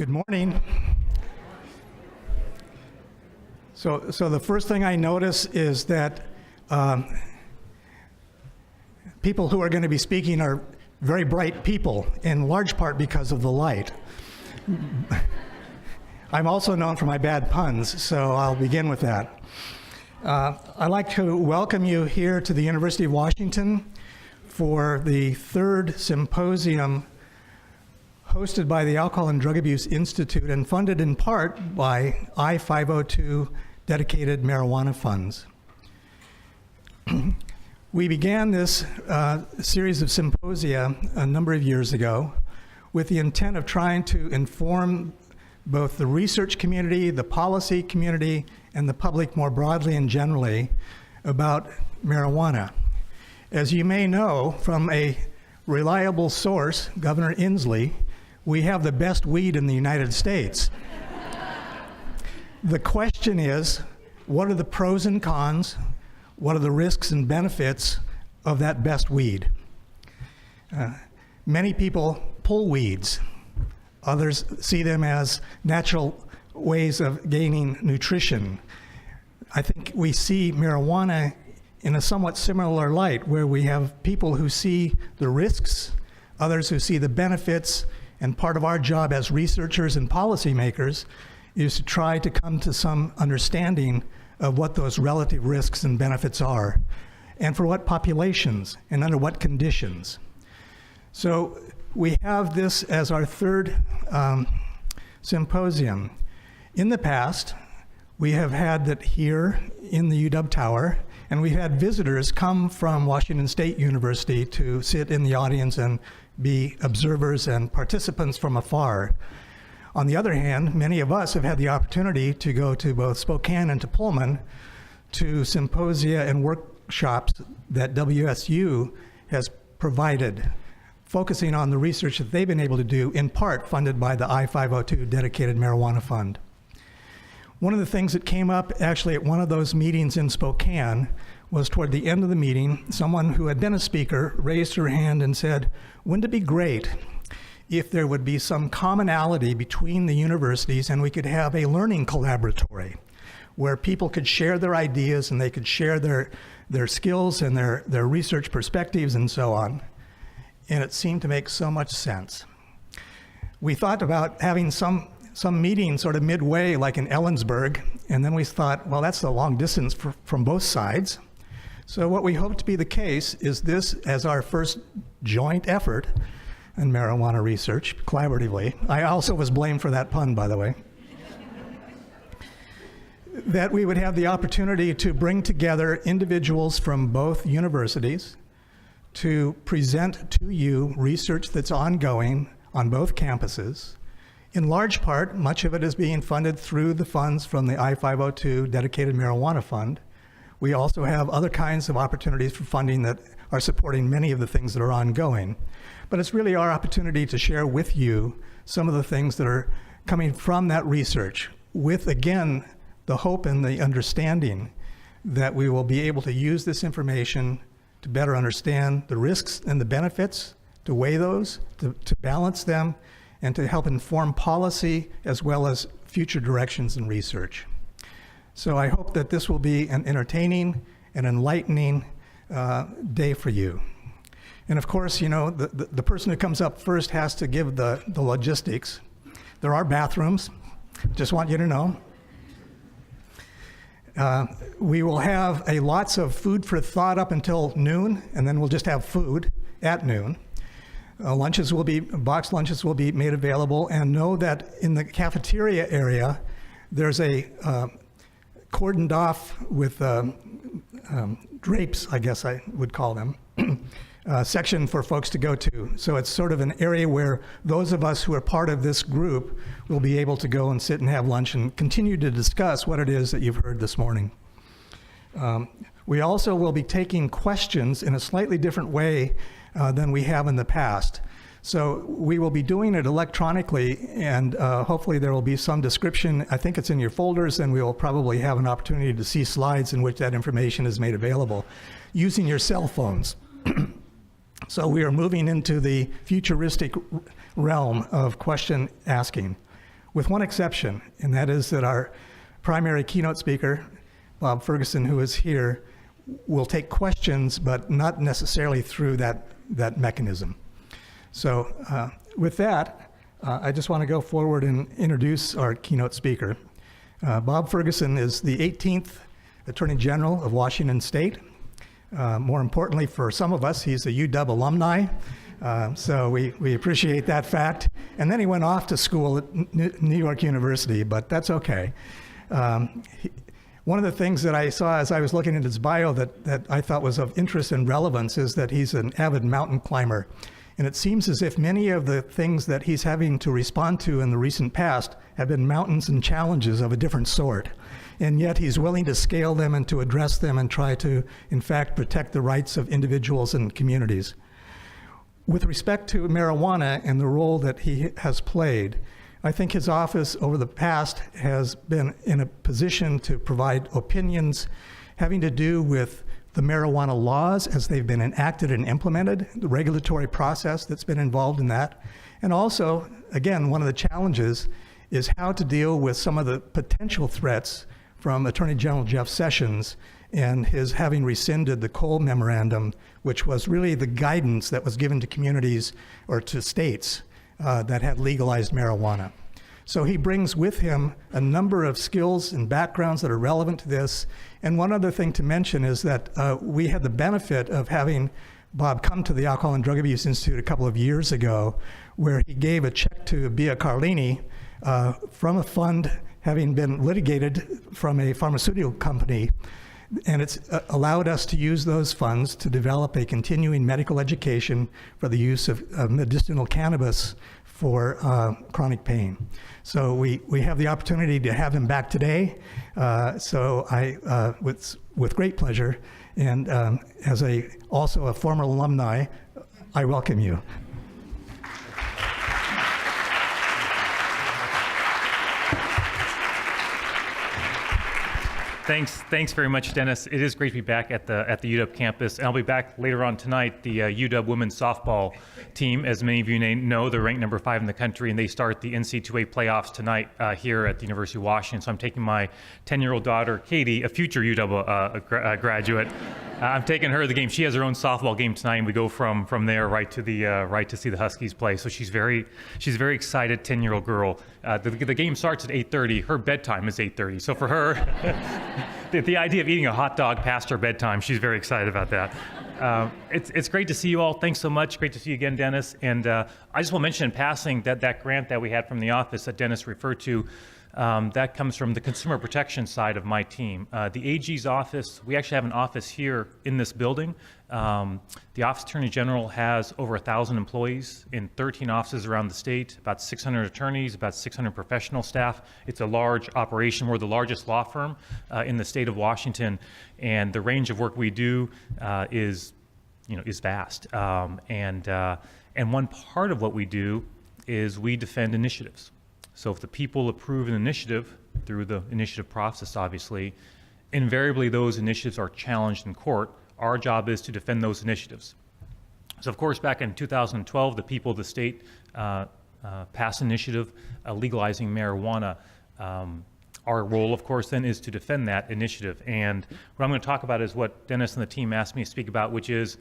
Good morning. So the first thing I notice is that people who are going to be speaking are very bright people, in large part because of the light. I'm also known for my bad puns, so I'll begin with that. I'd like to welcome you here to the University of Washington for the third symposium hosted by the Alcohol and Drug Abuse Institute and funded in part by I-502 dedicated marijuana funds. We began this series of symposia a number of years ago with the intent of trying to inform both the research community, the policy community, and the public more broadly and generally about marijuana. As you may know from a reliable source, Governor Inslee, we have the best weed in the United States. The question is, what are the pros and cons? What are the risks and benefits of that best weed? Many people pull weeds. Others see them as natural ways of gaining nutrition. I think we see marijuana in a somewhat similar light, where we have people who see the risks, others who see the benefits, and part of our job as researchers and policymakers is to try to come to some understanding of what those relative risks and benefits are, and for what populations, and under what conditions. So we have this as our third symposium. In the past, we have had that here in the UW Tower, and we had visitors come from Washington State University to sit in the audience and be observers and participants from afar. On the other hand, many of us have had the opportunity to go to both Spokane and to Pullman to symposia and workshops that WSU has provided, focusing on the research that they've been able to do, in part funded by the I-502 dedicated marijuana fund. One of the things that came up actually at one of those meetings in Spokane was toward the end of the meeting, someone who had been a speaker raised her hand and said, wouldn't it be great if there would be some commonality between the universities and we could have a learning collaboratory where people could share their ideas and they could share their skills and their research perspectives and so on. And it seemed to make so much sense. We thought about having some meeting sort of midway, like in Ellensburg, and then we thought, well, that's a long distance from both sides. So what we hope to be the case is this as our first joint effort in marijuana research, collaboratively. I also was blamed for that pun, by the way. That we would have the opportunity to bring together individuals from both universities to present to you research that's ongoing on both campuses. In large part, much of it is being funded through the funds from the I-502 dedicated marijuana fund. We also have other kinds of opportunities for funding that are supporting many of the things that are ongoing. But it's really our opportunity to share with you some of the things that are coming from that research, with, again, the hope and the understanding that we will be able to use this information to better understand the risks and the benefits, to weigh those, to balance them, and to help inform policy as well as future directions in research. So I hope that this will be an entertaining and enlightening day for you. And of course, you know, the person who comes up first has to give the logistics. There are bathrooms, just want you to know. We will have lots of food for thought up until noon, and then we'll just have food at noon. Boxed lunches will be made available, and know that in the cafeteria area, there's a cordoned off with drapes, I guess I would call them, section for folks to go to. So it's sort of an area where those of us who are part of this group will be able to go and sit and have lunch and continue to discuss what it is that you've heard this morning. We also will be taking questions in a slightly different way than we have in the past. So we will be doing it electronically, and hopefully there will be some description. I think it's in your folders, and we will probably have an opportunity to see slides in which that information is made available using your cell phones. So we are moving into the futuristic realm of question asking. with one exception, and that is that our primary keynote speaker, Bob Ferguson, who is here, will take questions, but not necessarily through that mechanism. So with that, I just want to go forward and introduce our keynote speaker. Bob Ferguson is the 18th Attorney General of Washington State. More importantly for some of us, he's a UW alumni, so we appreciate that fact. And then he went off to school at New York University, but that's okay. One of the things that I saw as I was looking at his bio that I thought was of interest and relevance is that he's an avid mountain climber. And it seems as if many of the things that he's having to respond to in the recent past have been mountains and challenges of a different sort. And yet he's willing to scale them and to address them and try to, in fact, protect the rights of individuals and communities. With respect to marijuana and the role that he has played, I think his office over the past has been in a position to provide opinions having to do with the marijuana laws as they've been enacted and implemented, the regulatory process that's been involved in that. And also, again, one of the challenges is how to deal with some of the potential threats from Attorney General Jeff Sessions and his having rescinded the Cole Memorandum, which was really the guidance that was given to communities or to states that had legalized marijuana. So he brings with him a number of skills and backgrounds that are relevant to this. And one other thing to mention is that we had the benefit of having Bob come to the Alcohol and Drug Abuse Institute a couple of years ago, where he gave a check to Bia Carlini from a fund having been litigated from a pharmaceutical company. And it's allowed us to use those funds to develop a continuing medical education for the use of medicinal cannabis for chronic pain. So we have the opportunity to have him back today. So I, with great pleasure, and as also a former alumni, I welcome you. Thanks very much, Dennis. It is great to be back at the UW campus, and I'll be back later on tonight. The UW women's softball team, as many of you know, they're ranked number 5 in the country, and they start the NCAA playoffs tonight here at the University of Washington. So I'm taking my 10-year-old daughter, Katie, a future UW graduate. I'm taking her to the game. She has her own softball game tonight, and we go from there right to see the Huskies play. So she's very excited, 10-year-old girl. The game starts at 8:30. Her bedtime is 8:30. So for her, the idea of eating a hot dog past her bedtime, she's very excited about that. It's great to see you all. Thanks so much. Great to see you again, Dennis. And I just will mention in passing that grant that we had from the office that Dennis referred to, that comes from the consumer protection side of my team. The AG's office, we actually have an office here in this building. The Office Attorney General has over 1,000 employees in 13 offices around the state, about 600 attorneys, about 600 professional staff. It's a large operation. We're the largest law firm in the state of Washington, and the range of work we do is vast. And one part of what we do is we defend initiatives. So if the people approve an initiative through the initiative process, obviously, invariably those initiatives are challenged in court. Our job is to defend those initiatives. So of course, back in 2012, the people of the state passed an initiative legalizing marijuana. Our role, of course, then is to defend that initiative. And what I'm going to talk about is what Dennis and the team asked me to speak about, which is,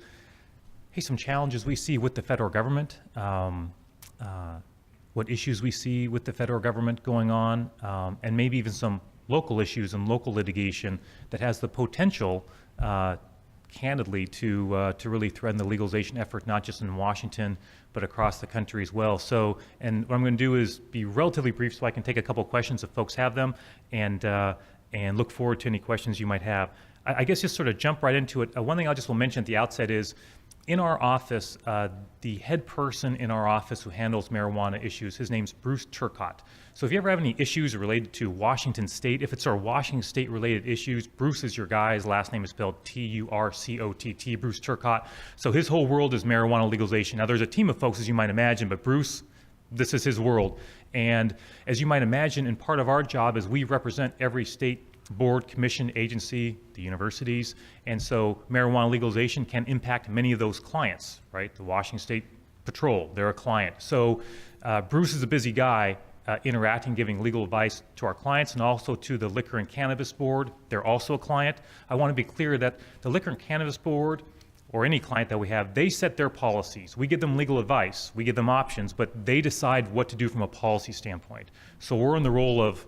hey, some challenges we see with the federal government, what issues we see with the federal government going on, and maybe even some local issues and local litigation that has the potential, candidly, to really threaten the legalization effort, not just in Washington, but across the country as well. So, and what I'm going to do is be relatively brief so I can take a couple questions if folks have them, and look forward to any questions you might have. I guess just sort of jump right into it. One thing I just will mention at the outset is, in our office, the head person in our office who handles marijuana issues, his name's Bruce Turcotte. So if you ever have any issues related to Washington State, if it's sort of Washington State related issues, Bruce is your guy. His last name is spelled Turcott, Bruce Turcotte. So his whole world is marijuana legalization. Now there's a team of folks, as you might imagine, but Bruce, this is his world. And as you might imagine, and part of our job is we represent every state board, commission, agency, the universities, and so marijuana legalization can impact many of those clients, right? The Washington State Patrol, they're a client. So Bruce is a busy guy, interacting, giving legal advice to our clients, and also to the Liquor and Cannabis Board. They're also a client. I want to be clear that the Liquor and Cannabis Board, or any client that we have, they set their policies. We give them legal advice, we give them options, but they decide what to do from a policy standpoint. So we're in the role of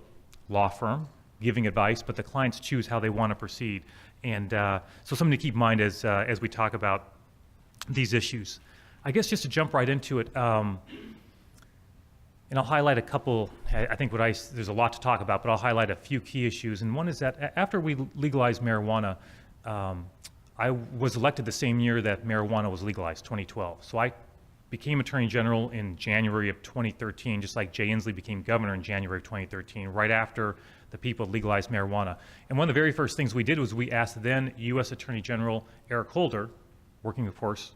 law firm, giving advice, but the clients choose how they want to proceed. And so something to keep in mind as we talk about these issues. I guess just to jump right into it, and I'll highlight a couple, I think there's a lot to talk about, but I'll highlight a few key issues. And one is that after we legalized marijuana, I was elected the same year that marijuana was legalized, 2012. So I became Attorney General in January of 2013, just like Jay Inslee became governor in January of 2013, right after the people legalized marijuana. And one of the very first things we did was we asked then U.S. Attorney General Eric Holder, working, of course,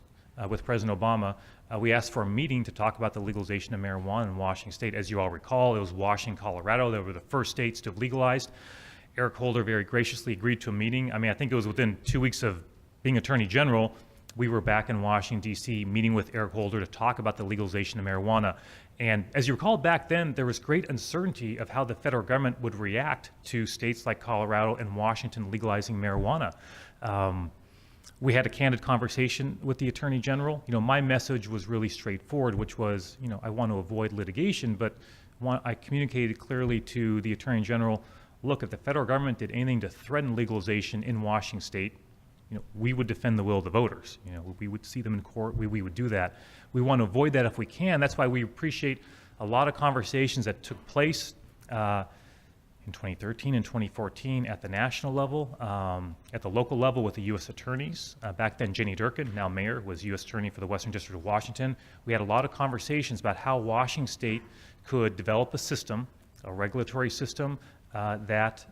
with President Obama, we asked for a meeting to talk about the legalization of marijuana in Washington State. As you all recall, it was Washington, Colorado. They were the first states to have legalized. Eric Holder very graciously agreed to a meeting. I mean, I think it was within 2 weeks of being Attorney General, we were back in Washington, D.C., meeting with Eric Holder to talk about the legalization of marijuana. And as you recall, back then, there was great uncertainty of how the federal government would react to states like Colorado and Washington legalizing marijuana. We had a candid conversation with the Attorney General. You know, my message was really straightforward, which was, you know, I want to avoid litigation, but I communicated clearly to the Attorney General, look, if the federal government did anything to threaten legalization in Washington State, you know, we would defend the will of the voters. You know, we would see them in court. We would do that. We want to avoid that if we can. That's why we appreciate a lot of conversations that took place in 2013 and 2014 at the national level, at the local level with the U.S. attorneys. Back then, Jenny Durkin, now mayor, was U.S. attorney for the Western District of Washington. We had a lot of conversations about how Washington State could develop a system, a regulatory system that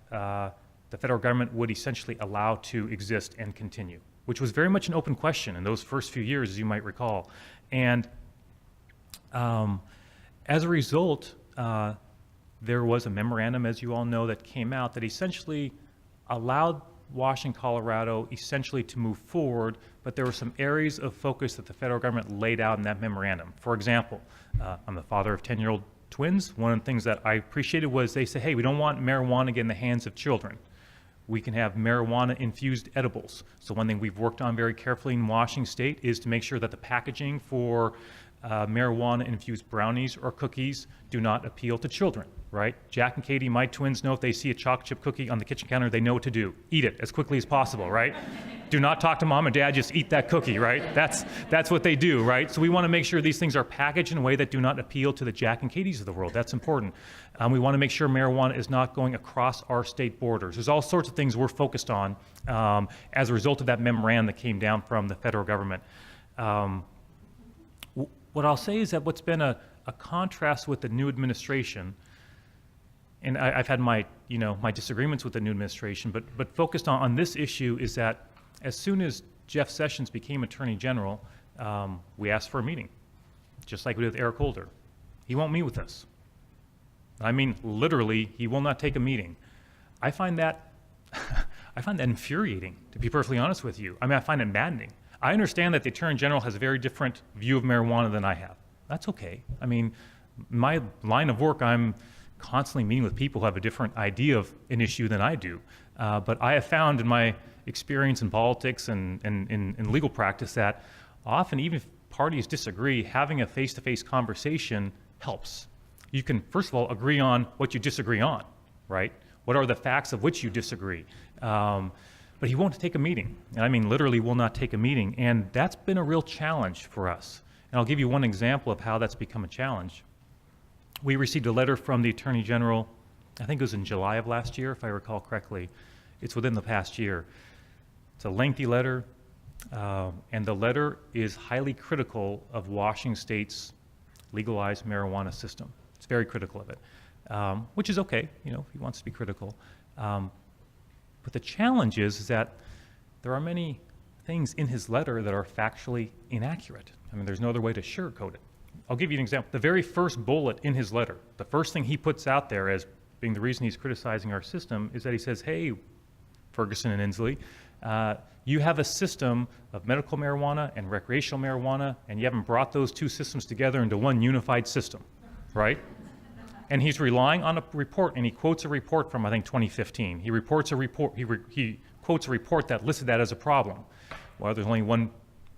the federal government would essentially allow to exist and continue, which was very much an open question in those first few years, as you might recall. And as a result, there was a memorandum, as you all know, that came out that essentially allowed Washington, Colorado, essentially to move forward, but there were some areas of focus that the federal government laid out in that memorandum. For example, I'm the father of 10-year-old twins. One of the things that I appreciated was they say, hey, we don't want marijuana to get in the hands of children. We can have marijuana-infused edibles. So one thing we've worked on very carefully in Washington State is to make sure that the packaging for marijuana-infused brownies or cookies do not appeal to children, right? Jack and Katie, my twins, know if they see a chocolate chip cookie on the kitchen counter, they know what to do. Eat it as quickly as possible, right? Do not talk to mom and dad, just eat that cookie, right? That's what they do, right? So we want to make sure these things are packaged in a way that do not appeal to the Jack and Katies of the world. That's important. We want to make sure marijuana is not going across our state borders. There's all sorts of things we're focused on as a result of that memorandum that came down from the federal government. What I'll say is that what's been a contrast with the new administration, and I've had my disagreements with the new administration, but focused on this issue is that as soon as Jeff Sessions became Attorney General, we asked for a meeting, just like we did with Eric Holder. He won't meet with us. I mean, literally, he will not take a meeting. I find that infuriating, to be perfectly honest with you. I mean, I find it maddening. I understand that the Attorney General has a very different view of marijuana than I have. That's okay. I mean, my line of work, I'm constantly meeting with people who have a different idea of an issue than I do. But I have found in my experience in politics and in legal practice that often, even if parties disagree, having a face-to-face conversation helps. You can, first of all, agree on what you disagree on, right? What are the facts of which you disagree? But he won't take a meeting. And I mean, literally will not take a meeting. And that's been a real challenge for us. And I'll give you one example of how that's become a challenge. We received a letter from the Attorney General, I think it was in July of last year, if I recall correctly. It's within the past year. It's a lengthy letter, and the letter is highly critical of Washington State's legalized marijuana system. It's very critical of it, which is okay, you know, if he wants to be critical. But the challenge is that there are many things in his letter that are factually inaccurate. I mean, there's no other way to sugarcoat it. I'll give you an example. The very first bullet in his letter, the first thing he puts out there as being the reason he's criticizing our system is that he says, hey, Ferguson and Inslee, you have a system of medical marijuana and recreational marijuana, and you haven't brought those two systems together into one unified system, right? And he's relying on a report, and he quotes a report from, I think, 2015. He quotes a report that listed that as a problem. Well, there's only one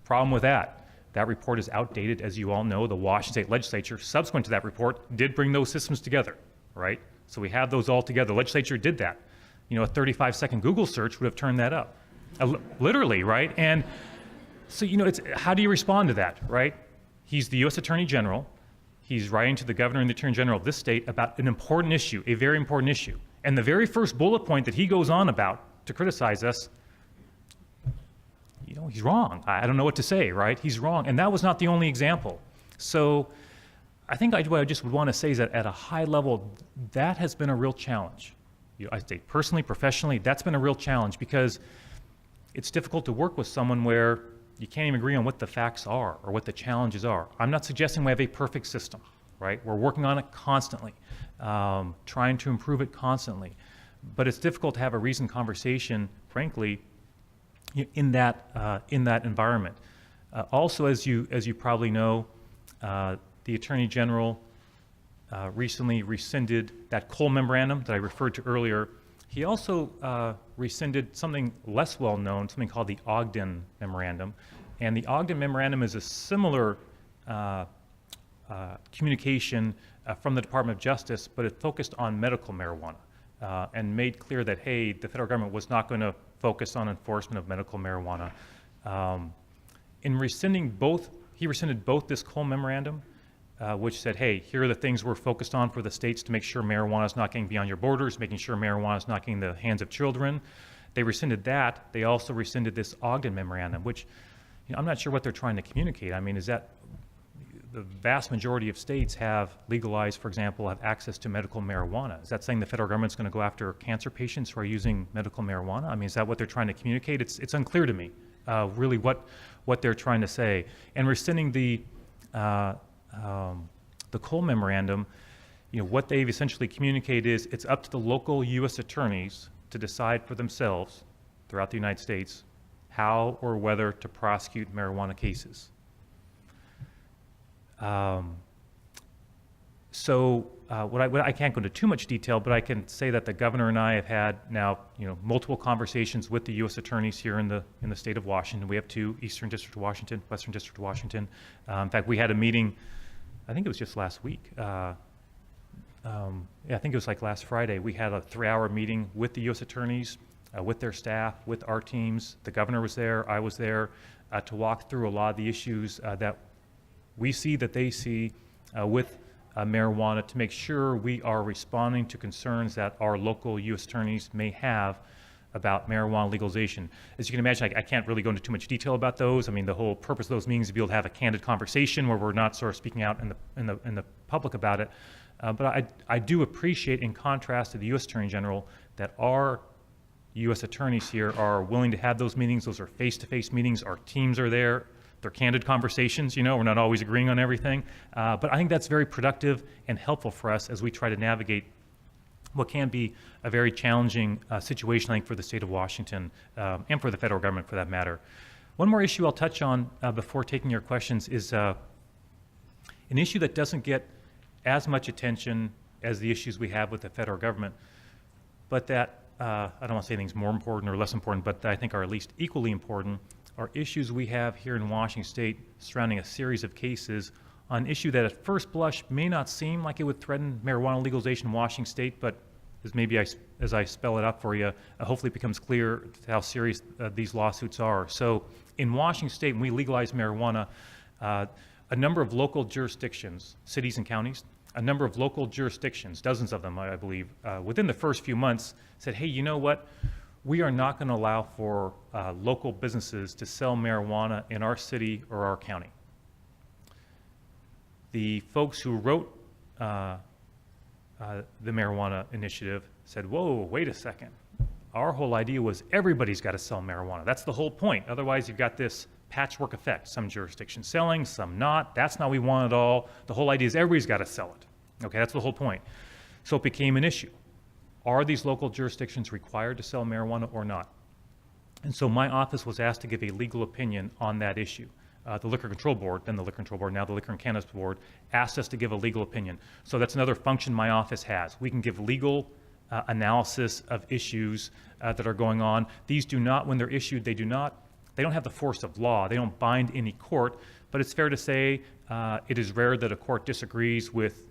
problem with that. That report is outdated, as you all know. The Washington State Legislature, subsequent to that report, did bring those systems together, right? So we have those all together. The legislature did that. You know, a 35-second Google search would have turned that up. Literally, right? And so, you know, how do you respond to that, right? He's the U.S. Attorney General. He's writing to the governor and the attorney general of this state about an important issue, a very important issue. And the very first bullet point that he goes on about to criticize us, you know, he's wrong. I don't know what to say, right? He's wrong. And that was not the only example. So I think what I just would want to say is that at a high level, that has been a real challenge. You know, I say personally, professionally, that's been a real challenge because it's difficult to work with someone where you can't even agree on what the facts are or what the challenges are. I'm not suggesting we have a perfect system, right? We're working on it constantly, trying to improve it constantly. But it's difficult to have a reasoned conversation, frankly, in that environment. Also, as you probably know, the Attorney General recently rescinded that Cole memorandum that I referred to earlier. He also rescinded something less well known, something called the Ogden Memorandum. And the Ogden Memorandum is a similar communication from the Department of Justice, but it focused on medical marijuana and made clear that, hey, the federal government was not going to focus on enforcement of medical marijuana. In rescinding both, he rescinded both this Cole Memorandum, which said, hey, here are the things we're focused on for the states to make sure marijuana is not getting beyond your borders, making sure marijuana is not getting in the hands of children. They rescinded that. They also rescinded this Ogden Memorandum, which, you know, I'm not sure what they're trying to communicate. I mean, is that the vast majority of states have legalized, for example, have access to medical marijuana? Is that saying the federal government's going to go after cancer patients who are using medical marijuana? I mean, is that what they're trying to communicate? It's unclear to me, really, what they're trying to say. And rescinding the Cole Memorandum, you know, what they've essentially communicated is it's up to the local U.S. attorneys to decide for themselves throughout the United States how or whether to prosecute marijuana cases. I can't go into too much detail, but I can say that the governor and I have had now, you know, multiple conversations with the U.S. attorneys here in the state of Washington. We have two: Eastern District of Washington, Western District of Washington. In fact, we had a meeting. I think it was just last week. I think it was like last Friday. We had a 3-hour meeting with the U.S. attorneys, with their staff, with our teams. The governor was there. I was there to walk through a lot of the issues that we see, that they see with marijuana, to make sure we are responding to concerns that our local U.S. attorneys may have about marijuana legalization. As you can imagine, I can't really go into too much detail about those. I mean, the whole purpose of those meetings is to be able to have a candid conversation where we're not sort of speaking out in the public about it. But I do appreciate, in contrast to the U.S. Attorney General, that our U.S. attorneys here are willing to have those meetings. Those are face-to-face meetings. Our teams are there. They're candid conversations, you know, we're not always agreeing on everything. But I think that's very productive and helpful for us as we try to navigate what can be a very challenging situation, I think, for the state of Washington and for the federal government, for that matter. One more issue I'll touch on before taking your questions is an issue that doesn't get as much attention as the issues we have with the federal government, but that, I don't want to say anything's more important or less important, but I think are at least equally important, are issues we have here in Washington State surrounding a series of cases on an issue that at first blush may not seem like it would threaten marijuana legalization in Washington State, but as I spell it out for you, hopefully it becomes clear how serious these lawsuits are. So in Washington State, when we legalized marijuana, a number of local jurisdictions, cities and counties, a number of local jurisdictions, dozens of them, I believe, within the first few months said, hey, you know what? We are not going to allow for local businesses to sell marijuana in our city or our county. The folks who wrote the marijuana initiative said, whoa, wait a second. Our whole idea was everybody's got to sell marijuana. That's the whole point. Otherwise, you've got this patchwork effect. Some jurisdictions selling, some not. That's not what we want at all. The whole idea is everybody's got to sell it. Okay, that's the whole point. So it became an issue. Are these local jurisdictions required to sell marijuana or not? And so my office was asked to give a legal opinion on that issue. the Liquor Control Board, then the Liquor Control Board, now the Liquor and Cannabis Board, asked us to give a legal opinion. So that's another function my office has. We can give legal analysis of issues that are going on. These do not, when they're issued, they don't have the force of law. They don't bind any court, but it's fair to say it is rare that a court disagrees with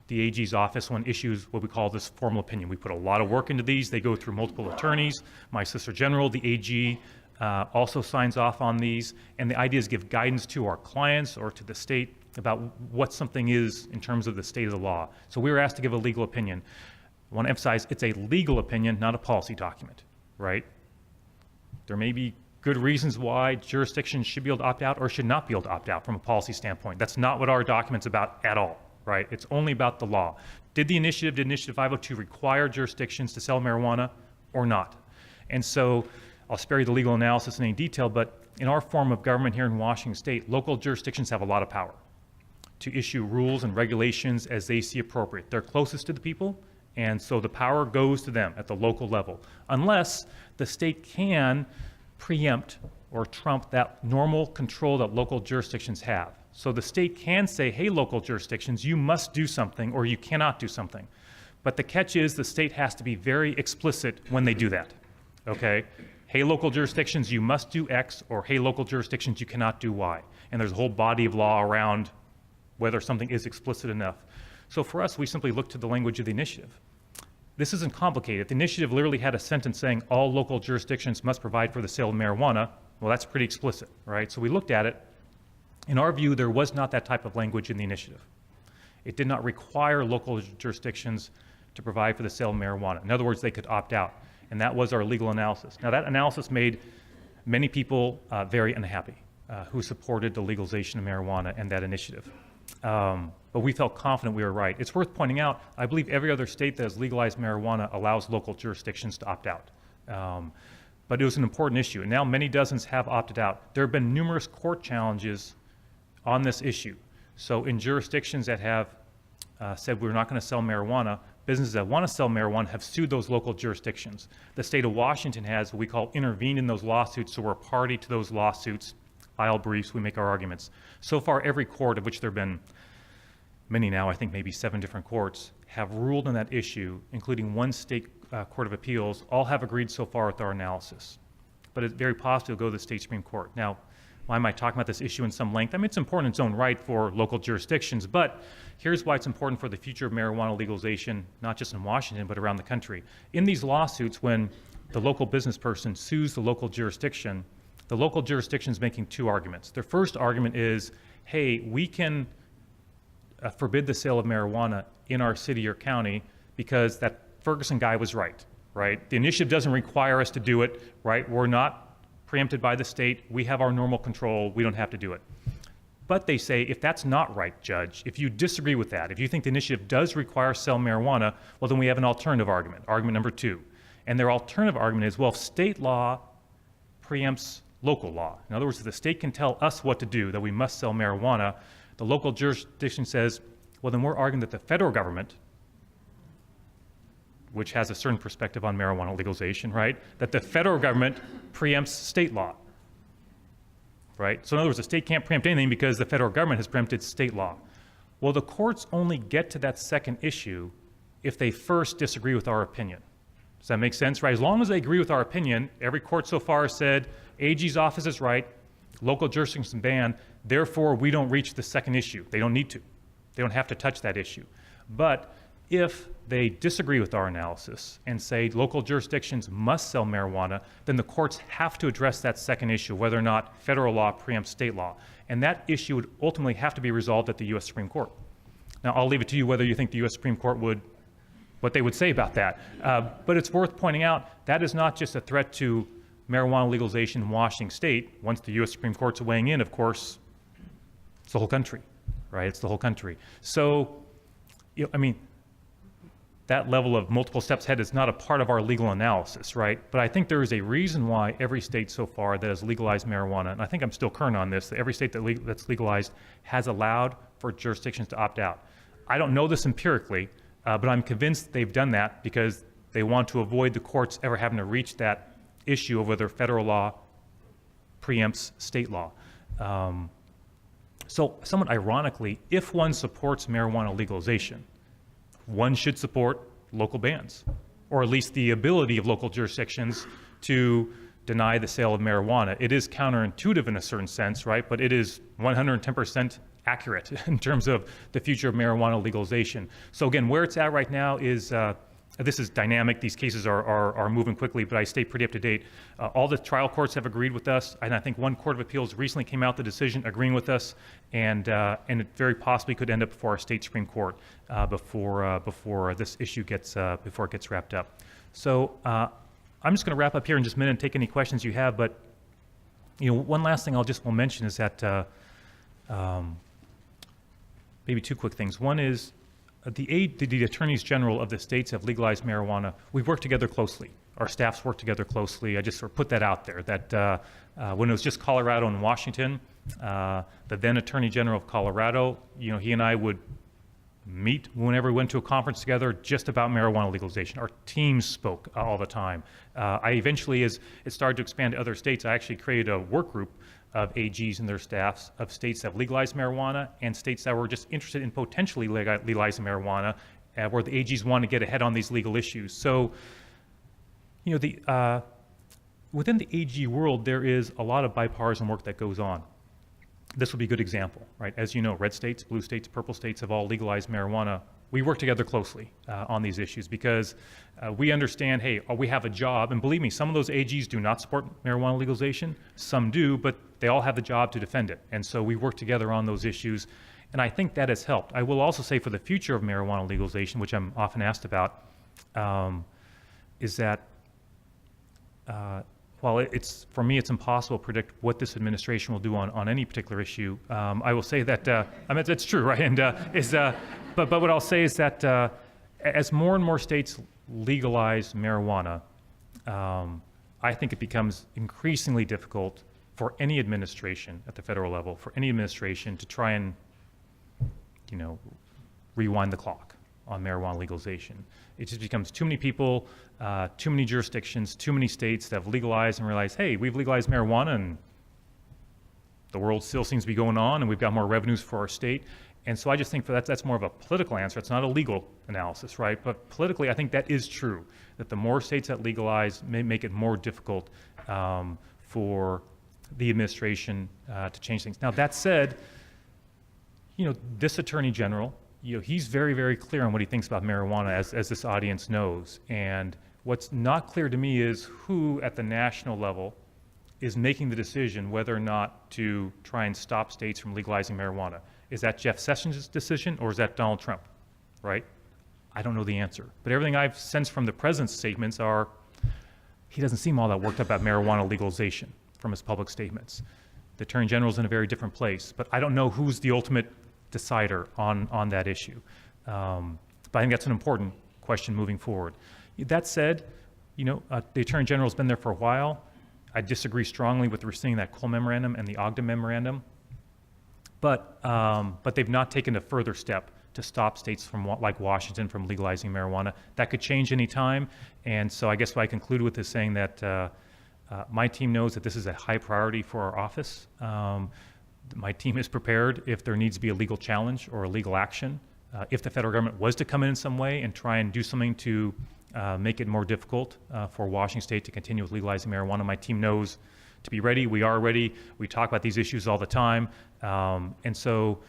the AG's office when issues what we call this formal opinion. We put a lot of work into these. They go through multiple attorneys. My Solicitor General, the AG, also signs off on these. And the idea is give guidance to our clients or to the state about what something is in terms of the state of the law. So we were asked to give a legal opinion. I want to emphasize it's a legal opinion, not a policy document, right? There may be good reasons why jurisdictions should be able to opt out or should not be able to opt out from a policy standpoint. That's not what our document's about at all, right? It's only about the law. Did Initiative 502 require jurisdictions to sell marijuana or not? And so I'll spare you the legal analysis in any detail, but in our form of government here in Washington State, local jurisdictions have a lot of power to issue rules and regulations as they see appropriate. They're closest to the people, and so the power goes to them at the local level, unless the state can preempt or trump that normal control that local jurisdictions have. So the state can say, hey, local jurisdictions, you must do something or you cannot do something. But the catch is the state has to be very explicit when they do that, okay? Hey, local jurisdictions, you must do X, or hey, local jurisdictions, you cannot do Y. And there's a whole body of law around whether something is explicit enough. So for us, we simply look to the language of the initiative. This isn't complicated. The initiative literally had a sentence saying all local jurisdictions must provide for the sale of marijuana. Well, that's pretty explicit, right? So we looked at it. In our view, there was not that type of language in the initiative. It did not require local jurisdictions to provide for the sale of marijuana. In other words, they could opt out. And that was our legal analysis. Now, that analysis made many people very unhappy who supported the legalization of marijuana and that initiative. But we felt confident we were right. It's worth pointing out, I believe every other state that has legalized marijuana allows local jurisdictions to opt out. But it was an important issue, and now many dozens have opted out. There have been numerous court challenges on this issue. So in jurisdictions that have said we're not going to sell marijuana, businesses that want to sell marijuana have sued those local jurisdictions. The state of Washington has what we call intervened in those lawsuits, so we're a party to those lawsuits, file briefs, we make our arguments. So far, every court, of which there have been many now, I think maybe 7 different courts, have ruled on that issue, including one state court of appeals, all have agreed so far with our analysis. But it's very possible to go to the state Supreme Court. Now, why am I talking about this issue in some length? I mean, it's important in its own right for local jurisdictions, but here's why it's important for the future of marijuana legalization, not just in Washington, but around the country. In these lawsuits, when the local business person sues the local jurisdiction is making 2 arguments. Their first argument is, hey, we can forbid the sale of marijuana in our city or county because that Ferguson guy was right? The initiative doesn't require us to do it, right? We're not preempted by the state. We have our normal control. We don't have to do it. But they say, if that's not right, Judge, if you disagree with that, if you think the initiative does require sell marijuana, well, then we have an alternative argument, argument number 2. And their alternative argument is, well, if state law preempts local law. In other words, if the state can tell us what to do, that we must sell marijuana, the local jurisdiction says, well, then we're arguing that the federal government, which has a certain perspective on marijuana legalization, right, that the federal government preempts state law, right? So in other words, the state can't preempt anything because the federal government has preempted state law. Well, the courts only get to that second issue if they first disagree with our opinion. Does that make sense, right? As long as they agree with our opinion, every court so far has said, AG's office is right, local jurisdictions ban, therefore we don't reach the second issue. They don't need to. They don't have to touch that issue. But if they disagree with our analysis and say local jurisdictions must sell marijuana, then the courts have to address that second issue, whether or not federal law preempts state law. And that issue would ultimately have to be resolved at the U.S. Supreme Court. Now, I'll leave it to you whether you think the U.S. Supreme Court what they would say about that. But it's worth pointing out that is not just a threat to marijuana legalization in Washington State. Once the U.S. Supreme Court's weighing in, of course, it's the whole country, right? It's the whole country. So, that level of multiple steps ahead is not a part of our legal analysis, right? But I think there is a reason why every state so far that has legalized marijuana, and I think I'm still current on this, that every state that's legalized has allowed for jurisdictions to opt out. I don't know this empirically, but I'm convinced they've done that because they want to avoid the courts ever having to reach that issue of whether federal law preempts state law. So somewhat ironically, if one supports marijuana legalization, one should support local bans, or at least the ability of local jurisdictions to deny the sale of marijuana. It is counterintuitive in a certain sense, right? But it is 110% accurate in terms of the future of marijuana legalization. So again, where it's at right now is, this is dynamic. These cases are moving quickly, but I stay pretty up to date. All the trial courts have agreed with us, and I think one court of appeals recently came out the decision agreeing with us, and it very possibly could end up before our state Supreme Court before this issue gets wrapped up. So I'm just going to wrap up here in just a minute and take any questions you have. But one last thing will mention is that maybe two quick things. One is the attorneys general of the states have legalized marijuana. We've worked together closely. Our staffs work together closely. I just sort of put that out there, that when it was just Colorado and Washington, the then Attorney General of Colorado, he and I would meet whenever we went to a conference together just about marijuana legalization. Our teams spoke all the time. I eventually, as it started to expand to other states, I actually created a work group of AGs and their staffs of states that have legalized marijuana and states that were just interested in potentially legalizing marijuana, where the AGs want to get ahead on these legal issues. So, within the AG world, there is a lot of bipartisan work that goes on. This would be a good example, right? As you know, red states, blue states, purple states have all legalized marijuana. We work together closely on these issues because we understand, hey, we have a job, and believe me, some of those AGs do not support marijuana legalization, some do, but they all have the job to defend it. And so we work together on those issues, and I think that has helped. I will also say for the future of marijuana legalization, which I'm often asked about, is that while for me, it's impossible to predict what this administration will do on any particular issue. I will say that, it's true, right? And but what I'll say is that as more and more states legalize marijuana, I think it becomes increasingly difficult for any administration at the federal level, for any administration to try and, rewind the clock on marijuana legalization. It just becomes too many people, too many jurisdictions, too many states that have legalized and realize, hey, we've legalized marijuana and the world still seems to be going on and we've got more revenues for our state. And so I just think that's more of a political answer. It's not a legal analysis, right? But politically, I think that is true, that the more states that legalize may make it more difficult for the administration to change things. Now, that said, this Attorney General, he's very, very clear on what he thinks about marijuana, as this audience knows. And what's not clear to me is who at the national level is making the decision whether or not to try and stop states from legalizing marijuana. Is that Jeff Sessions' decision or is that Donald Trump, right? I don't know the answer. But everything I've sensed from the president's statements are he doesn't seem all that worked up about marijuana legalization from his public statements. The Attorney General's in a very different place, but I don't know who's the ultimate decider on that issue. But I think that's an important question moving forward. That said, the Attorney General's been there for a while. I disagree strongly with rescinding that Cole Memorandum and the Ogden Memorandum. But they've not taken a further step to stop states like Washington from legalizing marijuana. That could change any time. And so I guess what I conclude with is saying that my team knows that this is a high priority for our office. My team is prepared if there needs to be a legal challenge or a legal action. If the federal government was to come in some way and try and do something to make it more difficult for Washington State to continue with legalizing marijuana, my team knows to be ready. We are ready. We talk about these issues all the time. And so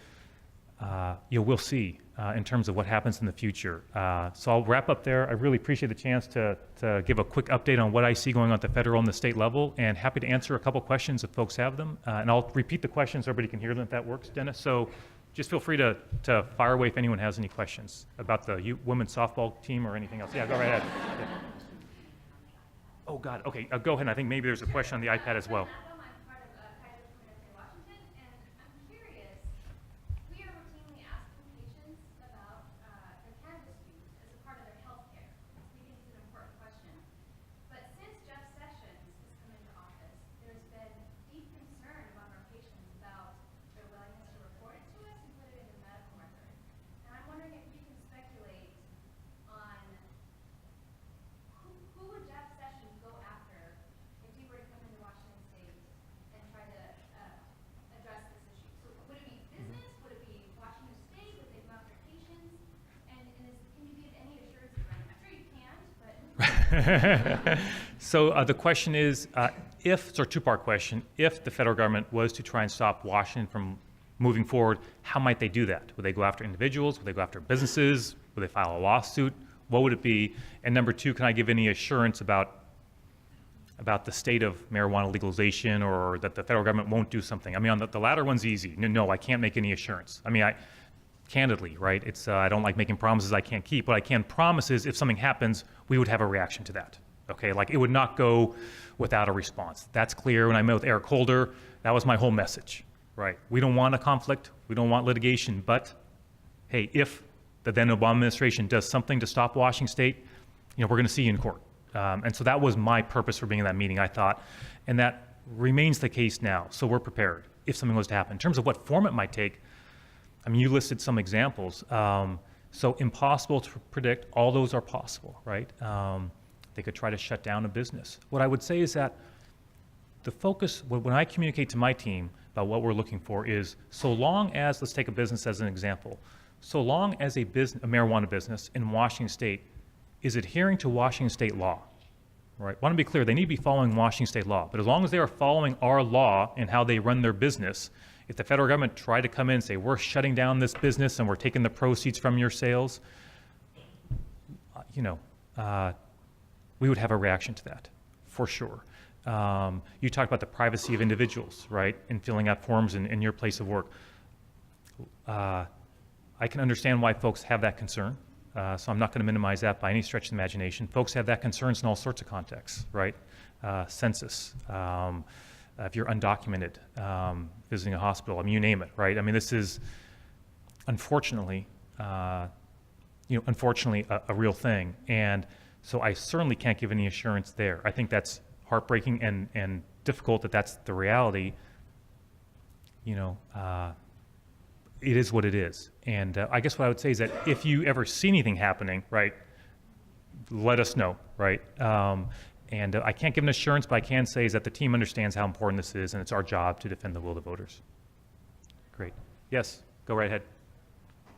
we'll see in terms of what happens in the future. So I'll wrap up there. I really appreciate the chance to give a quick update on what I see going on at the federal and the state level, and happy to answer a couple questions if folks have them. And I'll repeat the questions so everybody can hear them if that works, Dennis. So just feel free to fire away if anyone has any questions about the women's softball team or anything else. Yeah, go right ahead. Yeah. Oh, God. Okay, go ahead. I think maybe there's a question on the iPad as well. So the question is, it's a two-part question. If the federal government was to try and stop Washington from moving forward, how might they do that? Would they go after individuals? Would they go after businesses? Would they file a lawsuit? What would it be? And number two, can I give any assurance about the state of marijuana legalization, or that the federal government won't do something? I mean, on the latter one's easy. No, I can't make any assurance. I mean, candidly, right? It's I don't like making promises I can't keep. What I can promise is if something happens, we would have a reaction to that. Okay, like it would not go without a response. That's clear. When I met with Eric Holder, that was my whole message, right? We don't want a conflict. We don't want litigation. But hey, if the then Obama administration does something to stop Washington State, we're going to see you in court. And so that was my purpose for being in that meeting, I thought, and that remains the case now. So we're prepared if something was to happen. In terms of what form it might take, I mean, you listed some examples. So impossible to predict. All those are possible, right? They could try to shut down a business. What I would say is that the focus, when I communicate to my team about what we're looking for, is so long as, let's take a business as an example, so long as a marijuana business in Washington State is adhering to Washington State law, right? I want to be clear, they need to be following Washington State law, but as long as they are following our law and how they run their business, if the federal government tried to come in and say, we're shutting down this business and we're taking the proceeds from your sales, we would have a reaction to that, for sure. You talked about the privacy of individuals, right, in filling out forms in your place of work. I can understand why folks have that concern, so I'm not going to minimize that by any stretch of the imagination. Folks have that concerns in all sorts of contexts, right? Census, if you're undocumented, visiting a hospital, I mean, you name it, right? I mean, this is unfortunately, a real thing, and so I certainly can't give any assurance there. I think that's heartbreaking and difficult that that's the reality. It is what it is. And I guess what I would say is that if you ever see anything happening, right, let us know, right? And I can't give an assurance, but I can say is that the team understands how important this is, and it's our job to defend the will of the voters. Great. Yes, go right ahead.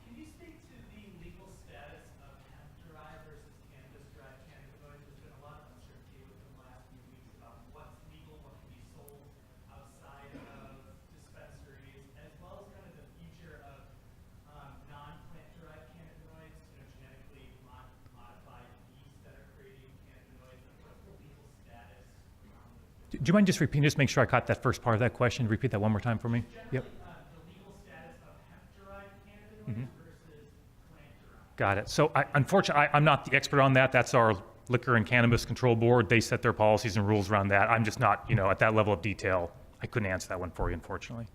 Can you speak to the legal status of hemp-derived versus cannabis-derived cannabinoids? There's been a lot of uncertainty within the last few weeks about what's legal, what can be sold outside of dispensaries, as well as kind of the future of non-plant-derived cannabinoids, genetically modified yeast that are creating cannabinoids. What's the legal status around this? Do you mind just repeating, just make sure I caught that first part of that question? Repeat that one more time for me. Yep. Versus plant-derived. Got it. So unfortunately, I'm not the expert on that. That's our Liquor and Cannabis Control Board. They set their policies and rules around that. I'm just not, at that level of detail. I couldn't answer that one for you, unfortunately.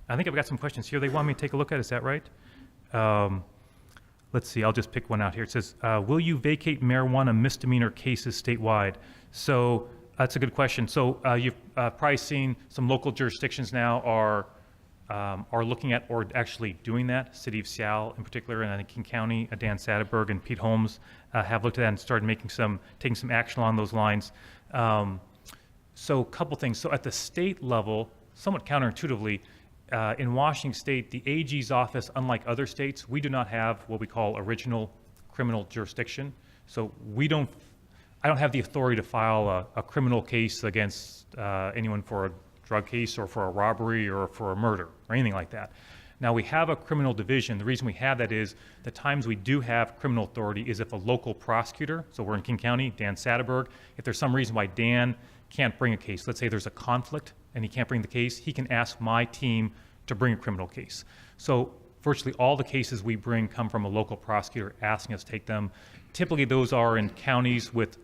I think I've got some questions here they want me to take a look at. Is that right? Let's see. I'll just pick one out here. It says, will you vacate marijuana misdemeanor cases statewide? So that's a good question. So you've probably seen some local jurisdictions now are looking at or actually doing that. City of Seattle in particular, and I think King County, Dan Satterberg and Pete Holmes have looked at that and started taking some action along those lines. So a couple things. So at the state level, somewhat counterintuitively, in Washington State, the AG's office, unlike other states, we do not have what we call original criminal jurisdiction. So I don't have the authority to file a criminal case against anyone for a drug case or for a robbery or for a murder or anything like that. Now we have a criminal division. The reason we have that is the times we do have criminal authority is if a local prosecutor, so we're in King County, Dan Satterberg, if there's some reason why Dan can't bring a case, let's say there's a conflict and he can't bring the case, he can ask my team to bring a criminal case. So virtually all the cases we bring come from a local prosecutor asking us to take them. Typically those are in counties with,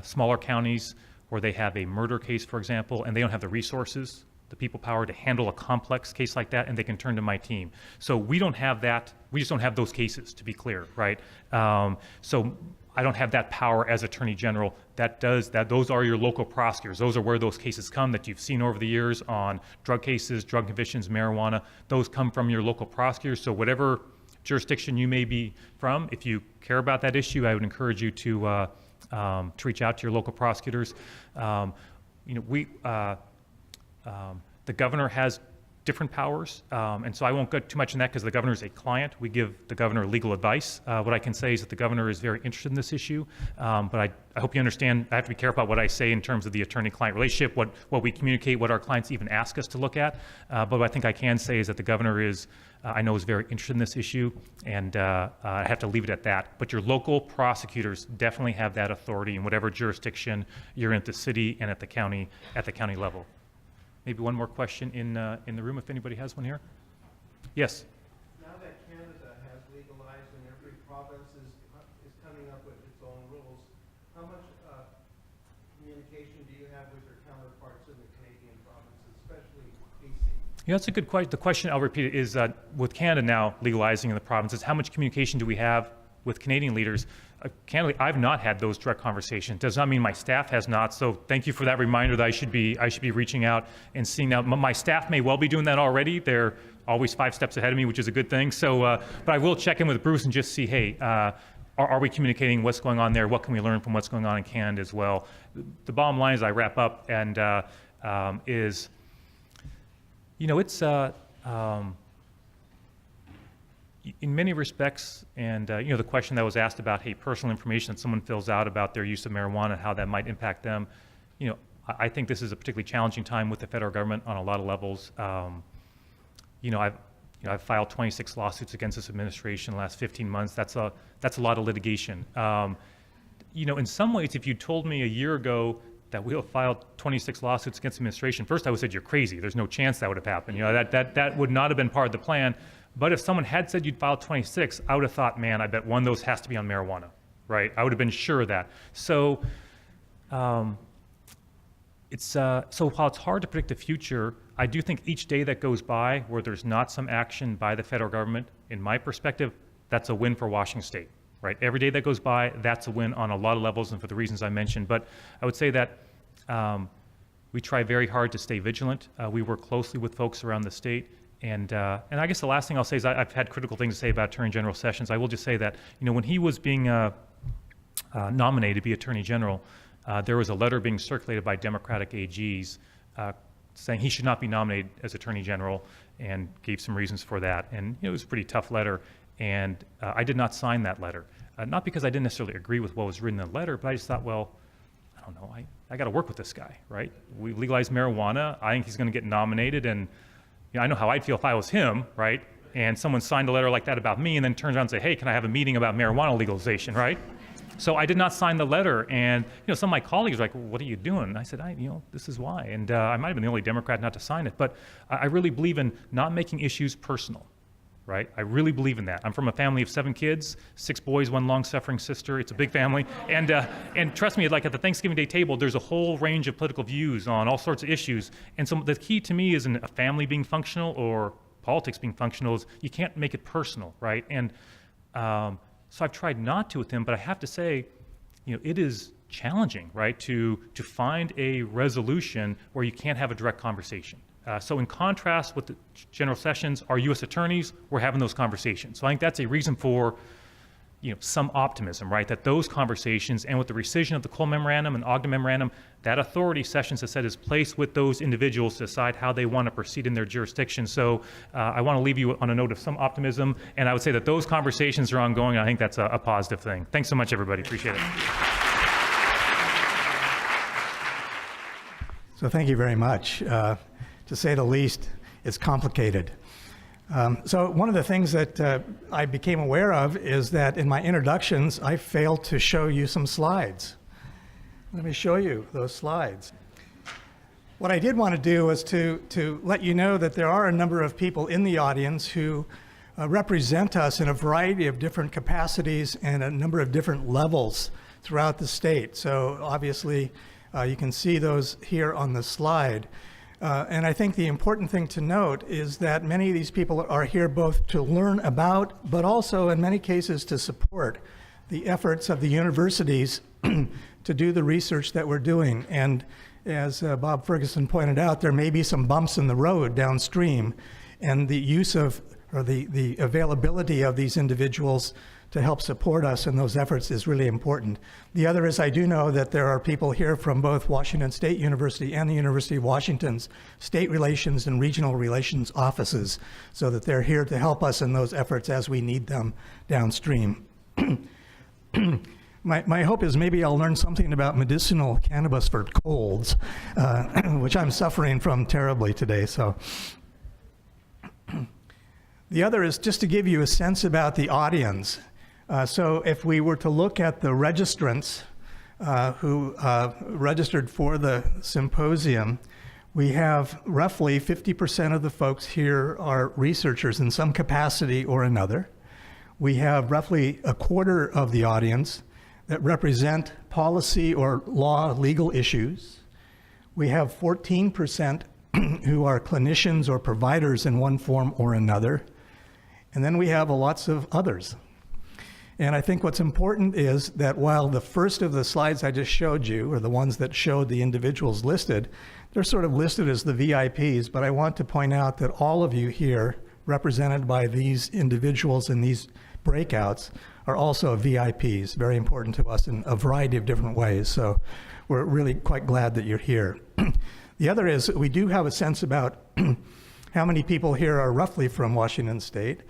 smaller counties where they have a murder case, for example, and they don't have the resources, the people power to handle a complex case like that, and they can turn to my team. So we don't have that. We just don't have those cases, to be clear, right? So I don't have that power as Attorney General. Those are your local prosecutors. Those are where those cases come that you've seen over the years on drug cases, drug convictions, marijuana. Those come from your local prosecutors. So whatever jurisdiction you may be from, if you care about that issue, I would encourage you to reach out to your local prosecutors. The governor has different powers, and so I won't go too much in that because the governor is a client. We give the governor legal advice. What I can say is that the governor is very interested in this issue, but I hope you understand I have to be careful about what I say in terms of the attorney-client relationship, what we communicate, what our clients even ask us to look at. But what I think I can say is that the governor is, I know, is very interested in this issue, and I have to leave it at that. But your local prosecutors definitely have that authority in whatever jurisdiction you're in at the city and at the county level. Maybe one more question in the room, if anybody has one here. Yes. Now that Canada has legalized and every province is coming up with its own rules, how much communication do you have with your counterparts in the Canadian provinces, especially BC? Yeah, that's a good question. The question, I'll repeat it, is with Canada now legalizing in the provinces, how much communication do we have with Canadian leaders? Candidly, I've not had those direct conversations. Does not mean my staff has not. So thank you for that reminder that I should be reaching out and seeing out. My staff may well be doing that already. They're always 5 steps ahead of me, which is a good thing. So, but I will check in with Bruce and just see, hey, are we communicating what's going on there? What can we learn from what's going on in Canada as well? The bottom line as I wrap up and is, it's in many respects, and the question that was asked about, hey, personal information that someone fills out about their use of marijuana, how that might impact them, I think this is a particularly challenging time with the federal government on a lot of levels. I've filed 26 lawsuits against this administration in the last 15 months. That's a lot of litigation. In some ways, if you told me a year ago that we'll file 26 lawsuits against the administration, first I would have said you're crazy. There's no chance that would have happened. That would not have been part of the plan. But if someone had said you'd file 26, I would have thought, man, I bet one of those has to be on marijuana, right? I would have been sure of that. So, so while it's hard to predict the future, I do think each day that goes by where there's not some action by the federal government, in my perspective, that's a win for Washington State, right? Every day that goes by, that's a win on a lot of levels and for the reasons I mentioned. But I would say that we try very hard to stay vigilant. We work closely with folks around the state. And I guess the last thing I'll say is I've had critical things to say about Attorney General Sessions. I will just say that, when he was being nominated to be Attorney General, there was a letter being circulated by Democratic AGs saying he should not be nominated as Attorney General, and gave some reasons for that. And it was a pretty tough letter, and I did not sign that letter. Not because I didn't necessarily agree with what was written in the letter, but I just thought, well, I don't know, I got to work with this guy, right? We legalized marijuana. I think he's going to get nominated, and I know how I'd feel if I was him, right? And someone signed a letter like that about me and then turns around and say, hey, can I have a meeting about marijuana legalization, right? So I did not sign the letter. And some of my colleagues were like, well, what are you doing? And I said, this is why. And I might have been the only Democrat not to sign it. But I really believe in not making issues personal, right? I really believe in that. I'm from a family of 7 kids, 6 boys, 1 long-suffering sister. It's a big family. And trust me, like at the Thanksgiving Day table, there's a whole range of political views on all sorts of issues. And so the key to me isn't a family being functional or politics being functional, is you can't make it personal, right? And so I've tried not to with him, but I have to say, it is challenging, right, to find a resolution where you can't have a direct conversation. So in contrast with the General Sessions, our U.S. attorneys, we're having those conversations. So I think that's a reason for some optimism, right? That those conversations, and with the rescission of the Cole Memorandum and Ogden Memorandum, that authority, Sessions has said, is placed with those individuals to decide how they want to proceed in their jurisdiction. So I want to leave you on a note of some optimism, and I would say that those conversations are ongoing. I think that's a positive thing. Thanks so much, everybody. Appreciate it. So thank you very much. To say the least, it's complicated. So one of the things that I became aware of is that in my introductions, I failed to show you some slides. Let me show you those slides. What I did want to do was to let you know that there are a number of people in the audience who represent us in a variety of different capacities and a number of different levels throughout the state. So obviously, you can see those here on the slide. And I think the important thing to note is that many of these people are here both to learn about, but also in many cases to support the efforts of the universities to do the research that we're doing. And as Bob Ferguson pointed out, there may be some bumps in the road downstream, and the use of, or the availability of these individuals to help support us in those efforts is really important. The other is I do know that there are people here from both Washington State University and the University of Washington's state relations and regional relations offices, so that they're here to help us in those efforts as we need them downstream. My hope is maybe I'll learn something about medicinal cannabis for colds, which I'm suffering from terribly today. So, the other is just to give you a sense about the audience. So if we were to look at the registrants who registered for the symposium, we have roughly 50% of the folks here are researchers in some capacity or another. We have roughly a quarter of the audience that represent policy or law legal issues. We have 14% who are clinicians or providers in one form or another. And then we have lots of others. And I think what's important is that while the first of the slides I just showed you, or the ones that showed the individuals listed, they're sort of listed as the VIPs, but I want to point out that all of you here, represented by these individuals in these breakouts, are also VIPs, very important to us in a variety of different ways. So we're really quite glad that you're here. The other is we do have a sense about how many people here are roughly from Washington State.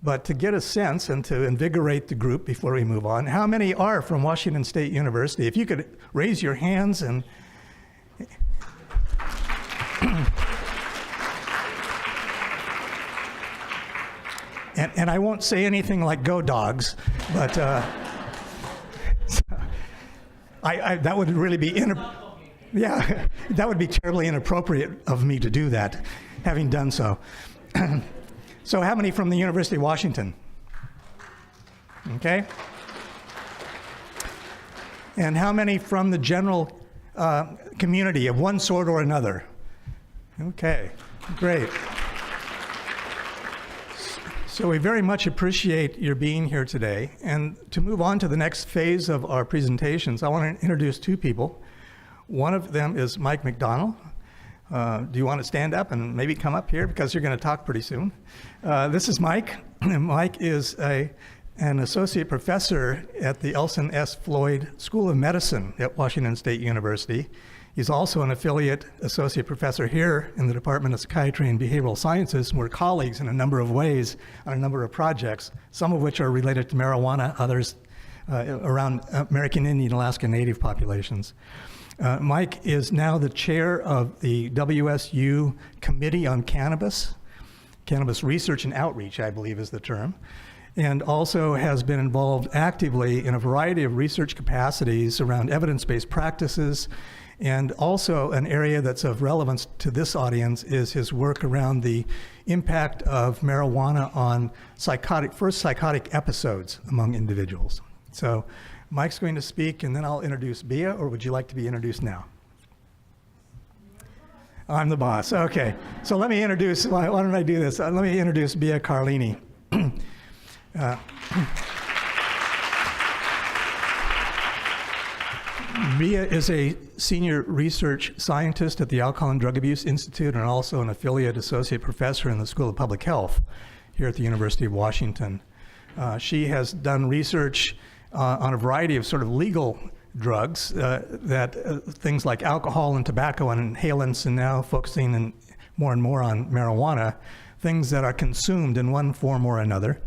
But to get a sense and to invigorate the group before we move on, how many are from Washington State University? If you could raise your hands and... and I won't say anything like "Go Dogs," but that would really be yeah, that would be terribly inappropriate of me to do that, having done so. So how many from the University of Washington? Okay. And how many from the general community of one sort or another? Okay, great. So we very much appreciate your being here today. And to move on to the next phase of our presentations, I want to introduce two people. One of them is Mike McDonald. Do you want to stand up and maybe come up here because you're going to talk pretty soon? This is Mike. Mike is an associate professor at the Elson S. Floyd School of Medicine at Washington State University. He's also an affiliate associate professor here in the Department of Psychiatry and Behavioral Sciences. We're colleagues in a number of ways on a number of projects, some of which are related to marijuana, others around American Indian, Alaska Native populations. Mike is now the chair of the WSU Committee on Cannabis Research and Outreach, I believe is the term, and also has been involved actively in a variety of research capacities around evidence-based practices, and also an area that's of relevance to this audience is his work around the impact of marijuana on first psychotic episodes among individuals. So Mike's going to speak, and then I'll introduce Bia, or would you like to be introduced now? I'm the boss. Okay. So let me introduce, why don't I do this? Let me introduce Bia Carlini. Bia is a senior research scientist at the Alcohol and Drug Abuse Institute and also an affiliate associate professor in the School of Public Health here at the University of Washington. She has done research on a variety of sort of legal drugs, things like alcohol and tobacco and inhalants, and now focusing more and more on marijuana, things that are consumed in one form or another.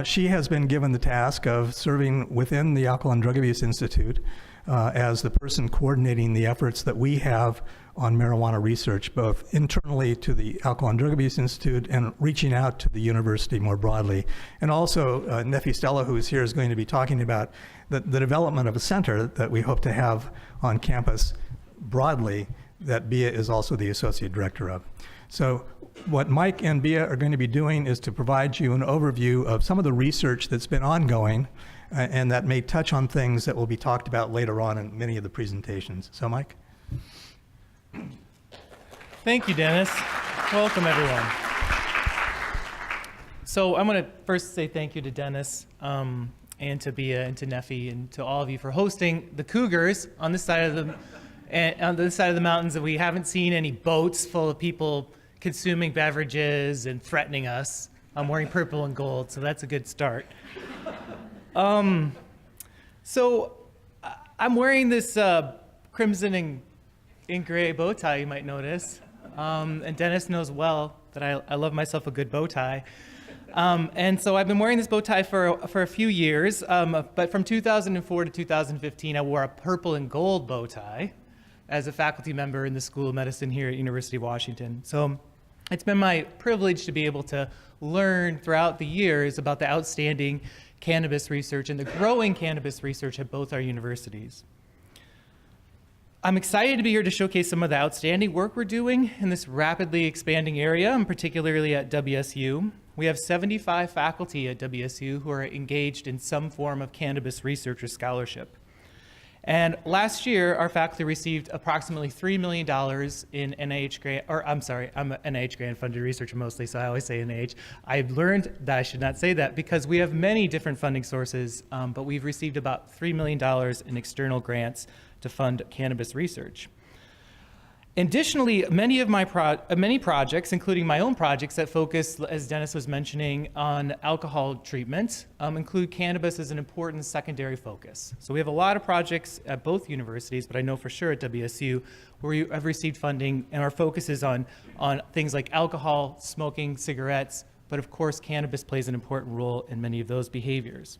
She has been given the task of serving within the Alcohol and Drug Abuse Institute as the person coordinating the efforts that we have on marijuana research, both internally to the Alcohol and Drug Abuse Institute and reaching out to the university more broadly. And also, Nefi Stella, who is here, is going to be talking about the development of a center that we hope to have on campus broadly that Bia is also the associate director of. So what Mike and Bia are going to be doing is to provide you an overview of some of the research that's been ongoing and that may touch on things that will be talked about later on in many of the presentations. So Mike? Thank you, Dennis. Welcome, everyone. So I'm going to first say thank you to Dennis and to Bia and to Nefi and to all of you for hosting the Cougars on this side of the mountains, and we haven't seen any boats full of people consuming beverages and threatening us. I'm wearing purple and gold, so that's a good start. So I'm wearing this crimson and gray bow tie, you might notice. And Dennis knows well that I love myself a good bow tie. And so I've been wearing this bow tie for a few years, but from 2004 to 2015, I wore a purple and gold bow tie as a faculty member in the School of Medicine here at University of Washington. So it's been my privilege to be able to learn throughout the years about the outstanding cannabis research and the growing cannabis research at both our universities. I'm excited to be here to showcase some of the outstanding work we're doing in this rapidly expanding area, and particularly at WSU. We have 75 faculty at WSU who are engaged in some form of cannabis research or scholarship. And last year, our faculty received approximately $3 million in NIH grant, or I'm sorry, I'm an NIH grant funded researcher mostly, so I always say NIH. I've learned that I should not say that because we have many different funding sources, but we've received about $3 million in external grants to fund cannabis research. Additionally, many projects, including my own projects that focus, as Dennis was mentioning, on alcohol treatment, include cannabis as an important secondary focus. So we have a lot of projects at both universities, but I know for sure at WSU, where we have received funding, and our focus is on things like alcohol, smoking, cigarettes, but of course cannabis plays an important role in many of those behaviors.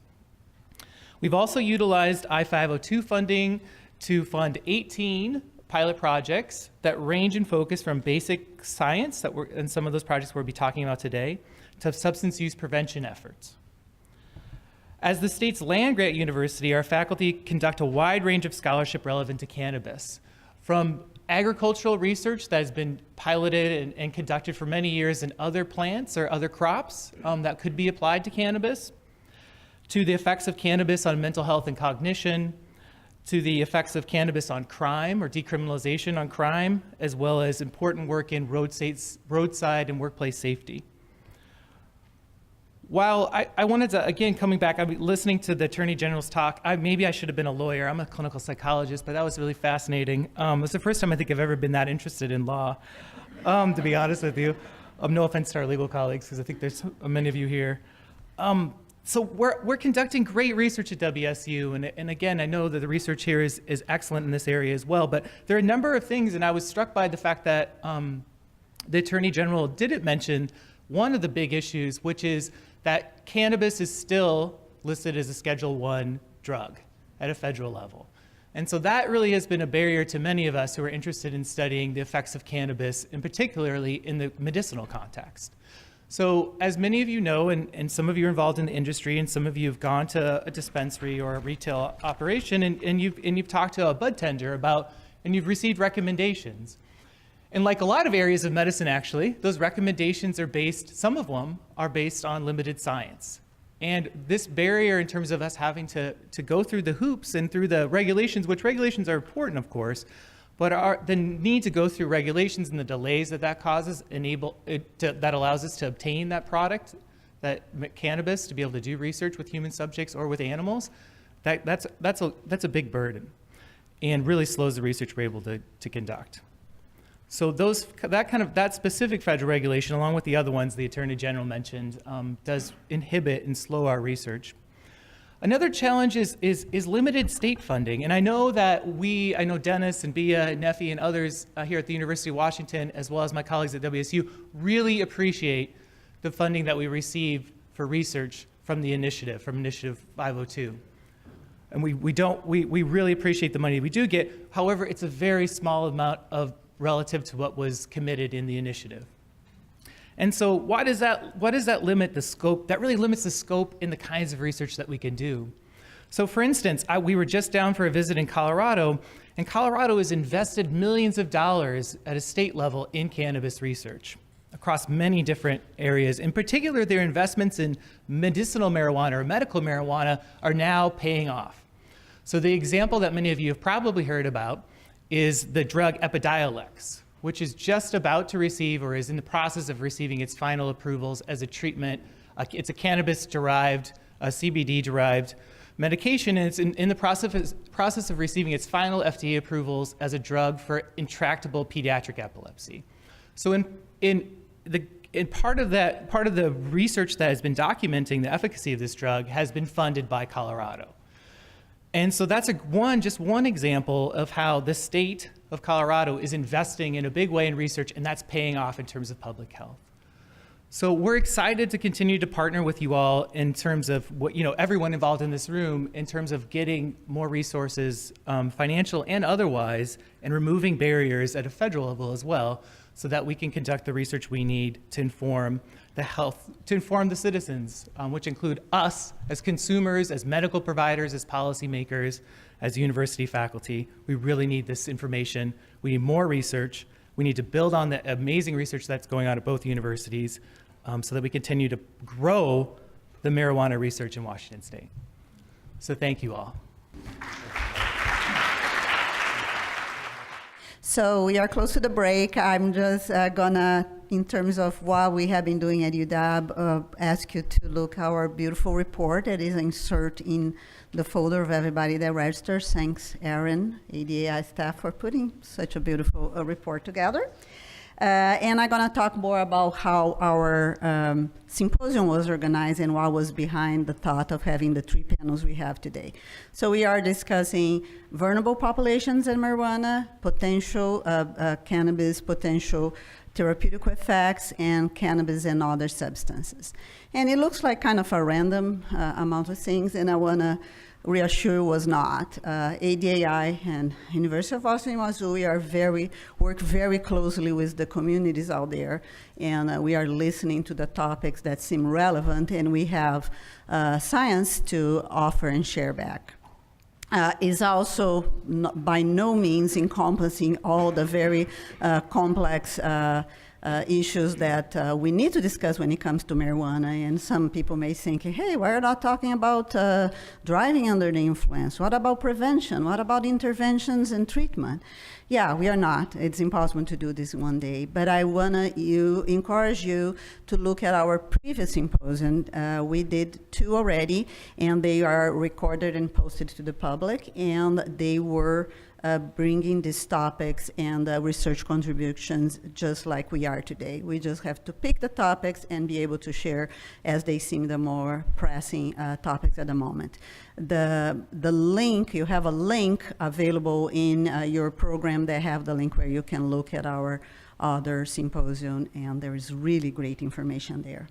We've also utilized I-502 funding to fund 18 pilot projects that range in focus from basic science, and some of those projects we'll be talking about today, to substance use prevention efforts. As the state's land-grant university, our faculty conduct a wide range of scholarship relevant to cannabis, from agricultural research that has been piloted and conducted for many years in other plants or other crops that could be applied to cannabis, to the effects of cannabis on mental health and cognition, to the effects of cannabis on crime or decriminalization on crime, as well as important work in roadside and workplace safety. While I wanted to, again, coming back, I'm listening to the Attorney General's talk. Maybe I should have been a lawyer. I'm a clinical psychologist, but that was really fascinating. It was the first time I think I've ever been that interested in law, to be honest with you. No offense to our legal colleagues, because I think there's many of you here. So we're conducting great research at WSU, and again, I know that the research here is excellent in this area as well, but there are a number of things, and I was struck by the fact that the Attorney General didn't mention one of the big issues, which is that cannabis is still listed as a Schedule I drug at a federal level. And so that really has been a barrier to many of us who are interested in studying the effects of cannabis, and particularly in the medicinal context. So as many of you know, and some of you are involved in the industry, and some of you have gone to a dispensary or a retail operation, and you've talked to a bud tender about, and you've received recommendations. And like a lot of areas of medicine, actually, those recommendations are based, some of them are based on limited science. And this barrier in terms of us having to go through the hoops and through the regulations, which regulations are important, of course, but the need to go through regulations and the delays that causes that allows us to obtain that product, that cannabis, to be able to do research with human subjects or with animals, that's a big burden, and really slows the research we're able to conduct. So that specific federal regulation, along with the other ones the Attorney General mentioned, does inhibit and slow our research. Another challenge is limited state funding, and I know Dennis and Bia and Neffy and others here at the University of Washington, as well as my colleagues at WSU, really appreciate the funding that we receive for research from Initiative 502. And we really appreciate the money we do get. However, it's a very small amount relative to what was committed in the initiative. And so why does that limit the scope? That really limits the scope in the kinds of research that we can do. So for instance, we were just down for a visit in Colorado, and Colorado has invested millions of dollars at a state level in cannabis research across many different areas. In particular, their investments in medicinal marijuana or medical marijuana are now paying off. So the example that many of you have probably heard about is the drug Epidiolex, which is just about to receive or is in the process of receiving its final approvals as a treatment. It's a cannabis-derived, CBD-derived medication, and it's in the process of receiving its final FDA approvals as a drug for intractable pediatric epilepsy. So in the And part of the research that has been documenting the efficacy of this drug has been funded by Colorado. And so that's just one example of how the state of Colorado is investing in a big way in research, and that's paying off in terms of public health. So we're excited to continue to partner with you all in terms of what, everyone involved in this room, in terms of getting more resources, financial and otherwise, and removing barriers at a federal level as well, so that we can conduct the research we need to inform the citizens, which include us as consumers, as medical providers, as policymakers, as university faculty. We really need this information. We need more research. We need to build on the amazing research that's going on at both universities, so that we continue to grow the marijuana research in Washington State. So thank you all. So we are close to the break. I'm just gonna, in terms of what we have been doing at UW, ask you to look our beautiful report that is insert in the folder of everybody that registers. Thanks, Aaron, ADAI staff, for putting such a beautiful report together. And I'm going to talk more about how our symposium was organized and what was behind the thought of having the 3 panels we have today. So we are discussing vulnerable populations in marijuana, potential cannabis, potential therapeutic effects, and cannabis and other substances. And it looks like kind of a random amount of things, and I want to reassure was not. ADAI and University of Washington, WSU, work very closely with the communities out there, and we are listening to the topics that seem relevant, and we have science to offer and share back. Is also by no means encompassing all the very complex issues that we need to discuss when it comes to marijuana. And some people may think, hey, why are you not talking about driving under the influence? What about prevention? What about interventions and treatment? Yeah, we are not. It's impossible to do this one day. But I want to encourage you to look at our previous symposium. We did 2 already, and they are recorded and posted to the public, and they were bringing these topics and research contributions just like we are today. We just have to pick the topics and be able to share as they seem the more pressing topics at the moment. The link, you have a link available in your program that have the link where you can look at our other symposium, and there is really great information there.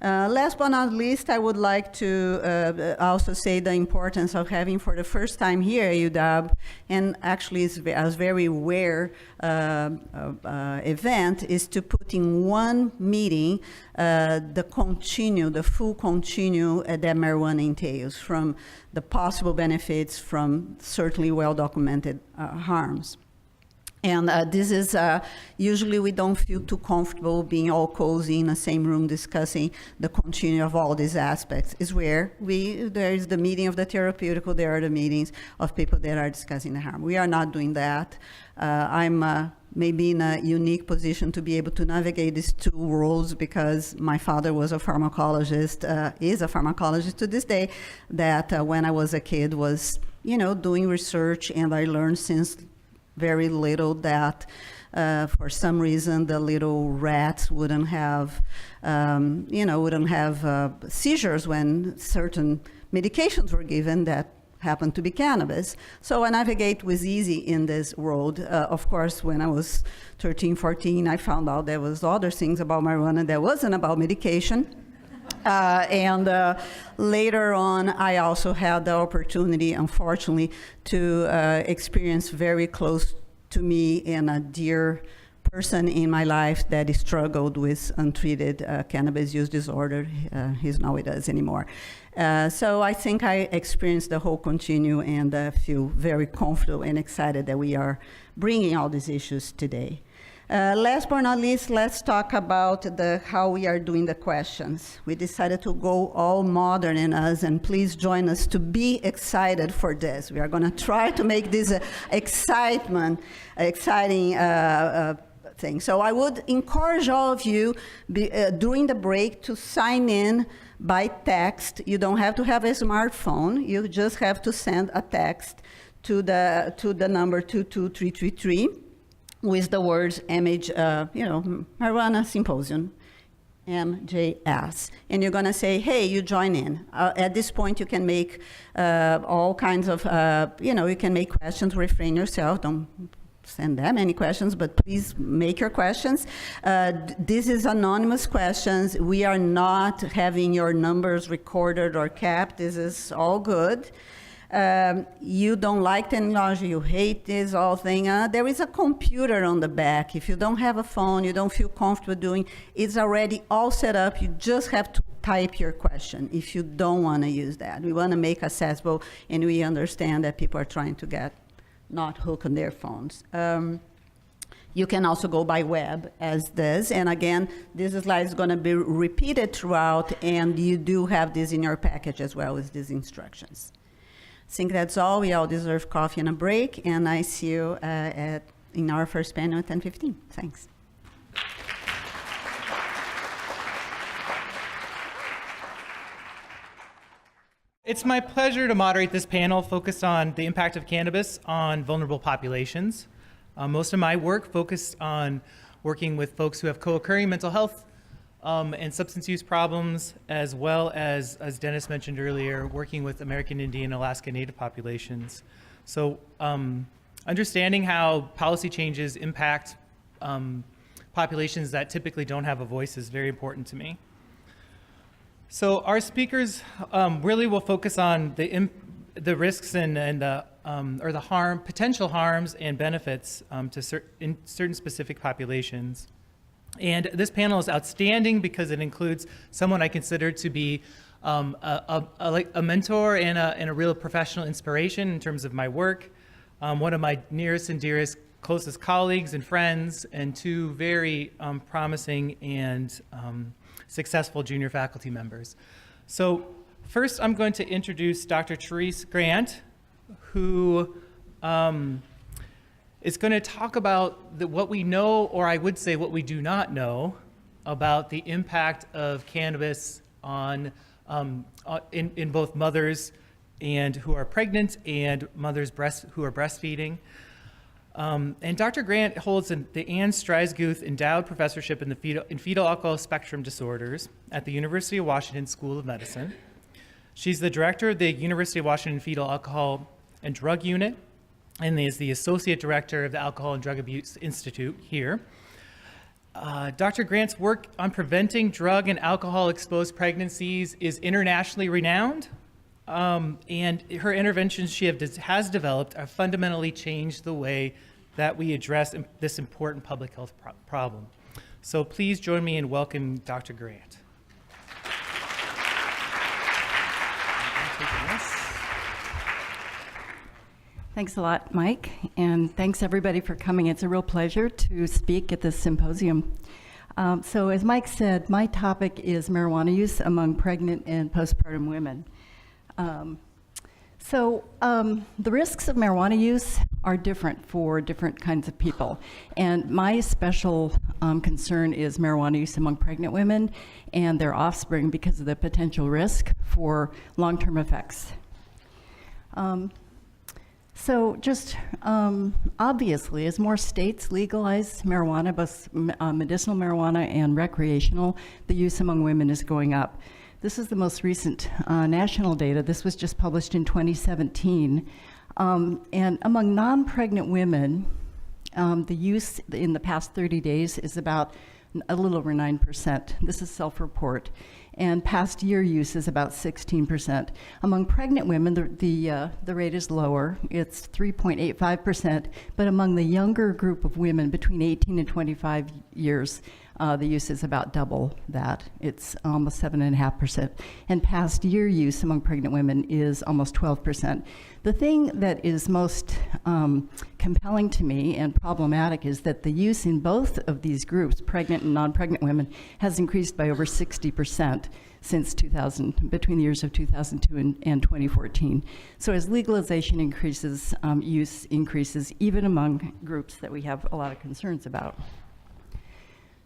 Last but not least, I would like to also say the importance of having, for the first time here at UW, and actually it's a very rare event, is to put in one meeting the full continue that marijuana entails, from the possible benefits, from certainly well-documented harms. And this is, usually we don't feel too comfortable being all cozy in the same room discussing the continuum of all these aspects. Is where there is the meeting of the therapeutic, there are the meetings of people that are discussing the harm. We are not doing that. I'm maybe in a unique position to be able to navigate these 2 worlds, because my father was a pharmacologist, is a pharmacologist to this day, that when I was a kid was, doing research, and I learned since very little that for some reason the little rats wouldn't have seizures when certain medications were given that happened to be cannabis. So I navigate was easy in this world. Of course, when I was 13, 14, I found out there was other things about marijuana that wasn't about medication. And later on, I also had the opportunity, unfortunately, to experience very close to me and a dear person in my life that struggled with untreated cannabis use disorder. He's not with us anymore. So I think I experienced the whole continuum, and feel very comfortable and excited that we are bringing all these issues today. Last but not least, let's talk about how we are doing the questions. We decided to go all modern in us, and please join us to be excited for this. We are going to try to make this exciting thing. So I would encourage all of you during the break to sign in by text. You don't have to have a smartphone. You just have to send a text to the number 22333. with the words marijuana symposium. MJS. And you're going to say, hey, you join in. At this point, you can make all kinds of, you can make questions, refrain yourself. Don't send them any questions, but please make your questions. This is anonymous questions. We are not having your numbers recorded or capped. This is all good. You don't like technology, you hate this whole thing. There is a computer on the back. If you don't have a phone, you don't feel comfortable doing, it's already all set up. You just have to type your question if you don't want to use that. We want to make accessible, and we understand that people are trying to get not hooked on their phones. You can also go by web as this. And again, this slide is going to be repeated throughout, and you do have this in your package as well as these instructions. I think that's all. We all deserve coffee and a break, and I see you in our first panel at 10:15. Thanks. It's my pleasure to moderate this panel focused on the impact of cannabis on vulnerable populations. Most of my work focused on working with folks who have co-occurring mental health and substance use problems, as well as Dennis mentioned earlier, working with American Indian and Alaska Native populations. So understanding how policy changes impact populations that typically don't have a voice is very important to me. So our speakers really will focus on the risks and or the potential harms and benefits in certain specific populations. And this panel is outstanding because it includes someone I consider to be a mentor and a real professional inspiration in terms of my work, one of my nearest and dearest, closest colleagues and friends, and two very promising and successful junior faculty members. So first I'm going to introduce Dr. Therese Grant, who is going to talk about what we know, or I would say what we do not know, about the impact of cannabis on in both mothers and who are pregnant and mothers who are breastfeeding. And Dr. Grant holds the Anne Streisguth Endowed Professorship in Fetal Alcohol Spectrum Disorders at the University of Washington School of Medicine. She's the director of the University of Washington Fetal Alcohol and Drug Unit, and is the Associate Director of the Alcohol and Drug Abuse Institute here. Dr. Grant's work on preventing drug and alcohol-exposed pregnancies is internationally renowned, and her interventions she has developed have fundamentally changed the way that we address this important public health problem. So please join me in welcoming Dr. Grant. Thanks a lot, Mike, and thanks everybody for coming. It's a real pleasure to speak at this symposium. So as Mike said, my topic is marijuana use among pregnant and postpartum women. The risks of marijuana use are different for different kinds of people, and my special concern is marijuana use among pregnant women and their offspring because of the potential risk for long-term effects. Obviously, as more states legalize marijuana, both medicinal marijuana and recreational, the use among women is going up. This is the most recent national data. This was just published in 2017. And among non-pregnant women, the use in the past 30 days is about a little over 9%. This is self-report. And past year use is about 16%. Among pregnant women, the rate is lower. It's 3.85%, but among the younger group of women between 18 and 25 years, the use is about double that. It's almost 7.5%. And past year use among pregnant women is almost 12%. The thing that is most compelling to me and problematic is that the use in both of these groups, pregnant and non-pregnant women, has increased by over 60% since between the years of 2002 and 2014. So as legalization increases, use increases even among groups that we have a lot of concerns about.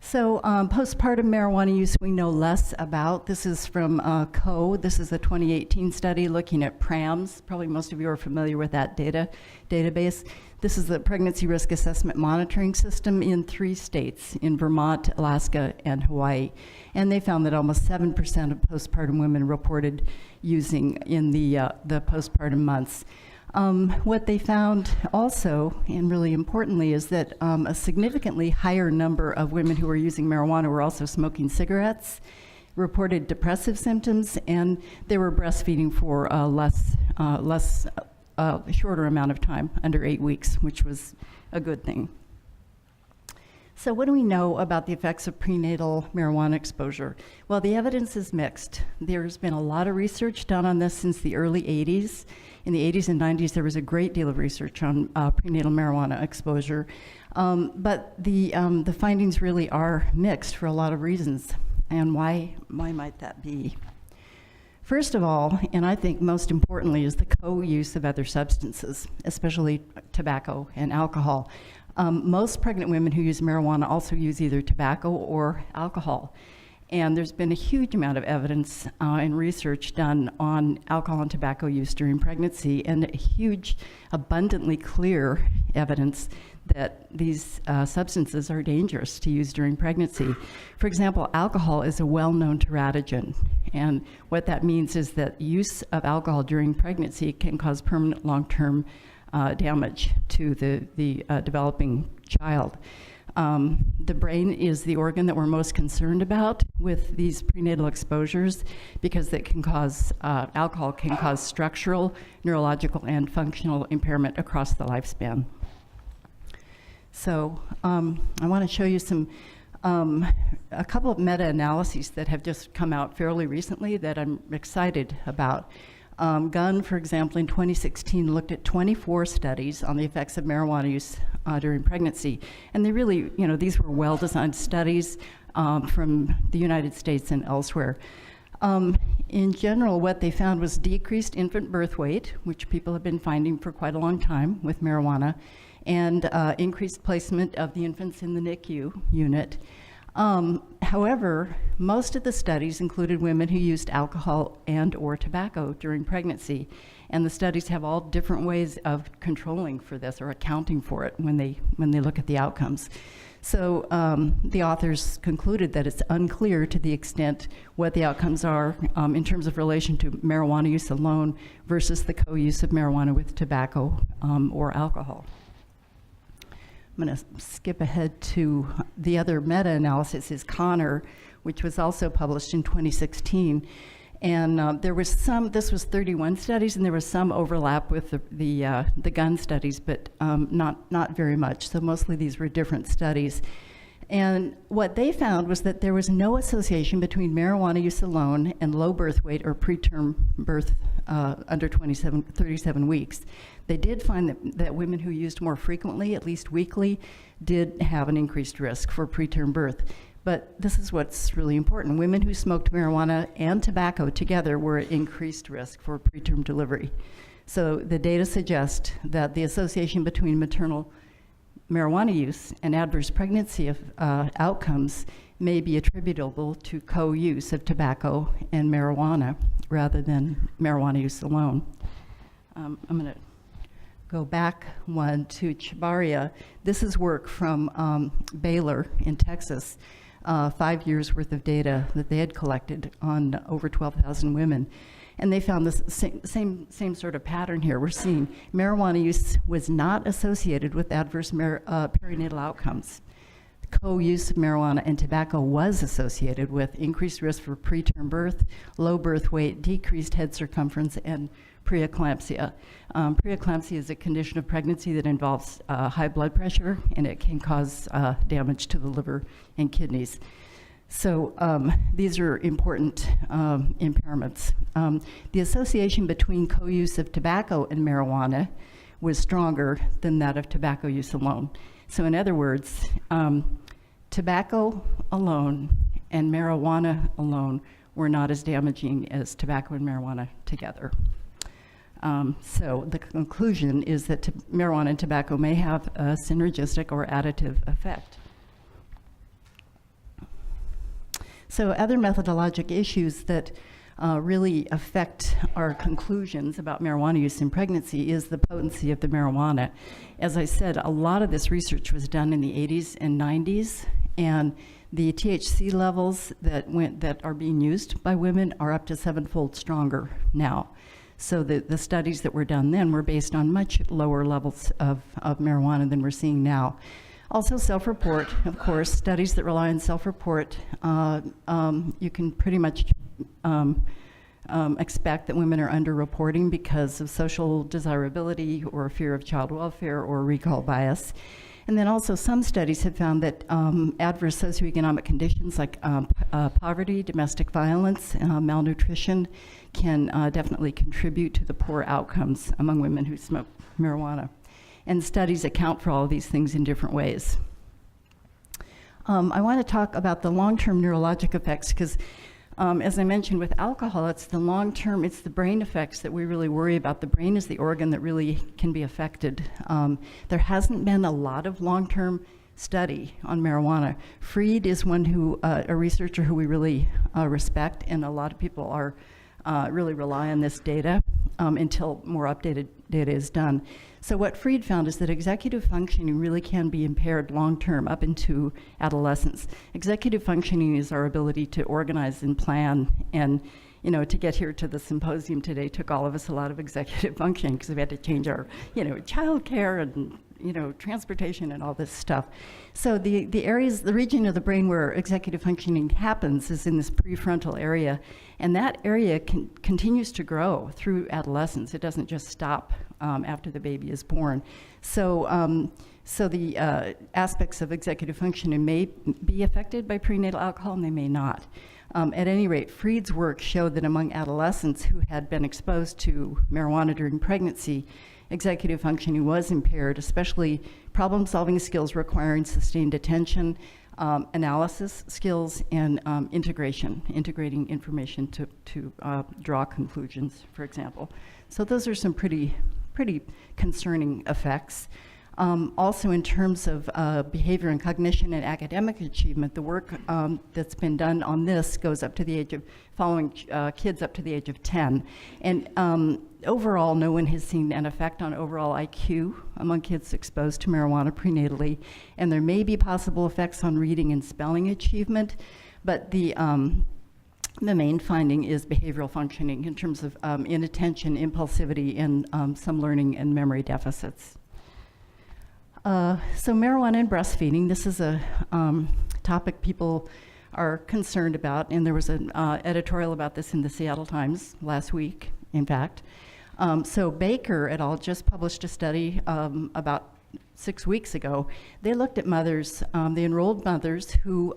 So postpartum marijuana use we know less about. This is from CO. This is a 2018 study looking at PRAMS. Probably most of you are familiar with that database. This is the Pregnancy Risk Assessment Monitoring System in 3 states, in Vermont, Alaska, and Hawaii. And they found that almost 7% of postpartum women reported using in the postpartum months. What they found also, and really importantly, is that a significantly higher number of women who were using marijuana were also smoking cigarettes, reported depressive symptoms, and they were breastfeeding for a shorter amount of time, under 8 weeks, which was a good thing. So what do we know about the effects of prenatal marijuana exposure? Well, the evidence is mixed. There's been a lot of research done on this since the early 80s. In the 80s and 90s, there was a great deal of research on prenatal marijuana exposure. But the findings really are mixed for a lot of reasons. And why might that be? First of all, and I think most importantly, is the co-use of other substances, especially tobacco and alcohol. Most pregnant women who use marijuana also use either tobacco or alcohol. And there's been a huge amount of evidence and research done on alcohol and tobacco use during pregnancy, and huge, abundantly clear evidence that these substances are dangerous to use during pregnancy. For example, alcohol is a well-known teratogen, and what that means is that use of alcohol during pregnancy can cause permanent long-term damage to the developing child. The brain is the organ that we're most concerned about with these prenatal exposures, because it can cause, alcohol can cause structural, neurological, and functional impairment across the lifespan. So I want to show you a couple of meta-analyses that have just come out fairly recently that I'm excited about. Gunn, for example, in 2016 looked at 24 studies on the effects of marijuana use during pregnancy. And they really, these were well-designed studies from the United States and elsewhere. In general, what they found was decreased infant birth weight, which people have been finding for quite a long time with marijuana, and increased placement of the infants in the NICU unit. However, most of the studies included women who used alcohol and or tobacco during pregnancy, and the studies have all different ways of controlling for this or accounting for it when they look at the outcomes. So the authors concluded that it's unclear to the extent what the outcomes are in terms of relation to marijuana use alone versus the co-use of marijuana with tobacco or alcohol. I'm going to skip ahead to the other meta-analysis is Connor, which was also published in 2016. And there was this was 31 studies, and there was some overlap with the gun studies, but not very much. So mostly these were different studies. And what they found was that there was no association between marijuana use alone and low birth weight or preterm birth under 37 weeks. They did find that women who used more frequently, at least weekly, did have an increased risk for preterm birth. But this is what's really important. Women who smoked marijuana and tobacco together were at increased risk for preterm delivery. So the data suggest that the association between maternal marijuana use and adverse pregnancy outcomes may be attributable to co-use of tobacco and marijuana rather than marijuana use alone. I'm going to go back one to Chabaria. This is work from Baylor in Texas, 5 years worth of data that they had collected on over 12,000 women. And they found this same sort of pattern here. We're seeing marijuana use was not associated with adverse perinatal outcomes. Co-use of marijuana and tobacco was associated with increased risk for preterm birth, low birth weight, decreased head circumference, and preeclampsia. Preeclampsia is a condition of pregnancy that involves high blood pressure, and it can cause damage to the liver and kidneys. So these are important impairments. The association between co-use of tobacco and marijuana was stronger than that of tobacco use alone. So in other words, tobacco alone and marijuana alone were not as damaging as tobacco and marijuana together. So the conclusion is that marijuana and tobacco may have a synergistic or additive effect. So other methodologic issues that really affect our conclusions about marijuana use in pregnancy is the potency of the marijuana. As I said, a lot of this research was done in the 80s and 90s, and the THC levels that are being used by women are up to 7-fold stronger now. So the studies that were done then were based on much lower levels of marijuana than we're seeing now. Also self-report, of course, studies that rely on self-report, you can pretty much expect that women are underreporting because of social desirability or fear of child welfare or recall bias. And then also some studies have found that adverse socioeconomic conditions like poverty, domestic violence, malnutrition can definitely contribute to the poor outcomes among women who smoke marijuana. And studies account for all of these things in different ways. I want to talk about the long-term neurologic effects because as I mentioned with alcohol, it's the long-term, it's the brain effects that we really worry about. The brain is the organ that really can be affected. There hasn't been a lot of long-term study on marijuana. Fried is one who, a researcher who we really respect, and a lot of people are really rely on this data until more updated data is done. So what Fried found is that executive functioning really can be impaired long-term up into adolescence. Executive functioning is our ability to organize and plan, and to get here to the symposium today took all of us a lot of executive functioning because we had to change our, child care and, transportation and all this stuff. So the region of the brain where executive functioning happens is in this prefrontal area, and that area continues to grow through adolescence. It doesn't just stop after the baby is born. So the aspects of executive functioning may be affected by prenatal alcohol and they may not. At any rate, Fried's work showed that among adolescents who had been exposed to marijuana during pregnancy, executive functioning was impaired, especially problem-solving skills requiring sustained attention, analysis skills, and integrating information to draw conclusions, for example. So those are some pretty concerning effects. Also in terms of behavior and cognition and academic achievement, the work that's been done on this goes up to the age of, following kids up to the age of 10. And overall, no one has seen an effect on overall IQ among kids exposed to marijuana prenatally. And there may be possible effects on reading and spelling achievement, but the main finding is behavioral functioning in terms of inattention, impulsivity, and some learning and memory deficits. So marijuana and breastfeeding, this is a topic people are concerned about, and there was an editorial about this in the Seattle Times last week, in fact. So Baker et al. Just published a study about 6 weeks ago. They looked at mothers, they enrolled mothers who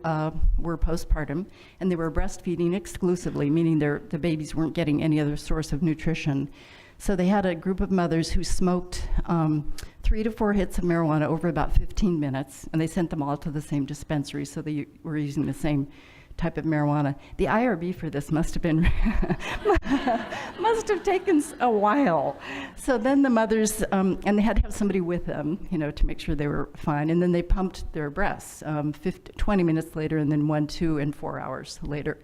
were postpartum, and they were breastfeeding exclusively, meaning the babies weren't getting any other source of nutrition. So they had a group of mothers who smoked 3 to 4 hits of marijuana over about 15 minutes, and they sent them all to the same dispensary, so they were using the same type of marijuana. The IRB for this must have been must have taken a while. So then the mothers, and they had to have somebody with them, to make sure they were fine, and then they pumped their breasts 20 minutes later, and then 1, 2, and 4 hours later.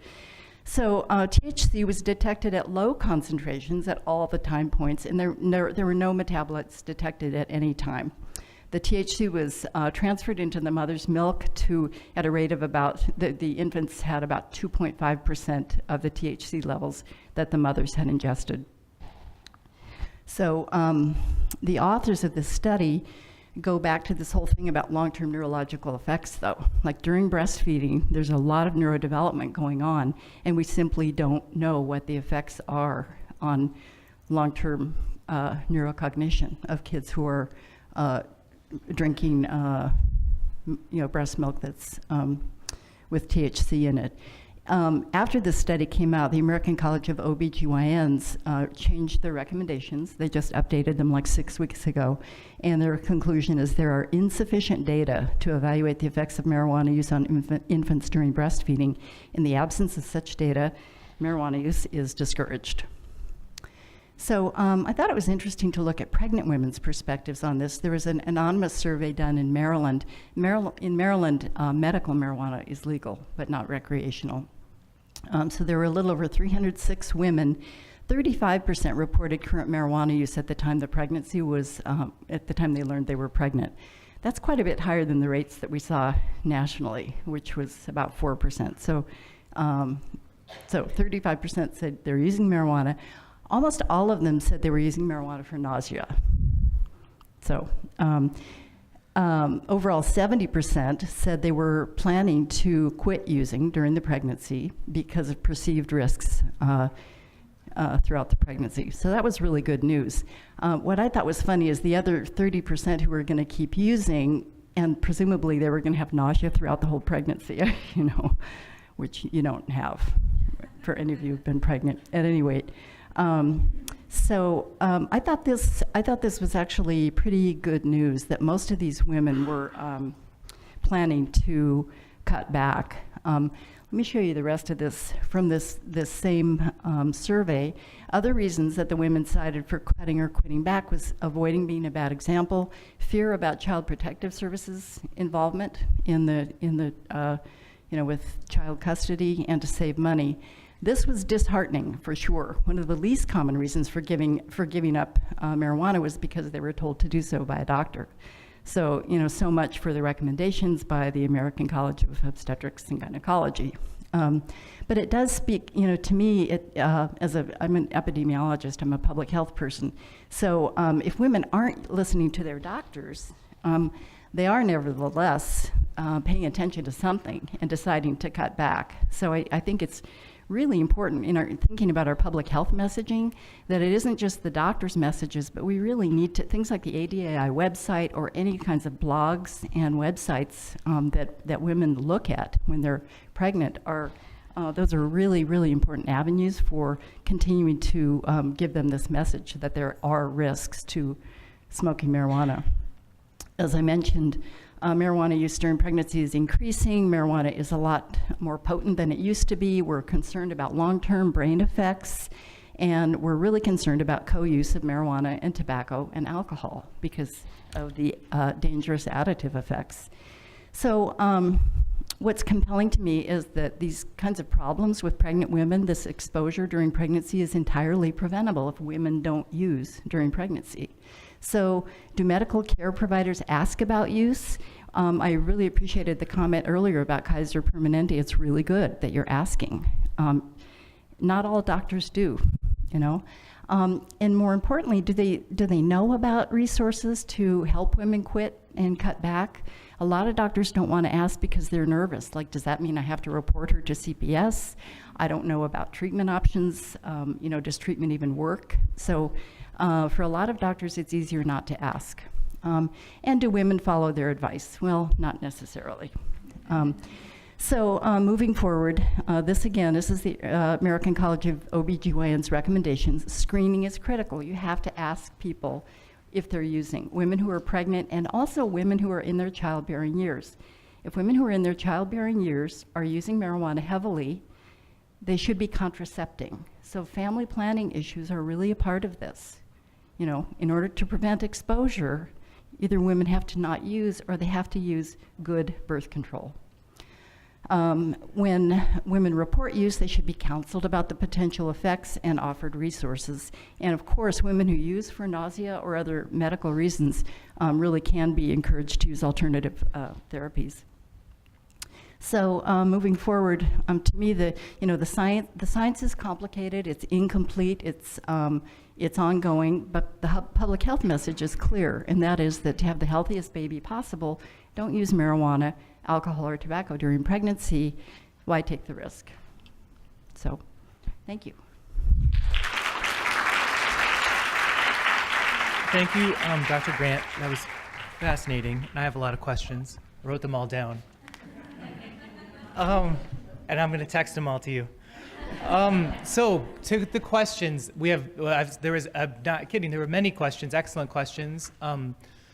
So THC was detected at low concentrations at all the time points, and there were no metabolites detected at any time. The THC was transferred into the mother's milk at a rate of about, the infants had about 2.5% of the THC levels that the mothers had ingested. So the authors of this study go back to this whole thing about long-term neurological effects, though. Like during breastfeeding, there's a lot of neurodevelopment going on, and we simply don't know what the effects are on long-term neurocognition of kids who are drinking breast milk that's with THC in it. After this study came out, the American College of OBGYNs changed their recommendations. They just updated them like 6 weeks ago. And their conclusion is there are insufficient data to evaluate the effects of marijuana use on infants during breastfeeding. In the absence of such data, marijuana use is discouraged. So I thought it was interesting to look at pregnant women's perspectives on this. There was an anonymous survey done in Maryland. In Maryland, medical marijuana is legal, but not recreational. So there were a little over 306 women. 35% reported current marijuana use at the time the pregnancy was, at the time they learned they were pregnant. That's quite a bit higher than the rates that we saw nationally, which was about 4%. So 35% said they're using marijuana. Almost all of them said they were using marijuana for nausea. So overall, 70% said they were planning to quit using during the pregnancy because of perceived risks throughout the pregnancy. So that was really good news. What I thought was funny is the other 30% who were going to keep using, and presumably they were going to have nausea throughout the whole pregnancy, you know, which you don't have for any of you who've been pregnant at any rate. I thought this was actually pretty good news that most of these women were planning to cut back. Let me show you the rest of this from this same survey. Other reasons that the women cited for cutting or quitting back was avoiding being a bad example, fear about child protective services involvement in the with child custody, and to save money. This was disheartening for sure. One of the least common reasons for giving up marijuana was because they were told to do so by a doctor. So, so much for the recommendations by the American College of Obstetrics and Gynecology. But it does speak, to me, I'm an epidemiologist, I'm a public health person. So if women aren't listening to their doctors, they are nevertheless paying attention to something and deciding to cut back. So I think it's really important in our thinking about our public health messaging that it isn't just the doctor's messages, but we really need to, things like the ADAI website or any kinds of blogs and websites that women look at when they're pregnant are, those are really, really important avenues for continuing to give them this message that there are risks to smoking marijuana. As I mentioned, marijuana use during pregnancy is increasing. Marijuana is a lot more potent than it used to be. We're concerned about long-term brain effects, and we're really concerned about co-use of marijuana and tobacco and alcohol because of the dangerous additive effects. So what's compelling to me is that these kinds of problems with pregnant women, this exposure during pregnancy, is entirely preventable if women don't use during pregnancy. So do medical care providers ask about use? I really appreciated the comment earlier about Kaiser Permanente. It's really good that you're asking. Not all doctors do, and more importantly, do they know about resources to help women quit and cut back? A lot of doctors don't want to ask because they're nervous. Like, does that mean I have to report her to CPS? I don't know about treatment options. Does treatment even work? So for a lot of doctors, it's easier not to ask. And do women follow their advice? Well, not necessarily. Moving forward, this is the American College of OBGYN's recommendations. Screening is critical. You have to ask people if they're using, women who are pregnant and also women who are in their childbearing years. If women who are in their childbearing years are using marijuana heavily, they should be contracepting. So family planning issues are really a part of this. In order to prevent exposure, either women have to not use or they have to use good birth control. When women report use, they should be counseled about the potential effects and offered resources. And of course, women who use for nausea or other medical reasons really can be encouraged to use alternative therapies. So moving forward, to me, the science is complicated. It's incomplete. It's ongoing, but the public health message is clear, and that is that to have the healthiest baby possible, don't use marijuana, alcohol, or tobacco during pregnancy. Why take the risk? So, thank you. Thank you, Dr. Grant. That was fascinating. I have a lot of questions. I wrote them all down. And I'm going to text them all to you. So, to the questions, not kidding, there were many questions, excellent questions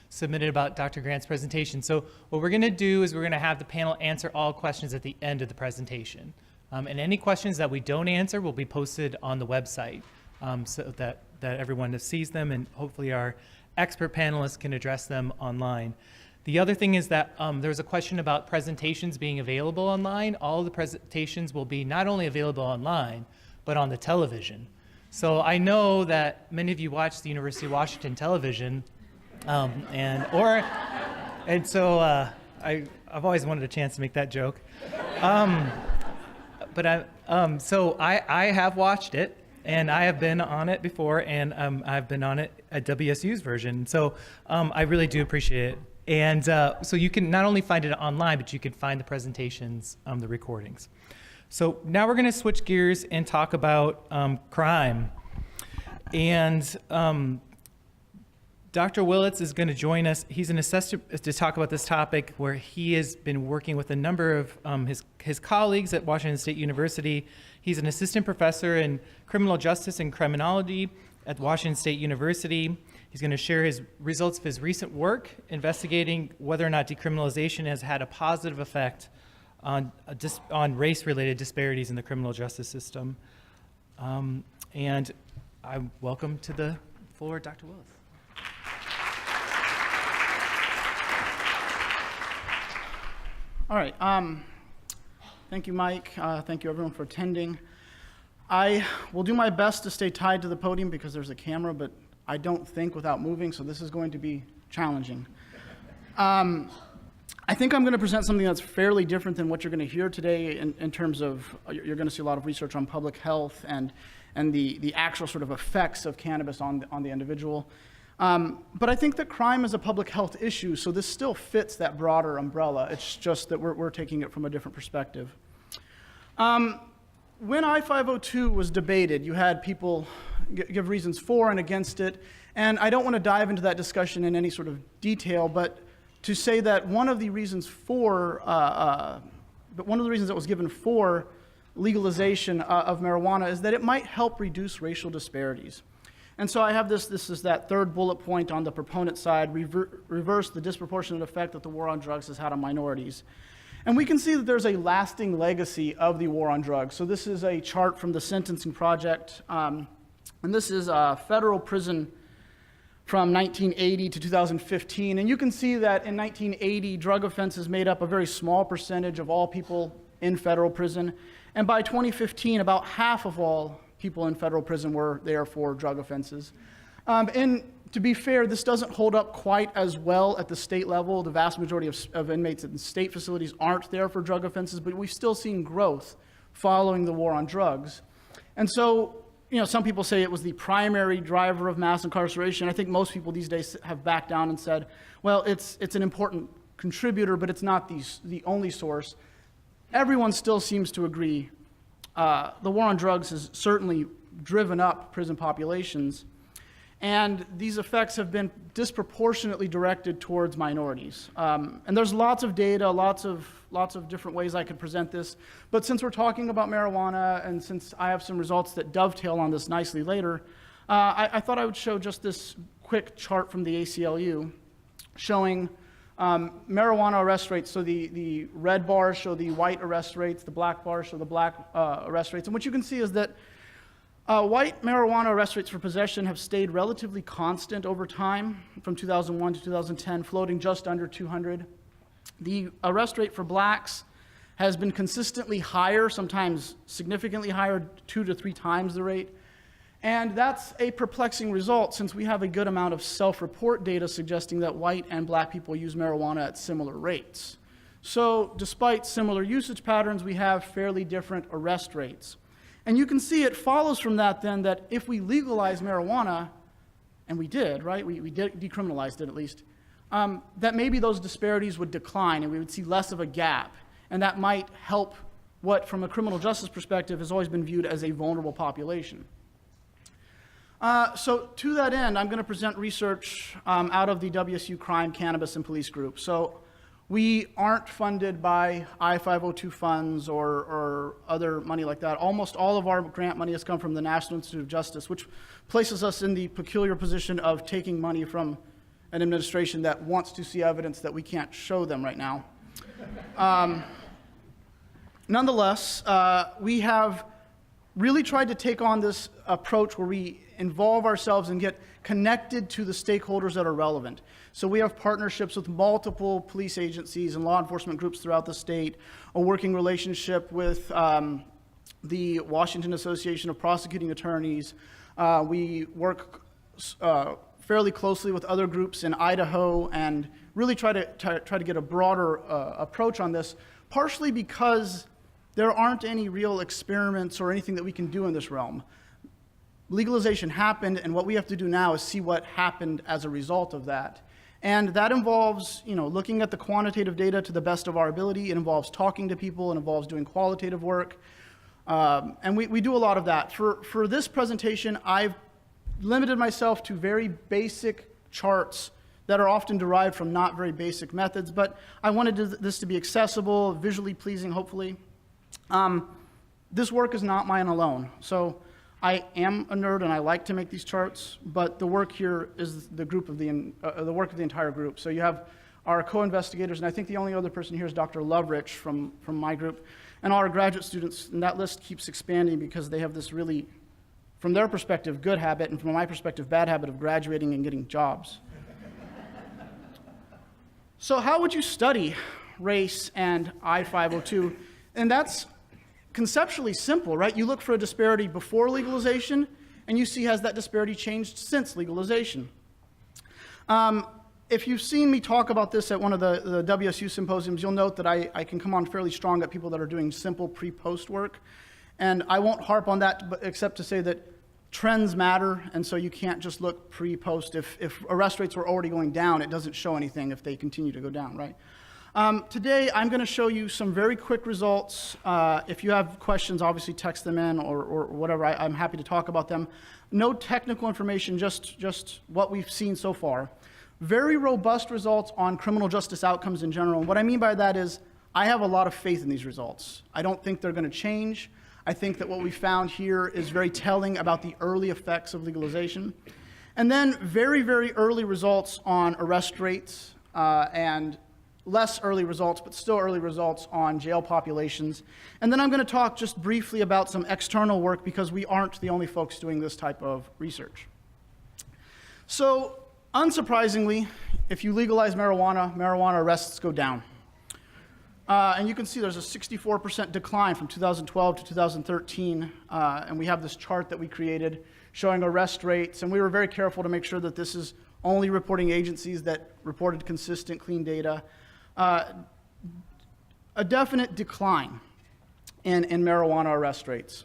submitted about Dr. Grant's presentation. So what we're going to do is we're going to have the panel answer all questions at the end of the presentation. And any questions that we don't answer will be posted on the website so that everyone sees them, and hopefully our expert panelists can address them online. The other thing is that there was a question about presentations being available online. All of the presentations will be not only available online, but on the television. So I know that many of you watch the University of Washington television, and so I've always wanted a chance to make that joke. So I have watched it, and I have been on it before, and I've been on it at WSU's version. So I really do appreciate it. And so you can not only find it online, but you can find the presentations, the recordings. So now we're going to switch gears and talk about crime. And Dr. Willits is going to join us. He's an assistant to talk about this topic, where he has been working with a number of his colleagues at Washington State University. He's an assistant professor in criminal justice and criminology at Washington State University. He's going to share his results of his recent work investigating whether or not decriminalization has had a positive effect on race-related disparities in the criminal justice system. And I welcome to the floor Dr. Willis. All right. Thank you, Mike. Thank you, everyone, for attending. I will do my best to stay tied to the podium because there's a camera, but I don't think without moving, so this is going to be challenging. I think I'm going to present something that's fairly different than what you're going to hear today in terms of, you're going to see a lot of research on public health and the actual sort of effects of cannabis on the individual. But I think that crime is a public health issue, so this still fits that broader umbrella. It's just that we're taking it from a different perspective. When I-502 was debated, you had people give reasons for and against it, and I don't want to dive into that discussion in any sort of detail, but to say that one of the reasons that was given for legalization of marijuana is that it might help reduce racial disparities. And so I have this is that third bullet point on the proponent side, reverse the disproportionate effect that the war on drugs has had on minorities. And we can see that there's a lasting legacy of the war on drugs. So this is a chart from the Sentencing Project, and this is a federal prison from 1980 to 2015. And you can see that in 1980, drug offenses made up a very small percentage of all people in federal prison. And by 2015, about half of all people in federal prison were there for drug offenses. And to be fair, this doesn't hold up quite as well at the state level. The vast majority of inmates in state facilities aren't there for drug offenses, but we've still seen growth following the war on drugs. And so, some people say it was the primary driver of mass incarceration. I think most people these days have backed down and said, well, it's an important contributor, but it's not the only source. Everyone still seems to agree. The war on drugs has certainly driven up prison populations, and these effects have been disproportionately directed towards minorities. And there's lots of data, lots of different ways I could present this, but since we're talking about marijuana and since I have some results that dovetail on this nicely later, I thought I would show just this quick chart from the ACLU showing marijuana arrest rates. So the red bars show the white arrest rates, the black bars show the black arrest rates. And what you can see is that white marijuana arrest rates for possession have stayed relatively constant over time from 2001 to 2010, floating just under 200. The arrest rate for blacks has been consistently higher, sometimes significantly higher, 2 to 3 times the rate. And that's a perplexing result since we have a good amount of self-report data suggesting that white and black people use marijuana at similar rates. So despite similar usage patterns, we have fairly different arrest rates. And you can see it follows from that then that if we legalize marijuana, and we did, right? We decriminalized it at least, that maybe those disparities would decline and we would see less of a gap. And that might help what, from a criminal justice perspective, has always been viewed as a vulnerable population. So to that end, I'm going to present research out of the WSU Crime, Cannabis, and Police Group. So we aren't funded by I-502 funds or other money like that. Almost all of our grant money has come from the National Institute of Justice, which places us in the peculiar position of taking money from an administration that wants to see evidence that we can't show them right now. Nonetheless, we have really tried to take on this approach where we involve ourselves and get connected to the stakeholders that are relevant. So we have partnerships with multiple police agencies and law enforcement groups throughout the state, a working relationship with the Washington Association of Prosecuting Attorneys. We work fairly closely with other groups in Idaho and really try to get a broader approach on this, partially because there aren't any real experiments or anything that we can do in this realm. Legalization happened, and what we have to do now is see what happened as a result of that. And that involves, looking at the quantitative data to the best of our ability. It involves talking to people. It involves doing qualitative work. And we do a lot of that. For this presentation, I've limited myself to very basic charts that are often derived from not very basic methods, but I wanted this to be accessible, visually pleasing, hopefully. This work is not mine alone. So I am a nerd and I like to make these charts, but the work here is the work of the entire group. So you have our co-investigators, and I think the only other person here is Dr. Lovrich from my group, and our graduate students, and that list keeps expanding because they have this really, from their perspective, good habit, and from my perspective, bad habit of graduating and getting jobs. So how would you study race and I-502? And that's conceptually simple, right? You look for a disparity before legalization, and you see has that disparity changed since legalization. If you've seen me talk about this at one of the WSU symposiums, you'll note that I can come on fairly strong at people that are doing simple pre-post work. And I won't harp on that except to say that trends matter, and so you can't just look pre-post. If arrest rates were already going down, it doesn't show anything if they continue to go down, right? Today, I'm going to show you some very quick results. If you have questions, obviously text them in or whatever. I'm happy to talk about them. No technical information, just what we've seen so far. Very robust results on criminal justice outcomes in general. And what I mean by that is I have a lot of faith in these results. I don't think they're going to change. I think that what we found here is very telling about the early effects of legalization. And then very, very early results on arrest rates and less early results, but still early results on jail populations. And then I'm going to talk just briefly about some external work because we aren't the only folks doing this type of research. So, unsurprisingly, if you legalize marijuana arrests go down. And you can see there's a 64% decline from 2012 to 2013. And we have this chart that we created showing arrest rates. And we were very careful to make sure that this is only reporting agencies that reported consistent, clean data. A definite decline in marijuana arrest rates.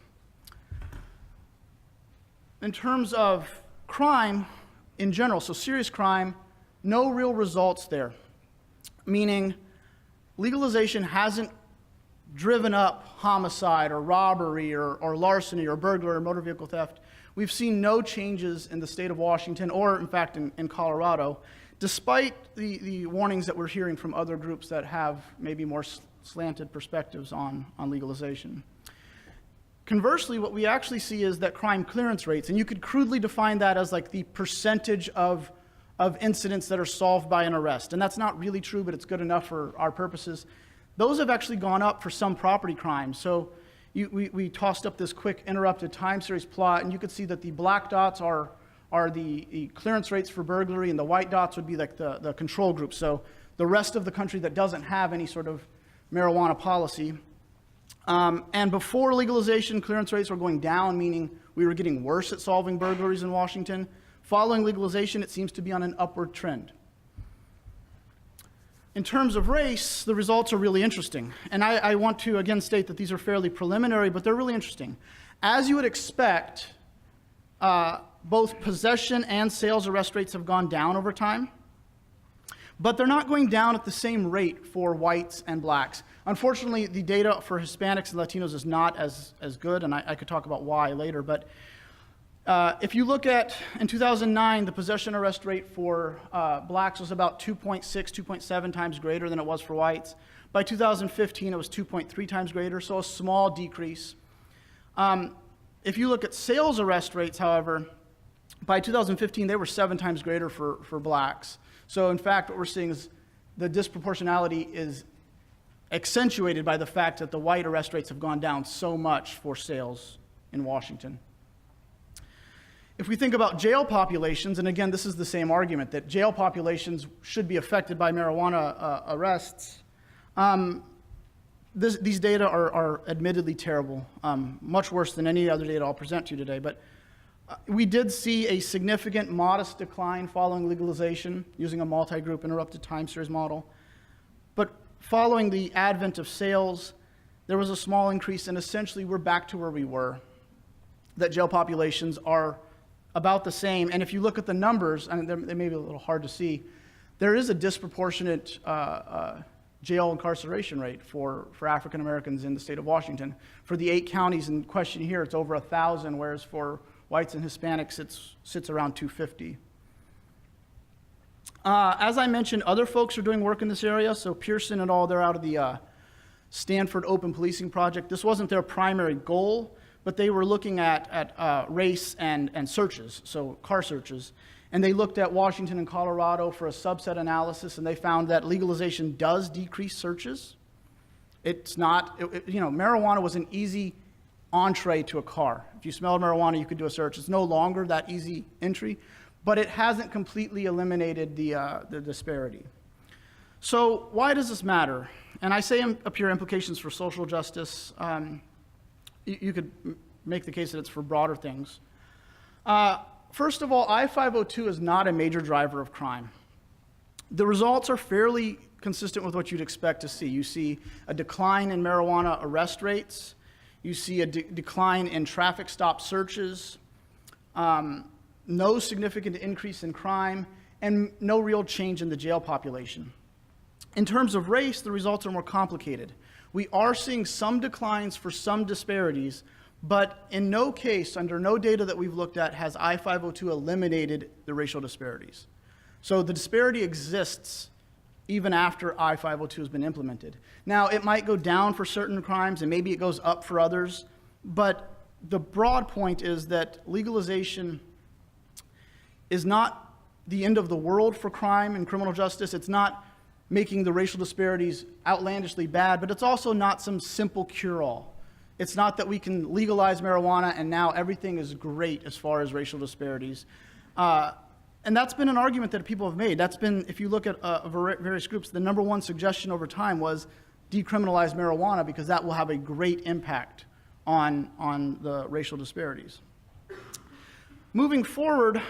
In terms of crime in general, so serious crime, no real results there, meaning legalization hasn't driven up homicide or robbery or larceny or burglary or motor vehicle theft. We've seen no changes in the state of Washington or, in fact, in Colorado, despite the warnings that we're hearing from other groups that have maybe more slanted perspectives on legalization. Conversely, what we actually see is that crime clearance rates, and you could crudely define that as like the percentage of incidents that are solved by an arrest. And that's not really true, but it's good enough for our purposes. Those have actually gone up for some property crimes. So we tossed up this quick interrupted time series plot, and you could see that the black dots are the clearance rates for burglary, and the white dots would be like the control group. So the rest of the country that doesn't have any sort of marijuana policy. And before legalization, clearance rates were going down, meaning we were getting worse at solving burglaries in Washington. Following legalization, it seems to be on an upward trend. In terms of race, the results are really interesting. And I want to again state that these are fairly preliminary, but they're really interesting. As you would expect, both possession and sales arrest rates have gone down over time, but they're not going down at the same rate for whites and blacks. Unfortunately, the data for Hispanics and Latinos is not as good, and I could talk about why later, but if you look at, in 2009, the possession arrest rate for blacks was about 2.6, 2.7 times greater than it was for whites. By 2015, it was 2.3 times greater, so a small decrease. If you look at sales arrest rates, however, by 2015, they were 7 times greater for blacks. So in fact, what we're seeing is the disproportionality is accentuated by the fact that the white arrest rates have gone down so much for sales in Washington. If we think about jail populations, and again, this is the same argument, that jail populations should be affected by marijuana arrests, these data are admittedly terrible, much worse than any other data I'll present to you today. But we did see a significant, modest decline following legalization using a multi-group interrupted time series model. But following the advent of sales, there was a small increase, and essentially we're back to where we were, that jail populations are about the same. And if you look at the numbers, and they may be a little hard to see, there is a disproportionate jail incarceration rate for African Americans in the state of Washington. For the 8 counties in question here, it's over 1,000, whereas for whites and Hispanics, it sits around 250. As I mentioned, other folks are doing work in this area. So Pearson et al., they're out of the Stanford Open Policing Project. This wasn't their primary goal, but they were looking at race and searches, so car searches. And they looked at Washington and Colorado for a subset analysis, and they found that legalization does decrease searches. It's not, marijuana was an easy entree to a car. If you smelled marijuana, you could do a search. It's no longer that easy entry, but it hasn't completely eliminated the disparity. So why does this matter? And I say up here implications for social justice. You could make the case that it's for broader things. First of all, I-502 is not a major driver of crime. The results are fairly consistent with what you'd expect to see. You see a decline in marijuana arrest rates. You see a decline in traffic stop searches. No significant increase in crime, and no real change in the jail population. In terms of race, the results are more complicated. We are seeing some declines for some disparities, but in no case, under no data that we've looked at, has I-502 eliminated the racial disparities. So the disparity exists even after I-502 has been implemented. Now, it might go down for certain crimes, and maybe it goes up for others, but the broad point is that legalization is not the end of the world for crime and criminal justice. It's not making the racial disparities outlandishly bad, but it's also not some simple cure-all. It's not that we can legalize marijuana and now everything is great as far as racial disparities. And that's been an argument that people have made. That's been, if you look at various groups, the number one suggestion over time was decriminalize marijuana because that will have a great impact on the racial disparities. Moving forward,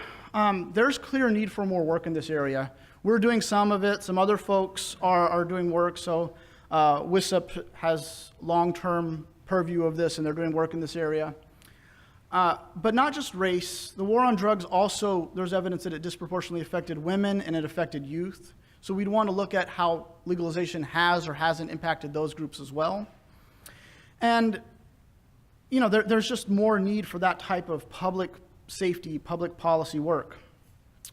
there's clear need for more work in this area. We're doing some of it. Some other folks are doing work. So WSU has long-term purview of this, and they're doing work in this area. But not just race. The war on drugs also, there's evidence that it disproportionately affected women and it affected youth. So we'd want to look at how legalization has or hasn't impacted those groups as well. And, there's just more need for that type of public safety, public policy work.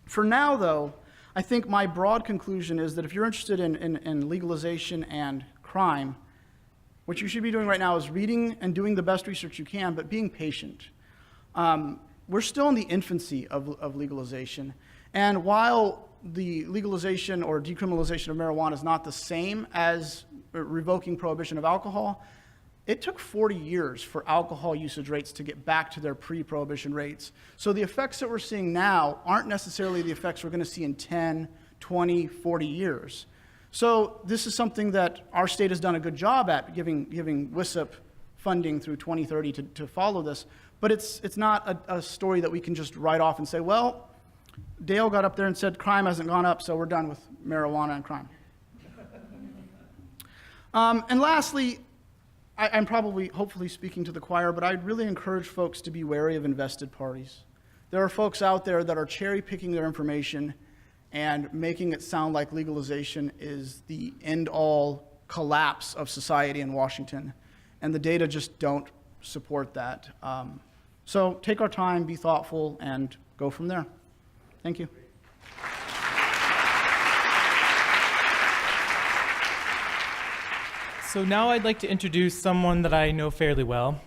For now, though, I think my broad conclusion is that if you're interested in legalization and crime, what you should be doing right now is reading and doing the best research you can, but being patient. We're still in the infancy of legalization. And while the legalization or decriminalization of marijuana is not the same as revoking prohibition of alcohol, it took 40 years for alcohol usage rates to get back to their pre-prohibition rates. So the effects that we're seeing now aren't necessarily the effects we're going to see in 10, 20, 40 years. So this is something that our state has done a good job at, giving WSU funding through 2030 to follow this. But it's not a story that we can just write off and say, well, Dale got up there and said crime hasn't gone up, so we're done with marijuana and crime. And lastly, I'm probably, hopefully speaking to the choir, but I'd really encourage folks to be wary of invested parties. There are folks out there that are cherry-picking their information and making it sound like legalization is the end-all collapse of society in Washington. And the data just don't support that. So take our time, be thoughtful, and go from there. Thank you. So now I'd like to introduce someone that I know fairly well.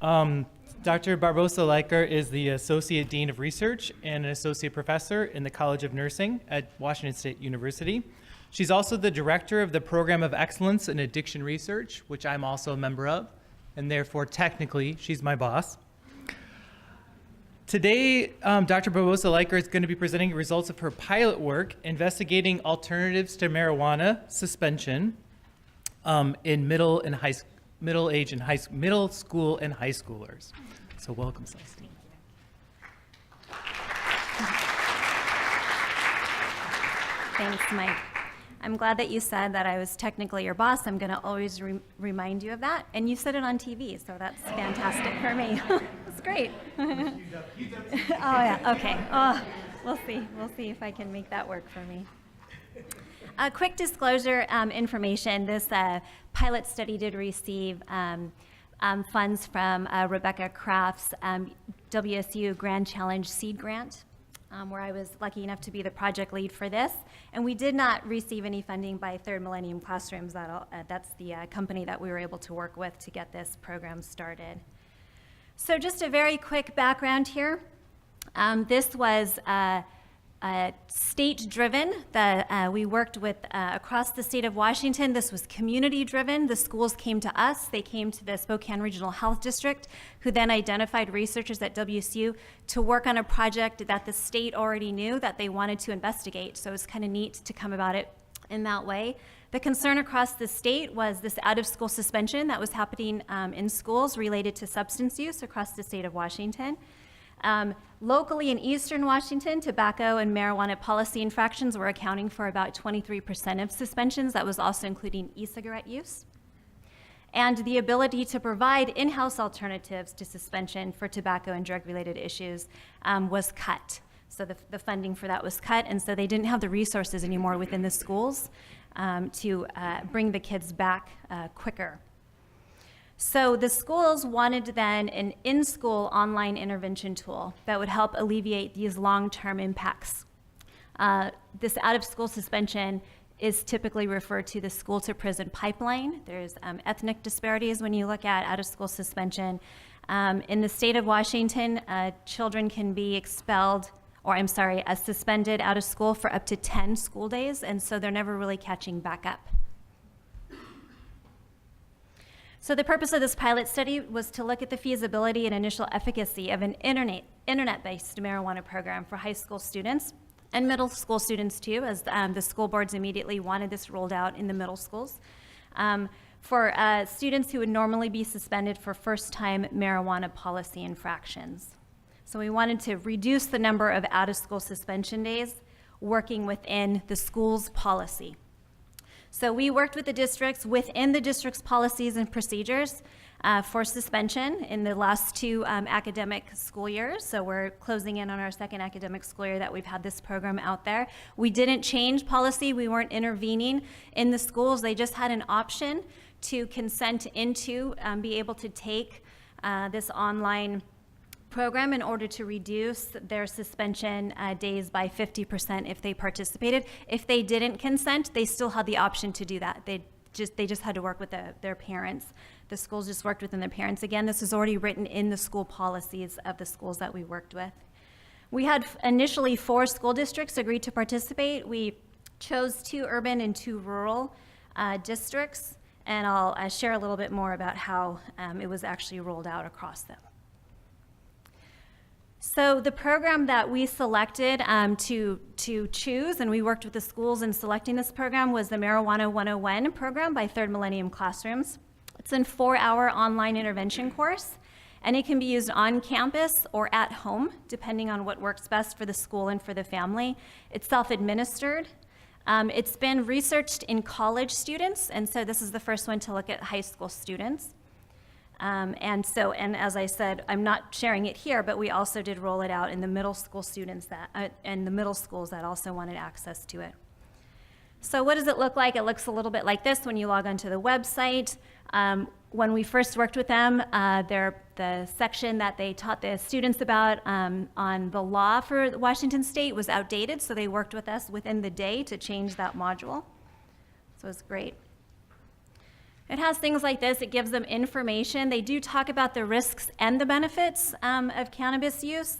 Dr. Barbosa-Leiker is the Associate Dean of Research and an Associate Professor in the College of Nursing at Washington State University. She's also the Director of the Program of Excellence in Addiction Research, which I'm also a member of, and therefore technically she's my boss. Today, Dr. Barbosa-Leiker is going to be presenting results of her pilot work investigating alternatives to marijuana suspension in middle school and high schoolers. So welcome, Celestine. Thanks, Mike. I'm glad that you said that I was technically your boss. I'm going to always remind you of that. And you said it on TV, so that's fantastic for me. It's great. Oh, yeah, okay. Oh, we'll see. We'll see if I can make that work for me. A quick disclosure information. This pilot study did receive funds from Rebecca Kraft's WSU Grand Challenge Seed Grant, where I was lucky enough to be the project lead for this. And we did not receive any funding by Third Millennium Classrooms. That's the company that we were able to work with to get this program started. So just a very quick background here. This was state-driven. We worked with across the state of Washington. This was community-driven. The schools came to us. They came to the Spokane Regional Health District, who then identified researchers at WSU to work on a project that the state already knew that they wanted to investigate. So it was kind of neat to come about it in that way. The concern across the state was this out-of-school suspension that was happening in schools related to substance use across the state of Washington. Locally in eastern Washington, tobacco and marijuana policy infractions were accounting for about 23% of suspensions. That was also including e-cigarette use. And the ability to provide in-house alternatives to suspension for tobacco and drug-related issues was cut. So the funding for that was cut, and so they didn't have the resources anymore within the schools to bring the kids back quicker. So the schools wanted then an in-school online intervention tool that would help alleviate these long-term impacts. This out-of-school suspension is typically referred to the school-to-prison pipeline. There's ethnic disparities when you look at out-of-school suspension. In the state of Washington, children can be suspended out of school for up to 10 school days, and so they're never really catching back up. So the purpose of this pilot study was to look at the feasibility and initial efficacy of an internet-based marijuana program for high school students and middle school students too, as the school boards immediately wanted this rolled out in the middle schools, for students who would normally be suspended for first-time marijuana policy infractions. So we wanted to reduce the number of out-of-school suspension days working within the school's policy. So we worked with the districts within the district's policies and procedures for suspension in the last 2 academic school years. So we're closing in on our 2nd academic school year that we've had this program out there. We didn't change policy. We weren't intervening in the schools. They just had an option to consent into, be able to take this online program in order to reduce their suspension days by 50% if they participated. If they didn't consent, they still had the option to do that. They just had to work with their parents. The schools just worked within their parents. Again, this is already written in the school policies of the schools that we worked with. We had initially 4 school districts agree to participate. We chose 2 urban and 2 rural districts, and I'll share a little bit more about how it was actually rolled out across them. So the program that we selected to choose, and we worked with the schools in selecting this program, was the Marijuana 101 program by Third Millennium Classrooms. It's a 4-hour online intervention course, and it can be used on campus or at home, depending on what works best for the school and for the family. It's self-administered. It's been researched in college students, and so this is the first one to look at high school students. And as I said, I'm not sharing it here, but we also did roll it out in the middle school students and the middle schools that also wanted access to it. So what does it look like? It looks a little bit like this when you log onto the website. When we first worked with them, the section that they taught the students about on the law for Washington State was outdated, so they worked with us within the day to change that module. So it's great. It has things like this. It gives them information. They do talk about the risks and the benefits of cannabis use.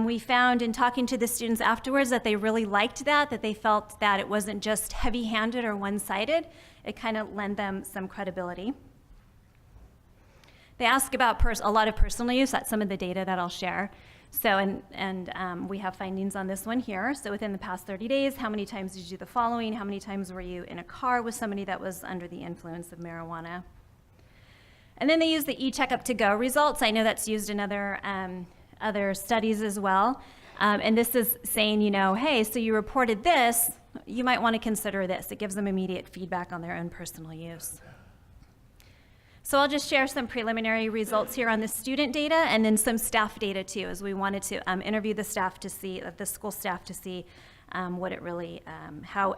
We found in talking to the students afterwards that they really liked that they felt that it wasn't just heavy-handed or one-sided. It kind of lent them some credibility. They ask about a lot of personal use. That's some of the data that I'll share. So, we have findings on this one here. So within the past 30 days, how many times did you do the following? How many times were you in a car with somebody that was under the influence of marijuana? And then they use the e-checkup to go results. I know that's used in other studies as well. And this is saying, hey, so you reported this, you might want to consider this. It gives them immediate feedback on their own personal use. So I'll just share some preliminary results here on the student data and then some staff data too, as we wanted to interview the staff to see, the school staff to see what it really, how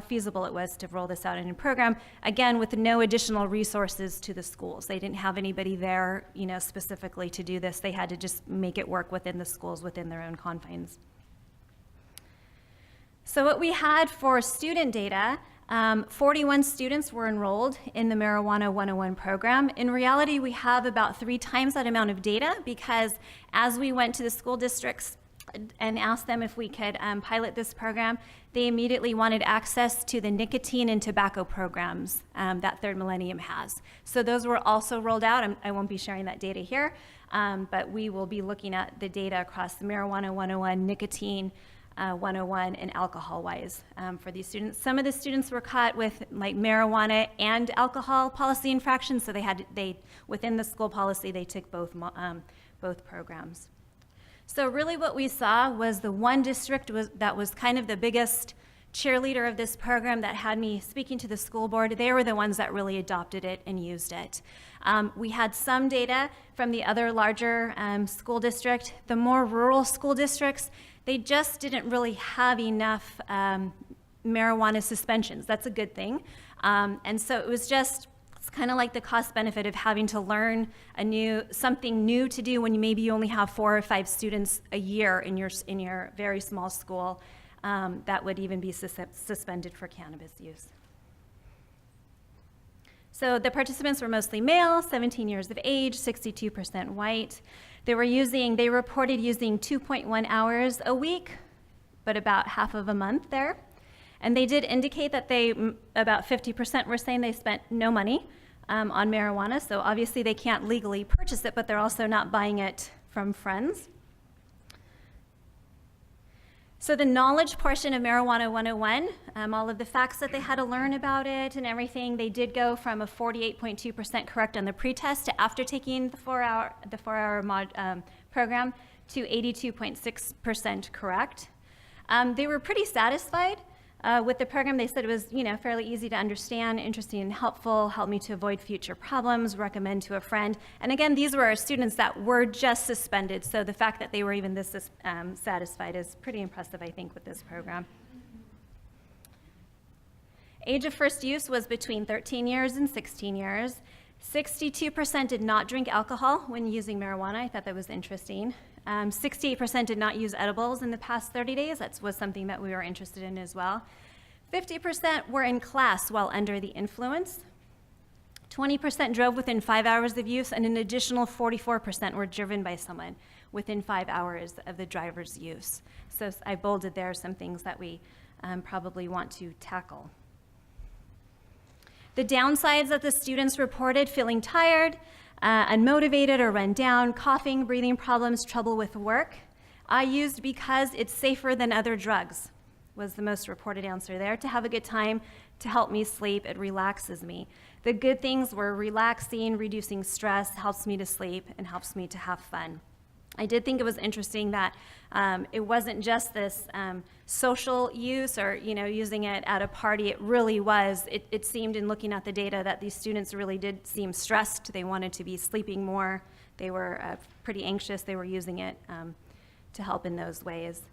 feasible it was to roll this out in a program. Again, with no additional resources to the schools. They didn't have anybody there, specifically to do this. They had to just make it work within the schools, within their own confines. So what we had for student data, 41 students were enrolled in the Marijuana 101 program. In reality, we have about 3 times that amount of data because as we went to the school districts and asked them if we could pilot this program, they immediately wanted access to the nicotine and tobacco programs that Third Millennium has. So those were also rolled out. I won't be sharing that data here, but we will be looking at the data across the Marijuana 101, nicotine 101, and alcohol-wise for these students. Some of the students were caught with like marijuana and alcohol policy infractions, so they within the school policy they took both programs. So really what we saw was the one district that was kind of the biggest cheerleader of this program that had me speaking to the school board. They were the ones that really adopted it and used it. We had some data from the other larger school district. The more rural school districts, they just didn't really have enough marijuana suspensions. That's a good thing. And so it was just, it's kind of like the cost benefit of having to learn something new to do when maybe you only have 4 or 5 students a year in your very small school that would even be suspended for cannabis use. So the participants were mostly male, 17 years of age, 62% white. They reported using 2.1 hours a week, but about half of a month there. And they did indicate that about 50% were saying they spent no money on marijuana. So obviously they can't legally purchase it, but they're also not buying it from friends. So the knowledge portion of Marijuana 101, all of the facts that they had to learn about it and everything, they did go from a 48.2% correct on the pretest to after taking the 4-hour program to 82.6% correct. They were pretty satisfied with the program. They said it was, fairly easy to understand, interesting and helpful, helped me to avoid future problems, recommend to a friend. And again, these were our students that were just suspended. So the fact that they were even this satisfied is pretty impressive, I think, with this program. Age of first use was between 13 years and 16 years. 62% did not drink alcohol when using marijuana. I thought that was interesting. 68% did not use edibles in the past 30 days. That was something that we were interested in as well. 50% were in class while under the influence. 20% drove within 5 hours of use, and an additional 44% were driven by someone within 5 hours of the driver's use. So I bolded there some things that we probably want to tackle. The downsides that the students reported: feeling tired, unmotivated or run down, coughing, breathing problems, trouble with work. I used because it's safer than other drugs, was the most reported answer there. To have a good time, to help me sleep, it relaxes me. The good things were relaxing, reducing stress, helps me to sleep, and helps me to have fun. I did think it was interesting that it wasn't just this social use or using it at a party. It really was. It seemed, in looking at the data, that these students really did seem stressed. They wanted to be sleeping more. They were pretty anxious. They were using it to help in those ways.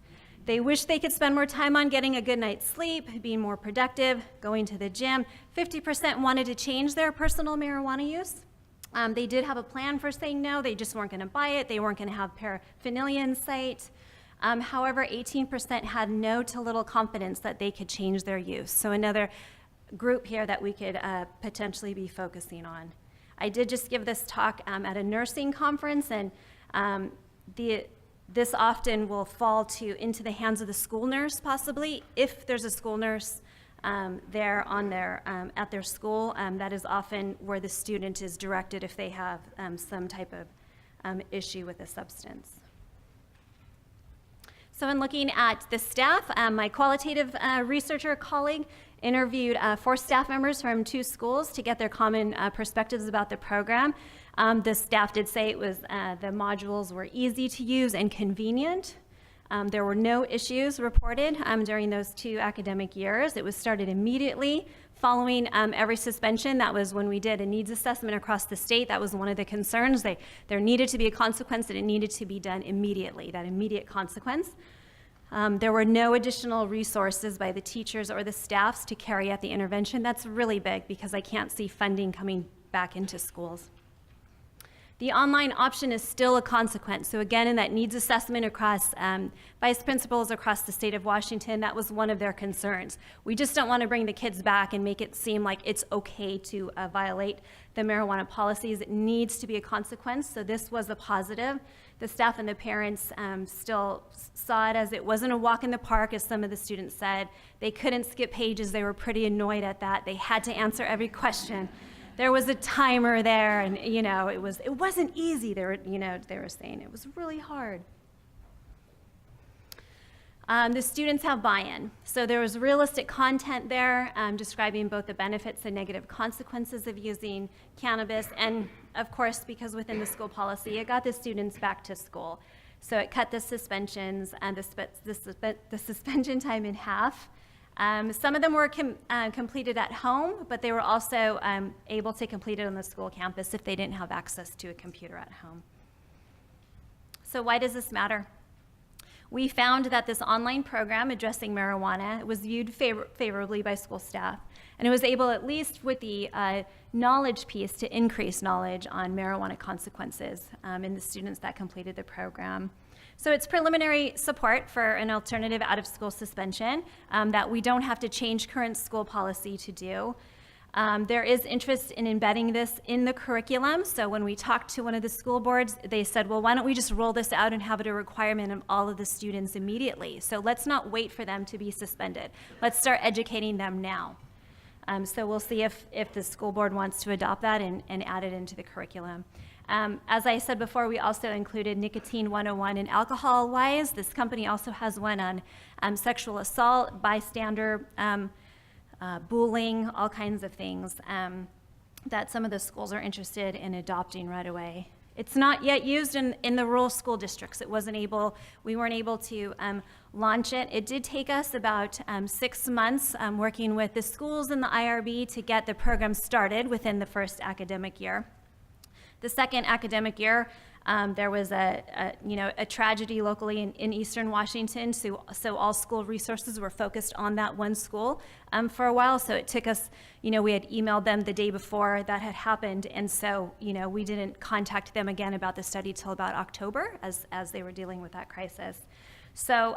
They wish they could spend more time on getting a good night's sleep, being more productive, going to the gym. 50% wanted to change their personal marijuana use. They did have a plan for saying no. They just weren't going to buy it. They weren't going to have paraphernalia in sight. However, 18% had no to little confidence that they could change their use. So another group here that we could potentially be focusing on. I did just give this talk at a nursing conference, and this often will fall into the hands of the school nurse, possibly, if there's a school nurse there at their school. That is often where the student is directed if they have some type of issue with a substance. So in looking at the staff, my qualitative researcher colleague interviewed 4 staff members from 2 schools to get their common perspectives about the program. The staff did say it was the modules were easy to use and convenient. There were no issues reported during those 2 academic years. It was started immediately following every suspension. That was when we did a needs assessment across the state. That was one of the concerns. There needed to be a consequence, and it needed to be done immediately, that immediate consequence. There were no additional resources by the teachers or the staffs to carry out the intervention. That's really big because I can't see funding coming back into schools. The online option is still a consequence. So again, in that needs assessment across vice principals across the state of Washington, that was one of their concerns. We just don't want to bring the kids back and make it seem like it's okay to violate the marijuana policies. It needs to be a consequence, so this was a positive. The staff and the parents still saw it as it wasn't a walk in the park, as some of the students said. They couldn't skip pages. They were pretty annoyed at that. They had to answer every question. There was a timer there, and it wasn't easy. They were saying it was really hard. The students have buy-in. So there was realistic content there describing both the benefits and negative consequences of using cannabis. And of course, because within the school policy, it got the students back to school. So it cut the suspensions and the suspension time in half. Some of them were completed at home, but they were also able to complete it on the school campus if they didn't have access to a computer at home. So why does this matter? We found that this online program addressing marijuana was viewed favorably by school staff, and it was able, at least with the knowledge piece, to increase knowledge on marijuana consequences in the students that completed the program. So it's preliminary support for an alternative out-of-school suspension that we don't have to change current school policy to do. There is interest in embedding this in the curriculum. So when we talked to one of the school boards, they said, well, why don't we just roll this out and have it a requirement of all of the students immediately? So let's not wait for them to be suspended. Let's start educating them now. So we'll see if the school board wants to adopt that and add it into the curriculum. As I said before, we also included Nicotine 101 and alcohol-wise. This company also has one on sexual assault, bystander bullying, all kinds of things that some of the schools are interested in adopting right away. It's not yet used in the rural school districts. We weren't able to launch it. It did take us about 6 months working with the schools and the IRB to get the program started within the first academic year. The second academic year, there was a tragedy locally in eastern Washington, so all school resources were focused on that one school for a while. So it took us, we had emailed them the day before that had happened, and so we didn't contact them again about the study till about October, as they were dealing with that crisis. So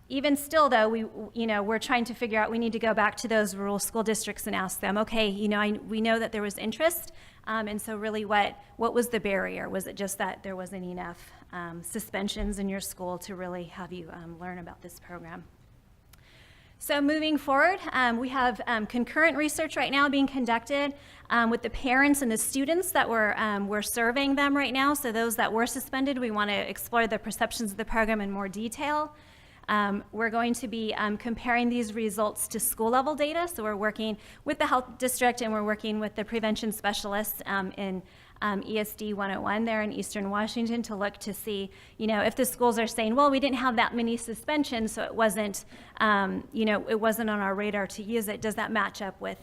even still, though, we're trying to figure out, we need to go back to those rural school districts and ask them, okay, we know that there was interest, and so really what was the barrier? Was it just that there wasn't enough suspensions in your school to really have you learn about this program? So moving forward, we have concurrent research right now being conducted with the parents and the students that we're surveying them right now. So those that were suspended, we want to explore the perceptions of the program in more detail. We're going to be comparing these results to school level data. So we're working with the health district and we're working with the prevention specialists in ESD 101 there in Eastern Washington to look to see, if the schools are saying, well, we didn't have that many suspensions, so it wasn't, it wasn't on our radar to use it. Does that match up with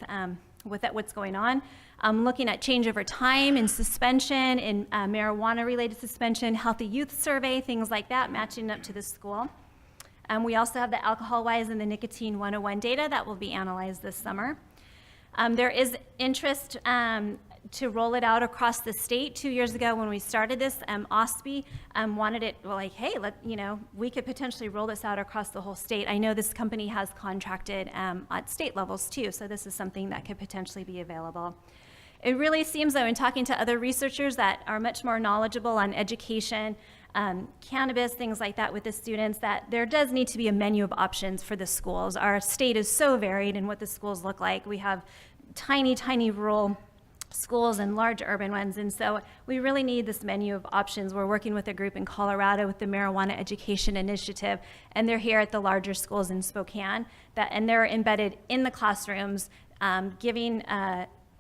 what's going on? Looking at change over time in suspension, in marijuana-related suspension, healthy youth survey, things like that, matching up to the school. We also have the alcohol-wise and the nicotine 101 data that will be analyzed this summer. There is interest to roll it out across the state. 2 years ago when we started this, OSPI wanted it, like, hey, we could potentially roll this out across the whole state. I know this company has contracted at state levels too, so this is something that could potentially be available. It really seems, though, in talking to other researchers that are much more knowledgeable on education, cannabis, things like that with the students, that there does need to be a menu of options for the schools. Our state is so varied in what the schools look like. We have tiny, tiny rural schools and large urban ones. And so we really need this menu of options. We're working with a group in Colorado with the Marijuana Education Initiative, and they're here at the larger schools in Spokane, and they're embedded in the classrooms, giving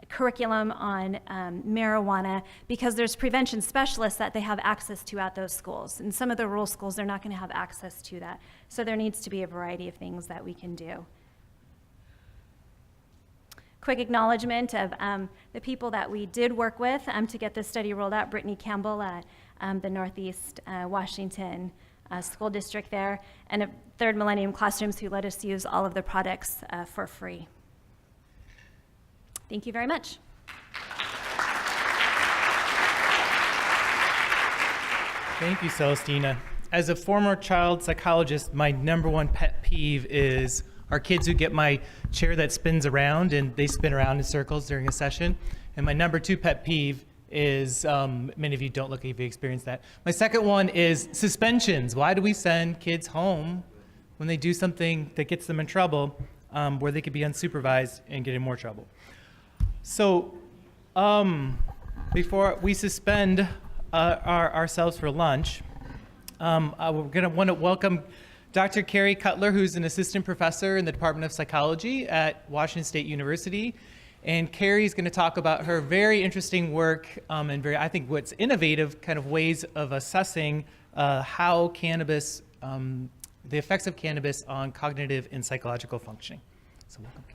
curriculum on marijuana, because there's prevention specialists that they have access to at those schools. In some of the rural schools, they're not going to have access to that. So there needs to be a variety of things that we can do. Quick acknowledgement of the people that we did work with to get this study rolled out. Brittany Campbell at the Northeast Washington School District there, and at Third Millennium Classrooms, who let us use all of the products for free. Thank you very much. Thank you, Celestina. As a former child psychologist, my number one pet peeve is our kids who get my chair that spins around, and they spin around in circles during a session. And my number two pet peeve is, many of you don't look like you've experienced that. My second one is suspensions. Why do we send kids home when they do something that gets them in trouble, where they could be unsupervised and get in more trouble? So before we suspend ourselves for lunch, we're going to want to welcome Dr. Carrie Cutler, who's an assistant professor in the Department of Psychology at Washington State University. And Carrie's going to talk about her very interesting work and I think, what's innovative kind of ways of assessing how cannabis, the effects of cannabis on cognitive and psychological functioning. So welcome, Carrie.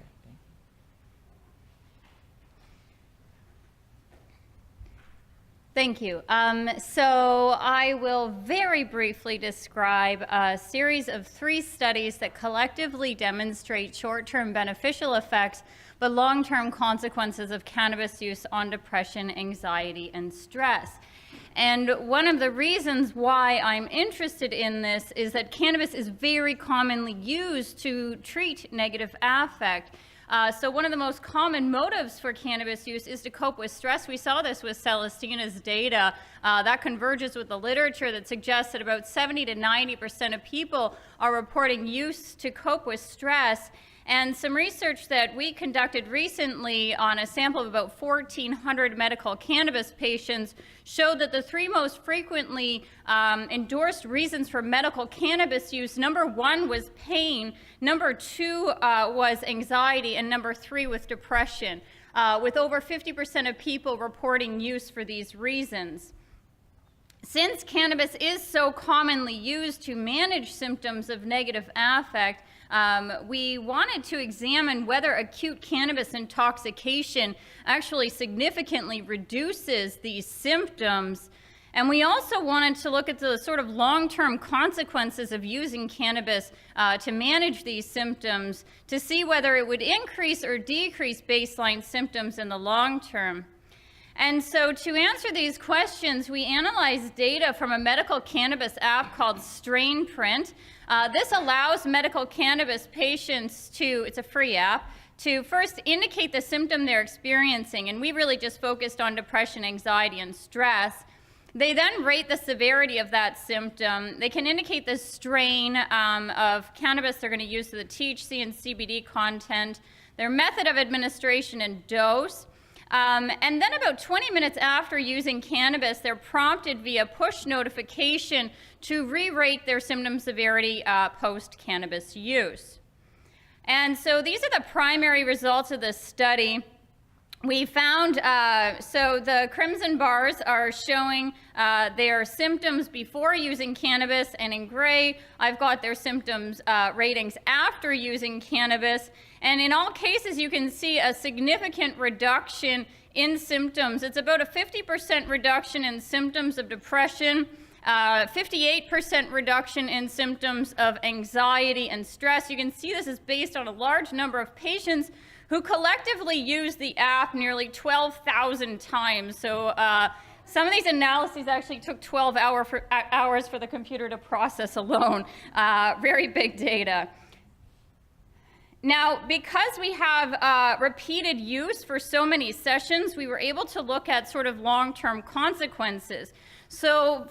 Thank you. So I will very briefly describe a series of 3 studies that collectively demonstrate short-term beneficial effects, but long-term consequences of cannabis use on depression, anxiety, and stress. And one of the reasons why I'm interested in this is that cannabis is very commonly used to treat negative affect. So one of the most common motives for cannabis use is to cope with stress. We saw this with Celestina's data. That converges with the literature that suggests that about 70 to 90% of people are reporting use to cope with stress. And some research that we conducted recently on a sample of about 1,400 medical cannabis patients showed that the 3 most frequently endorsed reasons for medical cannabis use, number 1 was pain, number 2 was anxiety, and number 3 was depression, with over 50% of people reporting use for these reasons. Since cannabis is so commonly used to manage symptoms of negative affect, we wanted to examine whether acute cannabis intoxication actually significantly reduces these symptoms. And we also wanted to look at the sort of long-term consequences of using cannabis to manage these symptoms to see whether it would increase or decrease baseline symptoms in the long term. And so to answer these questions, we analyzed data from a medical cannabis app called Strain Print. This allows medical cannabis patients to, it's a free app, to first indicate the symptom they're experiencing. And we really just focused on depression, anxiety, and stress. They then rate the severity of that symptom. They can indicate the strain of cannabis they're going to use, so the THC and CBD content, their method of administration and dose. And then about 20 minutes after using cannabis, they're prompted via push notification to re-rate their symptom severity post-cannabis use. And so these are the primary results of this study. We found, so the crimson bars are showing their symptoms before using cannabis, and in gray, I've got their symptoms ratings after using cannabis. And in all cases, you can see a significant reduction in symptoms. It's about a 50% reduction in symptoms of depression, 58% reduction in symptoms of anxiety and stress. You can see this is based on a large number of patients who collectively use the app nearly 12,000 times. So some of these analyses actually took 12 hours for the computer to process alone. Very big data. Now, because we have repeated use for so many sessions, we were able to look at sort of long-term consequences. So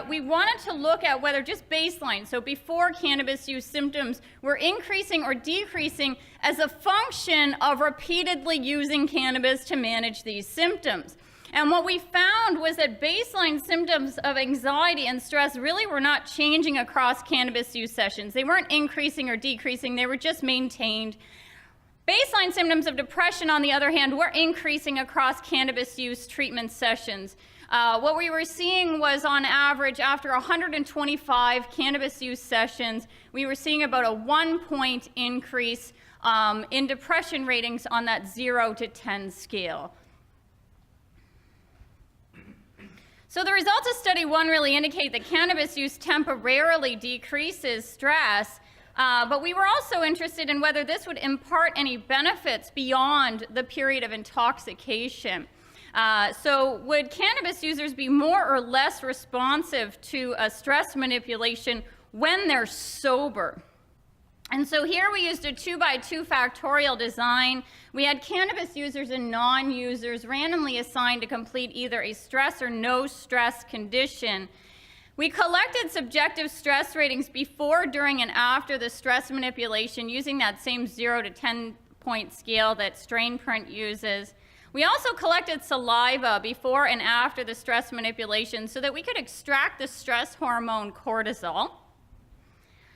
we wanted to look at whether just baseline, so before cannabis use symptoms, were increasing or decreasing as a function of repeatedly using cannabis to manage these symptoms. And what we found was that baseline symptoms of anxiety and stress really were not changing across cannabis use sessions. They weren't increasing or decreasing, they were just maintained. Baseline symptoms of depression, on the other hand, were increasing across cannabis use treatment sessions. What we were seeing was, on average, after 125 cannabis use sessions, we were seeing about a 1-point increase in depression ratings on that 0 to 10 scale. So the results of study 1 really indicate that cannabis use temporarily decreases stress, but we were also interested in whether this would impart any benefits beyond the period of intoxication. So would cannabis users be more or less responsive to a stress manipulation when they're sober? And so here we used a 2x2 factorial design. We had cannabis users and non-users randomly assigned to complete either a stress or no stress condition. We collected subjective stress ratings before, during, and after the stress manipulation using that same 0 to 10 point scale that Strain Print uses. We also collected saliva before and after the stress manipulation so that we could extract the stress hormone cortisol.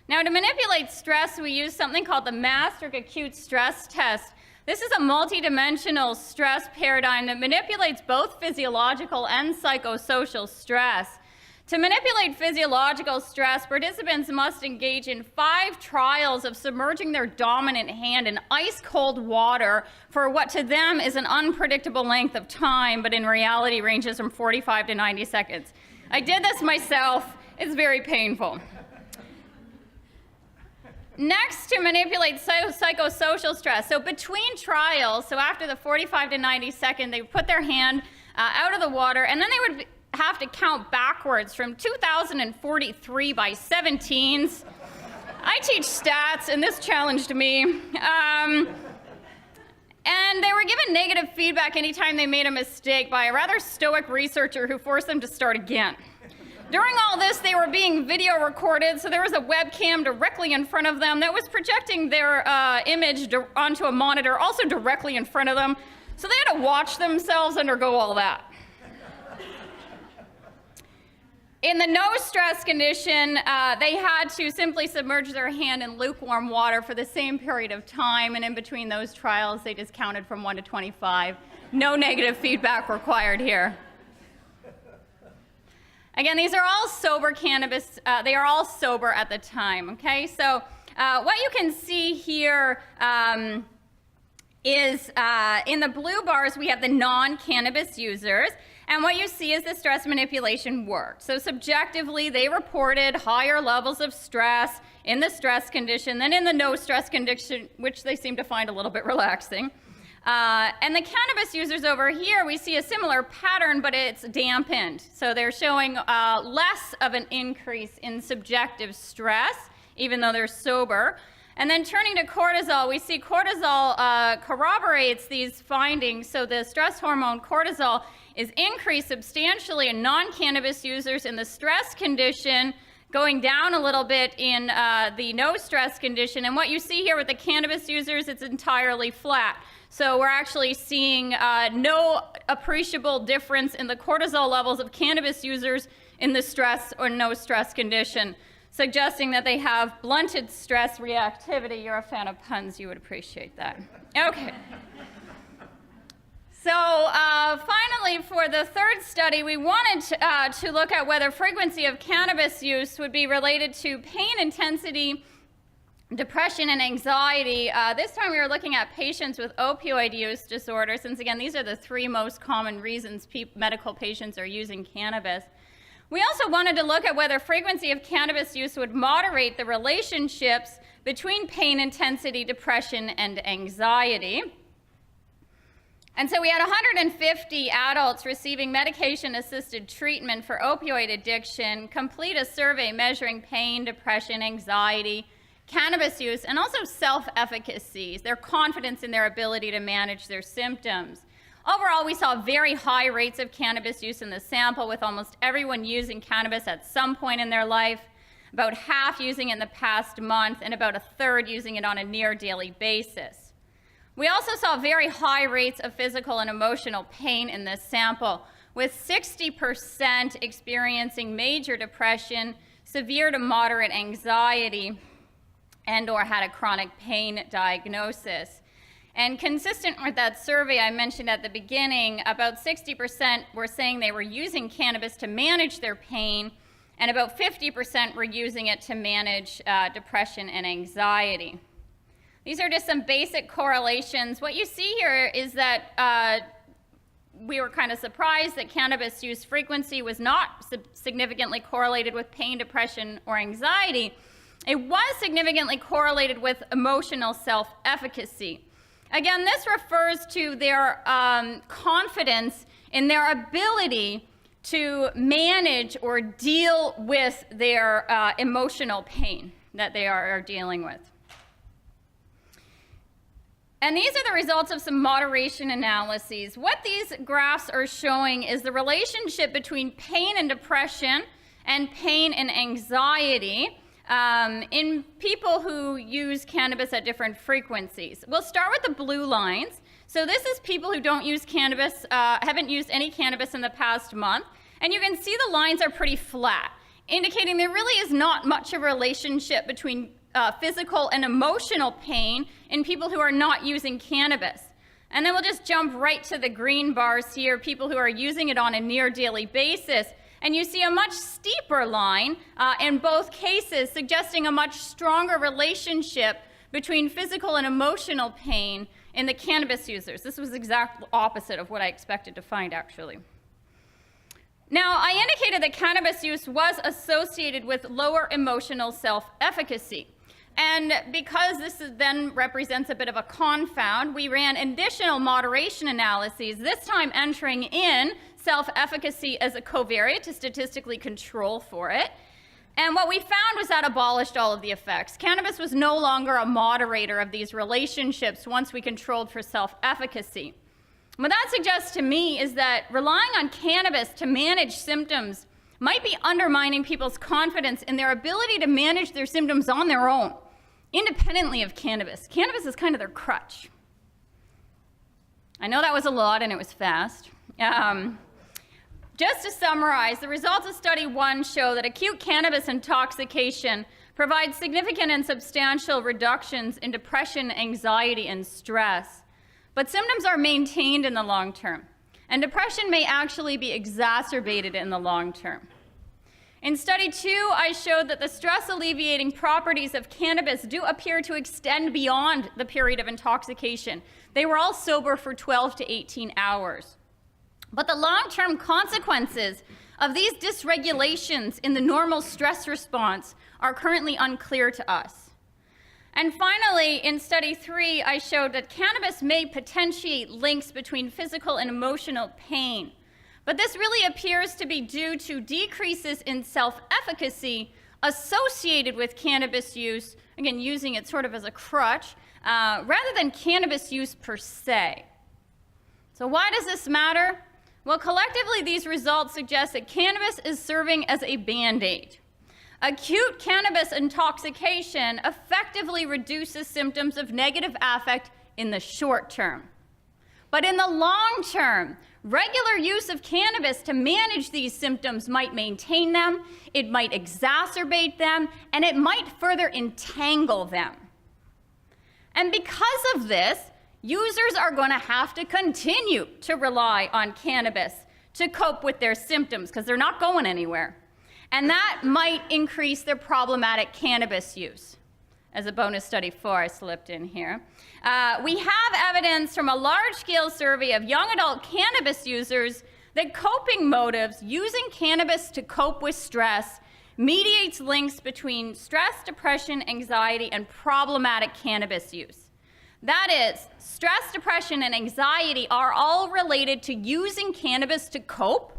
Now, to manipulate stress, we use something called the Maastricht Acute Stress Test. This is a multidimensional stress paradigm that manipulates both physiological and psychosocial stress. To manipulate physiological stress, participants must engage in 5 trials of submerging their dominant hand in ice-cold water for what to them is an unpredictable length of time, but in reality ranges from 45 to 90 seconds. I did this myself. It's very painful. Next, to manipulate psychosocial stress. So between trials, so after the 45 to 90 second, they would put their hand out of the water, and then they would have to count backwards from 2043 by 17s. I teach stats, and this challenged me. And they were given negative feedback anytime they made a mistake by a rather stoic researcher who forced them to start again. During all this, they were being video recorded, so there was a webcam directly in front of them that was projecting their image onto a monitor, also directly in front of them. So they had to watch themselves undergo all that. In the no-stress condition, they had to simply submerge their hand in lukewarm water for the same period of time, and in between those trials, they just counted from 1 to 25. No negative feedback required here. Again, these are all sober cannabis. They are all sober at the time, okay? So what you can see here is in the blue bars, we have the non-cannabis users. And what you see is the stress manipulation worked. So subjectively, they reported higher levels of stress in the stress condition than in the no stress condition, which they seem to find a little bit relaxing. And the cannabis users over here, we see a similar pattern, but it's dampened. So they're showing less of an increase in subjective stress, even though they're sober. And then turning to cortisol, we see cortisol corroborates these findings. So the stress hormone cortisol is increased substantially in non-cannabis users in the stress condition, going down a little bit in the no stress condition. And what you see here with the cannabis users, it's entirely flat. So we're actually seeing no appreciable difference in the cortisol levels of cannabis users in the stress or no stress condition, suggesting that they have blunted stress reactivity. You're a fan of puns, you would appreciate that. Okay. So finally, for the third study, we wanted to look at whether frequency of cannabis use would be related to pain intensity, depression, and anxiety. This time we were looking at patients with opioid use disorder, since again, these are the 3 most common reasons medical patients are using cannabis. We also wanted to look at whether frequency of cannabis use would moderate the relationships between pain intensity, depression, and anxiety. And so we had 150 adults receiving medication-assisted treatment for opioid addiction complete a survey measuring pain, depression, anxiety, cannabis use, and also self-efficacy, their confidence in their ability to manage their symptoms. Overall, we saw very high rates of cannabis use in the sample, with almost everyone using cannabis at some point in their life, about half using it in the past month, and about a third using it on a near daily basis. We also saw very high rates of physical and emotional pain in this sample, with 60% experiencing major depression, severe to moderate anxiety, and/or had a chronic pain diagnosis. And consistent with that survey I mentioned at the beginning, about 60% were saying they were using cannabis to manage their pain, and about 50% were using it to manage depression and anxiety. These are just some basic correlations. What you see here is that we were kind of surprised that cannabis use frequency was not significantly correlated with pain, depression, or anxiety. It was significantly correlated with emotional self-efficacy. Again, this refers to their confidence in their ability to manage or deal with their emotional pain that they are dealing with. And these are the results of some moderation analyses. What these graphs are showing is the relationship between pain and depression and pain and anxiety in people who use cannabis at different frequencies. We'll start with the blue lines. So this is people who don't use cannabis, haven't used any cannabis in the past month. And you can see the lines are pretty flat, indicating there really is not much of a relationship between physical and emotional pain in people who are not using cannabis. And then we'll just jump right to the green bars here, people who are using it on a near daily basis. And you see a much steeper line in both cases, suggesting a much stronger relationship between physical and emotional pain in the cannabis users. This was the exact opposite of what I expected to find, actually. Now, I indicated that cannabis use was associated with lower emotional self-efficacy. And because this then represents a bit of a confound, we ran additional moderation analyses, this time entering in self-efficacy as a covariate to statistically control for it. And what we found was that abolished all of the effects. Cannabis was no longer a moderator of these relationships once we controlled for self-efficacy. What that suggests to me is that relying on cannabis to manage symptoms might be undermining people's confidence in their ability to manage their symptoms on their own, independently of cannabis. Cannabis is kind of their crutch. I know that was a lot and it was fast. Just to summarize, the results of study 1 show that acute cannabis intoxication provides significant and substantial reductions in depression, anxiety, and stress. But symptoms are maintained in the long term, and depression may actually be exacerbated in the long term. In study 2, I showed that the stress-alleviating properties of cannabis do appear to extend beyond the period of intoxication. They were all sober for 12 to 18 hours. But the long-term consequences of these dysregulations in the normal stress response are currently unclear to us. And finally, in study 3, I showed that cannabis may potentiate links between physical and emotional pain. But this really appears to be due to decreases in self-efficacy associated with cannabis use, again, using it sort of as a crutch, rather than cannabis use per se. So why does this matter? Well, collectively, these results suggest that cannabis is serving as a Band-Aid. Acute cannabis intoxication effectively reduces symptoms of negative affect in the short term. But in the long term, regular use of cannabis to manage these symptoms might maintain them, it might exacerbate them, and it might further entangle them. And because of this, users are going to have to continue to rely on cannabis to cope with their symptoms because they're not going anywhere. And that might increase their problematic cannabis use. As a bonus study 4, I slipped in here. We have evidence from a large-scale survey of young adult cannabis users that coping motives using cannabis to cope with stress mediates links between stress, depression, anxiety, and problematic cannabis use. That is, stress, depression, and anxiety are all related to using cannabis to cope,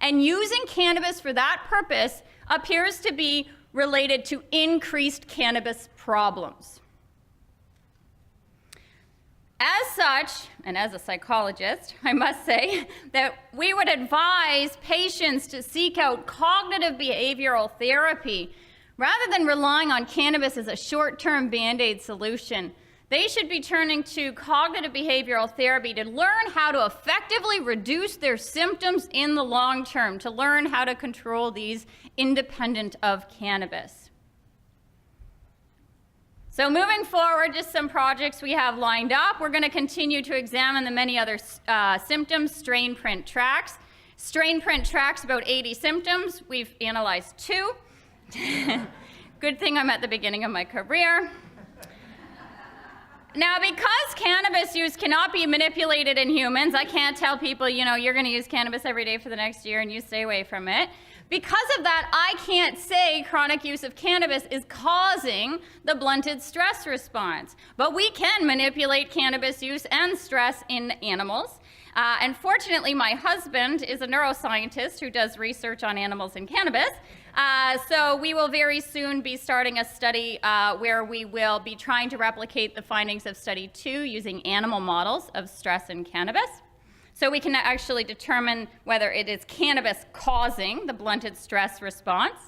and using cannabis for that purpose appears to be related to increased cannabis problems. As such, and as a psychologist, I must say that we would advise patients to seek out cognitive behavioral therapy rather than relying on cannabis as a short-term Band-Aid solution. They should be turning to cognitive behavioral therapy to learn how to effectively reduce their symptoms in the long term, to learn how to control these independent of cannabis. So moving forward, just some projects we have lined up. We're going to continue to examine the many other symptoms, strain print tracks. Strain print tracks about 80 symptoms. We've analyzed 2. Good thing I'm at the beginning of my career. Now, because cannabis use cannot be manipulated in humans, I can't tell people, you're going to use cannabis every day for the next year and you stay away from it. Because of that, I can't say chronic use of cannabis is causing the blunted stress response. But we can manipulate cannabis use and stress in animals. And fortunately, my husband is a neuroscientist who does research on animals and cannabis. So we will very soon be starting a study where we will be trying to replicate the findings of study 2 using animal models of stress in cannabis. So we can actually determine whether it is cannabis causing the blunted stress response.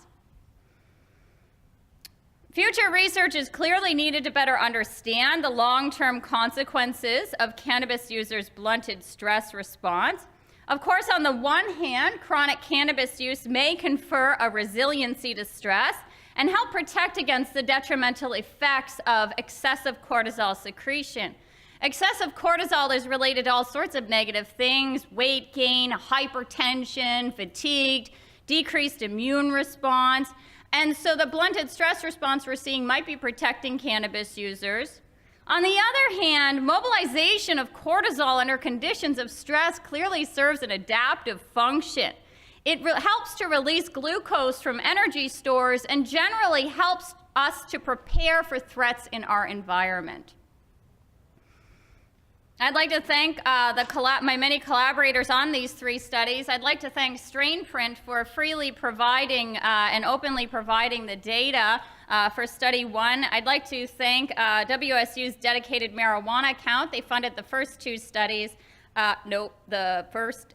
Future research is clearly needed to better understand the long-term consequences of cannabis users' blunted stress response. Of course, on the one hand, chronic cannabis use may confer a resiliency to stress and help protect against the detrimental effects of excessive cortisol secretion. Excessive cortisol is related to all sorts of negative things: weight gain, hypertension, fatigue, decreased immune response. And so the blunted stress response we're seeing might be protecting cannabis users. On the other hand, mobilization of cortisol under conditions of stress clearly serves an adaptive function. It helps to release glucose from energy stores and generally helps us to prepare for threats in our environment. I'd like to thank my many collaborators on these 3 studies. I'd like to thank StrainPrint for freely providing and openly providing the data for study 1. I'd like to thank WSU's dedicated marijuana account. They funded the first 2 studies. The first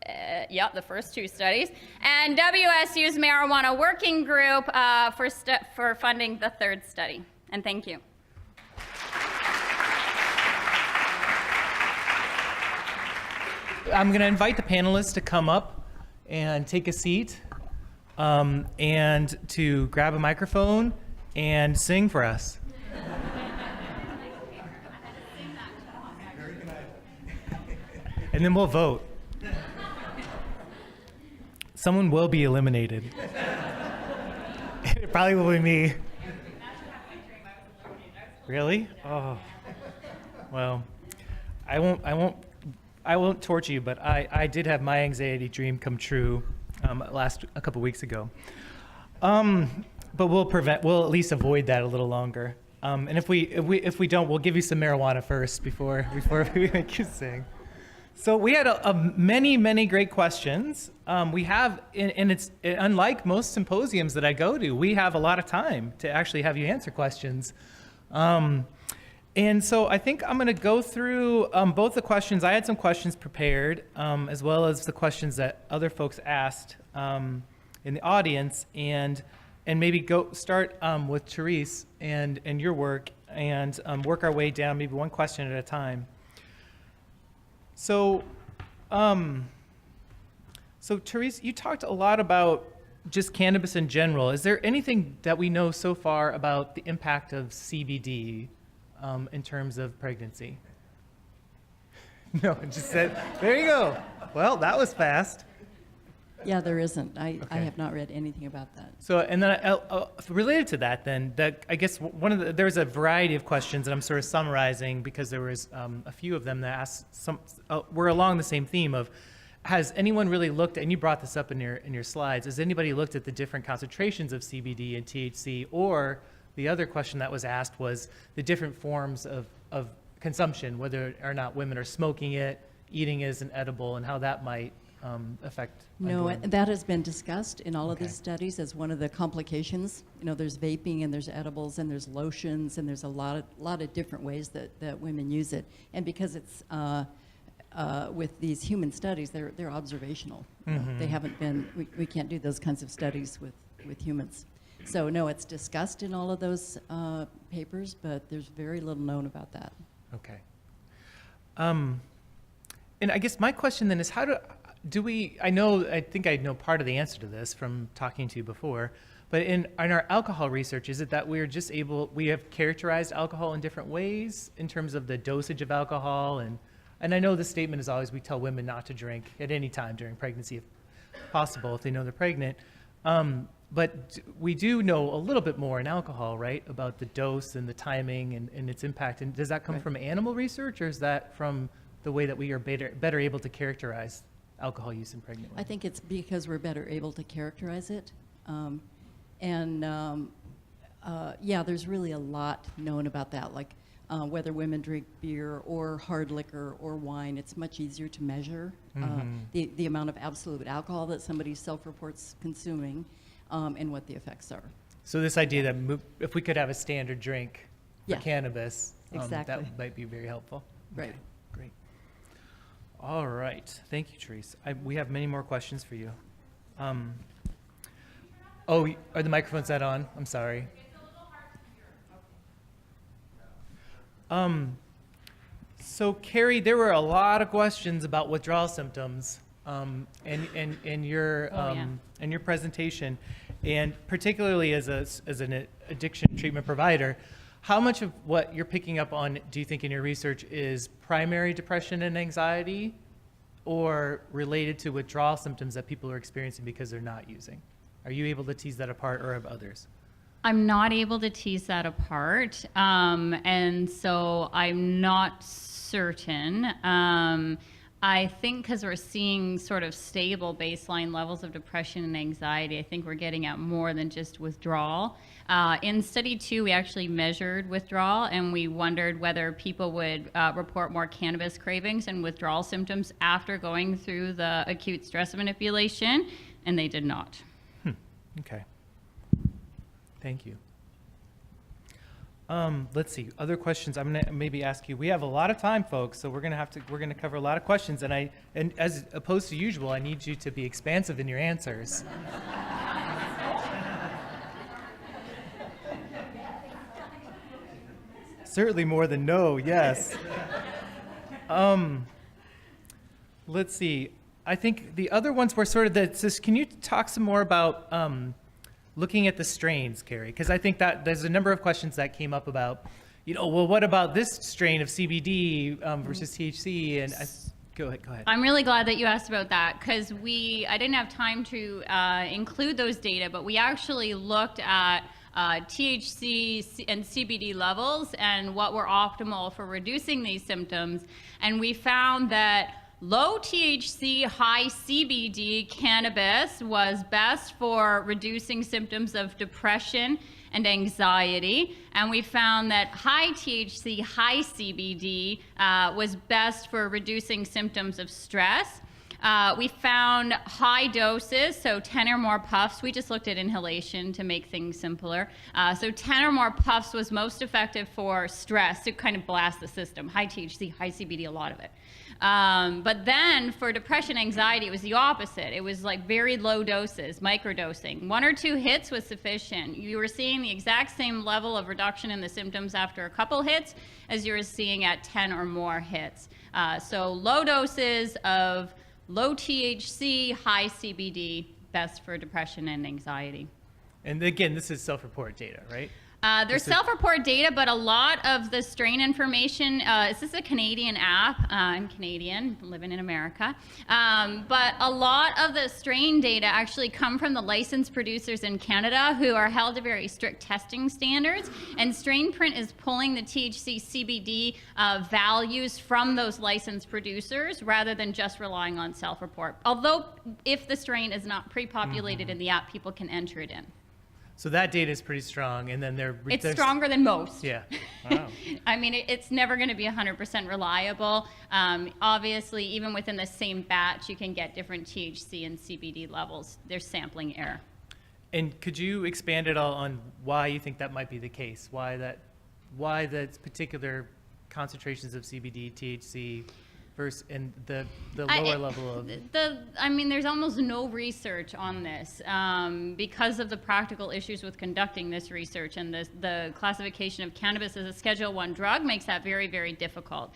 2 studies. And WSU's marijuana working group for funding the 3rd study. And thank you. I'm going to invite the panelists to come up and take a seat and to grab a microphone and sing for us. And then we'll vote. Someone will be eliminated. It probably will be me. Really? Oh. Well, I won't torture you, but I did have my anxiety dream come true a couple weeks ago. But we'll at least avoid that a little longer. And if we don't, we'll give you some marijuana first before we make you sing. So we had many great questions. We have, and it's unlike most symposiums that I go to, we have a lot of time to actually have you answer questions. And so I think I'm going to go through both the questions. I had some questions prepared, as well as the questions that other folks asked in the audience, and maybe start with Therese and your work, and work our way down, maybe one question at a time. So Therese, you talked a lot about just cannabis in general. Is there anything that we know so far about the impact of CBD in terms of pregnancy? No, it just said, there you go. Well, that was fast. Yeah, there isn't. I have not read anything about that. So, and then related to that, then, I guess there's a variety of questions that I'm sort of summarizing because there was a few of them that asked were along the same theme of, has anyone really looked, and you brought this up in your slides, has anybody looked at the different concentrations of CBD and THC? Or the other question that was asked was the different forms of consumption, whether or not women are smoking it, eating it as an edible, and how that might effect on No, women? that has been discussed in all of Okay. these studies as one of the complications. You know, there's vaping and there's edibles and there's lotions and there's a lot of different ways that women use it. And because it's with these human studies, they're observational. You know, they haven't been. We can't do those kinds of studies with humans. So no, it's discussed in all of those papers, but there's very little known about that. Okay. And I guess my question then is, how do we, I think I know part of the answer to this from talking to you before, but in our alcohol research, is it that we have characterized alcohol in different ways in terms of the dosage of alcohol? And I know the statement is always, we tell women not to drink at any time during pregnancy if possible, if they know they're pregnant. But we do know a little bit more in alcohol, right, about the dose and the timing and its impact. And does that come from animal research, or is that from the way that we are better able to characterize alcohol use in pregnant women? I think it's because we're better able to characterize it. Yeah, there's really a lot known about that, like whether women drink beer or hard liquor or wine. It's much easier to measure the amount of absolute alcohol that somebody self-reports consuming and what the effects are. So this idea that if we could have a standard drink for Yeah. cannabis, Exactly. that might be very helpful. Right. Okay, great. All right. Thank you, Therese. We have many more questions for you. Are the microphones not on? I'm sorry. So Carrie, there were a lot of questions about withdrawal symptoms in your in your presentation, and particularly as an addiction treatment provider, how much of what you're picking up on do you think in your research is primary depression and anxiety, or related to withdrawal symptoms that people are experiencing because they're not using? Are you able to tease that apart, or have others? I'm not able to tease that apart, and so I'm not certain. I think because we're seeing sort of stable baseline levels of depression and anxiety, I think we're getting at more than just withdrawal. In study 2, we actually measured withdrawal, and we wondered whether people would report more cannabis cravings and withdrawal symptoms after going through the acute stress manipulation, and they did not. Okay. Thank you. Let's see, other questions. I'm gonna maybe ask you. We have a lot of time, folks, so we're gonna cover a lot of questions, and as opposed to usual, I need you to be expansive in your answers. Certainly more than no, yes. Let's see. I think the other ones were sort of can you talk some more about looking at the strains, Carrie? Because I think that there's a number of questions that came up about, well, what about this strain of CBD versus THC? And go ahead. I'm really glad that you asked about that, because I didn't have time to include those data, but we actually looked at THC and CBD levels and what were optimal for reducing these symptoms. And we found that low THC, high CBD cannabis was best for reducing symptoms of depression and anxiety. And we found that high THC, high CBD was best for reducing symptoms of stress. We found high doses, so 10 or more puffs. We just looked at inhalation to make things simpler. So 10 or more puffs was most effective for stress, to kind of blast the system. High THC, high CBD, a lot of it. But then for depression, anxiety, it was the opposite. It was like very low doses, microdosing. 1 or 2 hits was sufficient. You were seeing the exact same level of reduction in the symptoms after a couple hits as you were seeing at 10 or more hits. So low doses of low THC, high CBD, best for depression and anxiety. And again, this is self-report data, right? There's self-report data, but a lot of the strain information, this is a Canadian app. I'm Canadian, living in America. But a lot of the strain data actually come from the licensed producers in Canada who are held to very strict testing standards. And Strain Print is pulling the THC, CBD values from those licensed producers rather than just relying on self-report. Although if the strain is not pre-populated in the app, people can enter it in. So that data is pretty strong, and then It's there's- stronger than most. Yeah. Wow. I mean, it's never going to be 100% reliable. Obviously, even within the same batch, you can get different THC and CBD levels. There's sampling error. And could you expand at all on why you think that might be the case? Why the particular concentrations of CBD, THC, versus and the lower level of I mean, there's almost no research on this because of the practical issues with conducting this research, and the classification of cannabis as a Schedule I drug makes that very, very difficult.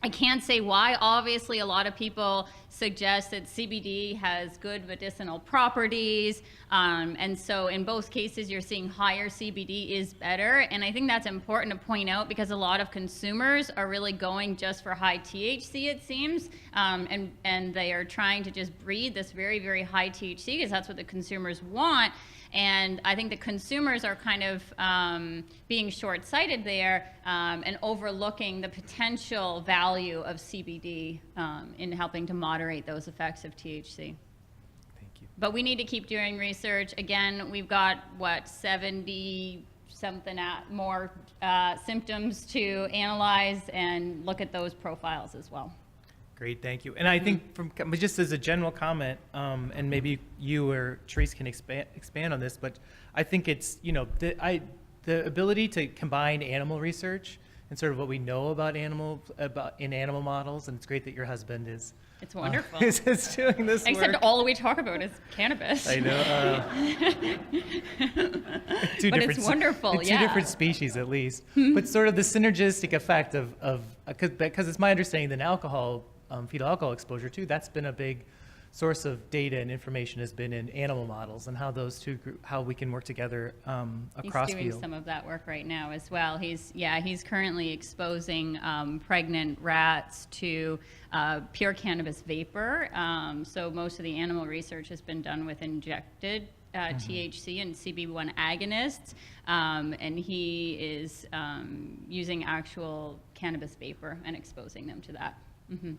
I can't say why. Obviously, a lot of people suggest that CBD has good medicinal properties. And so in both cases, you're seeing higher CBD is better. And I think that's important to point out because a lot of consumers are really going just for high THC, it seems. And they are trying to just breed this very, very high THC because that's what the consumers want. And I think the consumers are kind of being short-sighted there and overlooking the potential value of CBD in helping to moderate those effects of THC. Thank you. But we need to keep doing research. Again, we've got, 70-something more symptoms to analyze and look at those profiles as well. Great, thank you. And I think just as a general comment, and maybe you or Therese can expand on this, but I think it's, the ability to combine animal research and sort of what we know about in animal models, and it's great that your husband is It's wonderful. is doing this Except work. all we talk about is cannabis. I know. But it's wonderful, Two yeah. different species at least. But sort of the synergistic effect of because it's my understanding that alcohol, fetal alcohol exposure too, that's been a big source of data and information has been in animal models, and how those two how we can work together across He's doing field. some of that work right now as well. He's currently exposing pregnant rats to pure cannabis vapor. So most of the animal research has been done with injected THC and CB1 agonists, and he is using actual cannabis vapor and exposing them to that. Mm-hmm.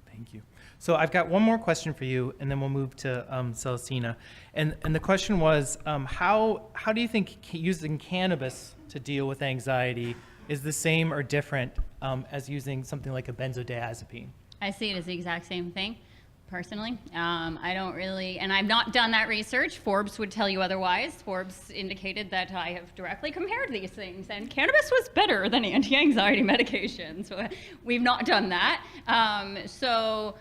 Thank you. So I've got one more question for you, and then we'll move to Celestina. And the question was, how do you think using cannabis to deal with anxiety is the same or different as using something like a benzodiazepine? I see it as the exact same thing, personally. I don't really, and I've not done that research. Forbes would tell you otherwise. Forbes indicated that I have directly compared these things, and cannabis was better than anti-anxiety medications. So we've not done that. So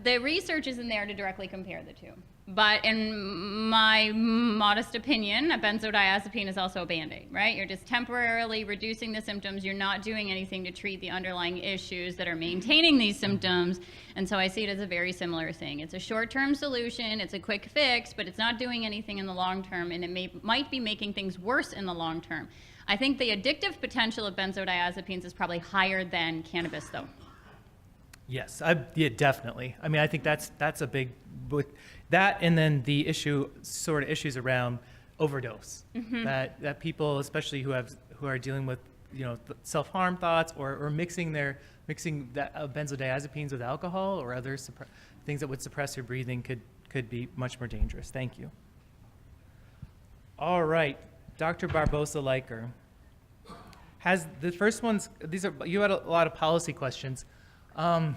the research isn't there to directly compare the two. But in my modest opinion, a benzodiazepine is also a Band-Aid, right? You're just temporarily reducing the symptoms. You're not doing anything to treat the underlying issues that are maintaining these symptoms. And so I see it as a very similar thing. It's a short-term solution. It's a quick fix, but it's not doing anything in the long term, and it might be making things worse in the long term. I think the addictive potential of benzodiazepines is probably higher than cannabis, though. Yes, yeah, definitely. I mean, I think that's a big, with that, and then the issues around overdose. Mm-hmm. That people, especially who are dealing with self-harm thoughts or mixing benzodiazepines with alcohol or other things that would suppress your breathing could be much more dangerous. Thank you. All right, Dr. Barbosa-Leiker. Has the first ones? You had a lot of policy questions. So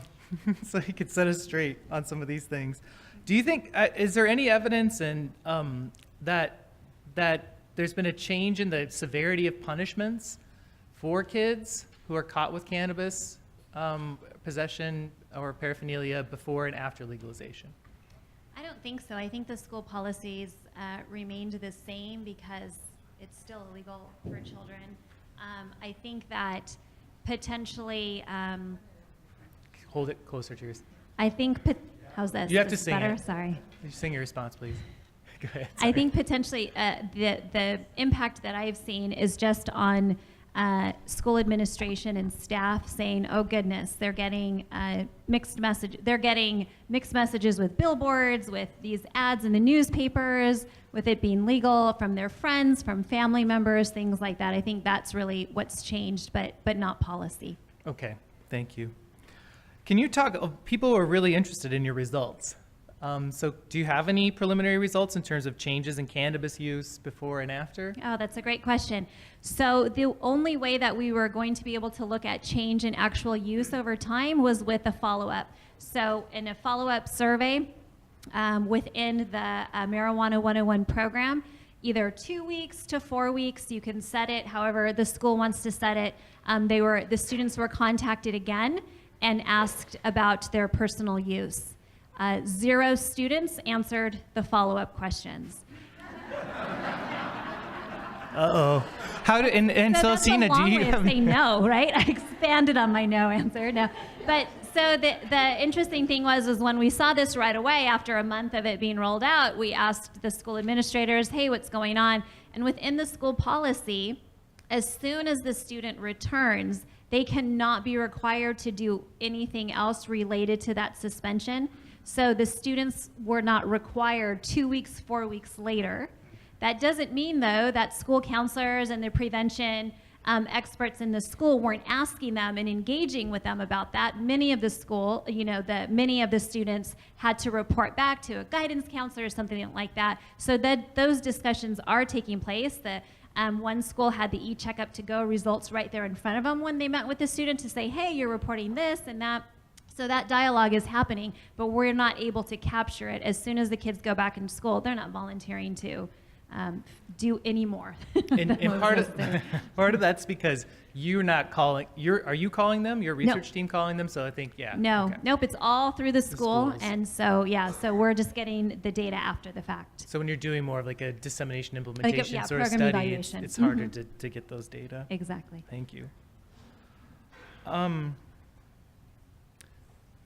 you could set us straight on some of these things. Do you think, is there any evidence that there's been a change in the severity of punishments for kids who are caught with cannabis possession or paraphernalia before and after legalization? I don't think so. I think the school policies remained the same because it's still illegal for children. I think that potentially, Hold it closer to your. I think, how's this? You have to This is sing better? it. Sorry. Sing your response, please. Go ahead. I think potentially the impact that I've seen is just on school administration and staff saying, "Oh goodness, they're getting mixed messages with billboards, with these ads in the newspapers, with it being legal from their friends, from family members, things like that." I think that's really what's changed, but not policy. Okay, thank you. Can you talk? People are really interested in your results. So do you have any preliminary results in terms of changes in cannabis use before and after? Oh, that's a great question. So the only way that we were going to be able to look at change in actual use over time was with a follow-up. So in a follow-up survey within the Marijuana 101 program, either 2 weeks to 4 weeks, you can set it however the school wants to set it. The students were contacted again and asked about their personal use. 0 students answered the follow-up questions. Uh-oh. How do, and So that's Celestina, a long do you way of have... saying no, right? I expanded on my no answer. No, but so the interesting thing was when we saw this right away after a month of it being rolled out, we asked the school administrators, "Hey, what's going on?" And within the school policy, as soon as the student returns, they cannot be required to do anything else related to that suspension. So the students were not required 2 weeks, 4 weeks later. That doesn't mean, though, that school counselors and the prevention experts in the school weren't asking them and engaging with them about that. Many of the many of the students had to report back to a guidance counselor or something like that. So that those discussions are taking place. One school had the e-checkup to go results right there in front of them when they met with the student to say, "Hey, you're reporting this and that." So that dialogue is happening, but we're not able to capture it. As soon as the kids go back into school, they're not volunteering to do any more. And part of that's because you're not calling, are you calling them? Your research team calling them? So I think, yeah. No, okay. nope, it's all through the school. schools. And so, yeah, so we're just getting the data after the fact. So when you're doing more of like a dissemination implementation yeah, sort of program study, evaluation. it's harder to get those data. Exactly. Thank you.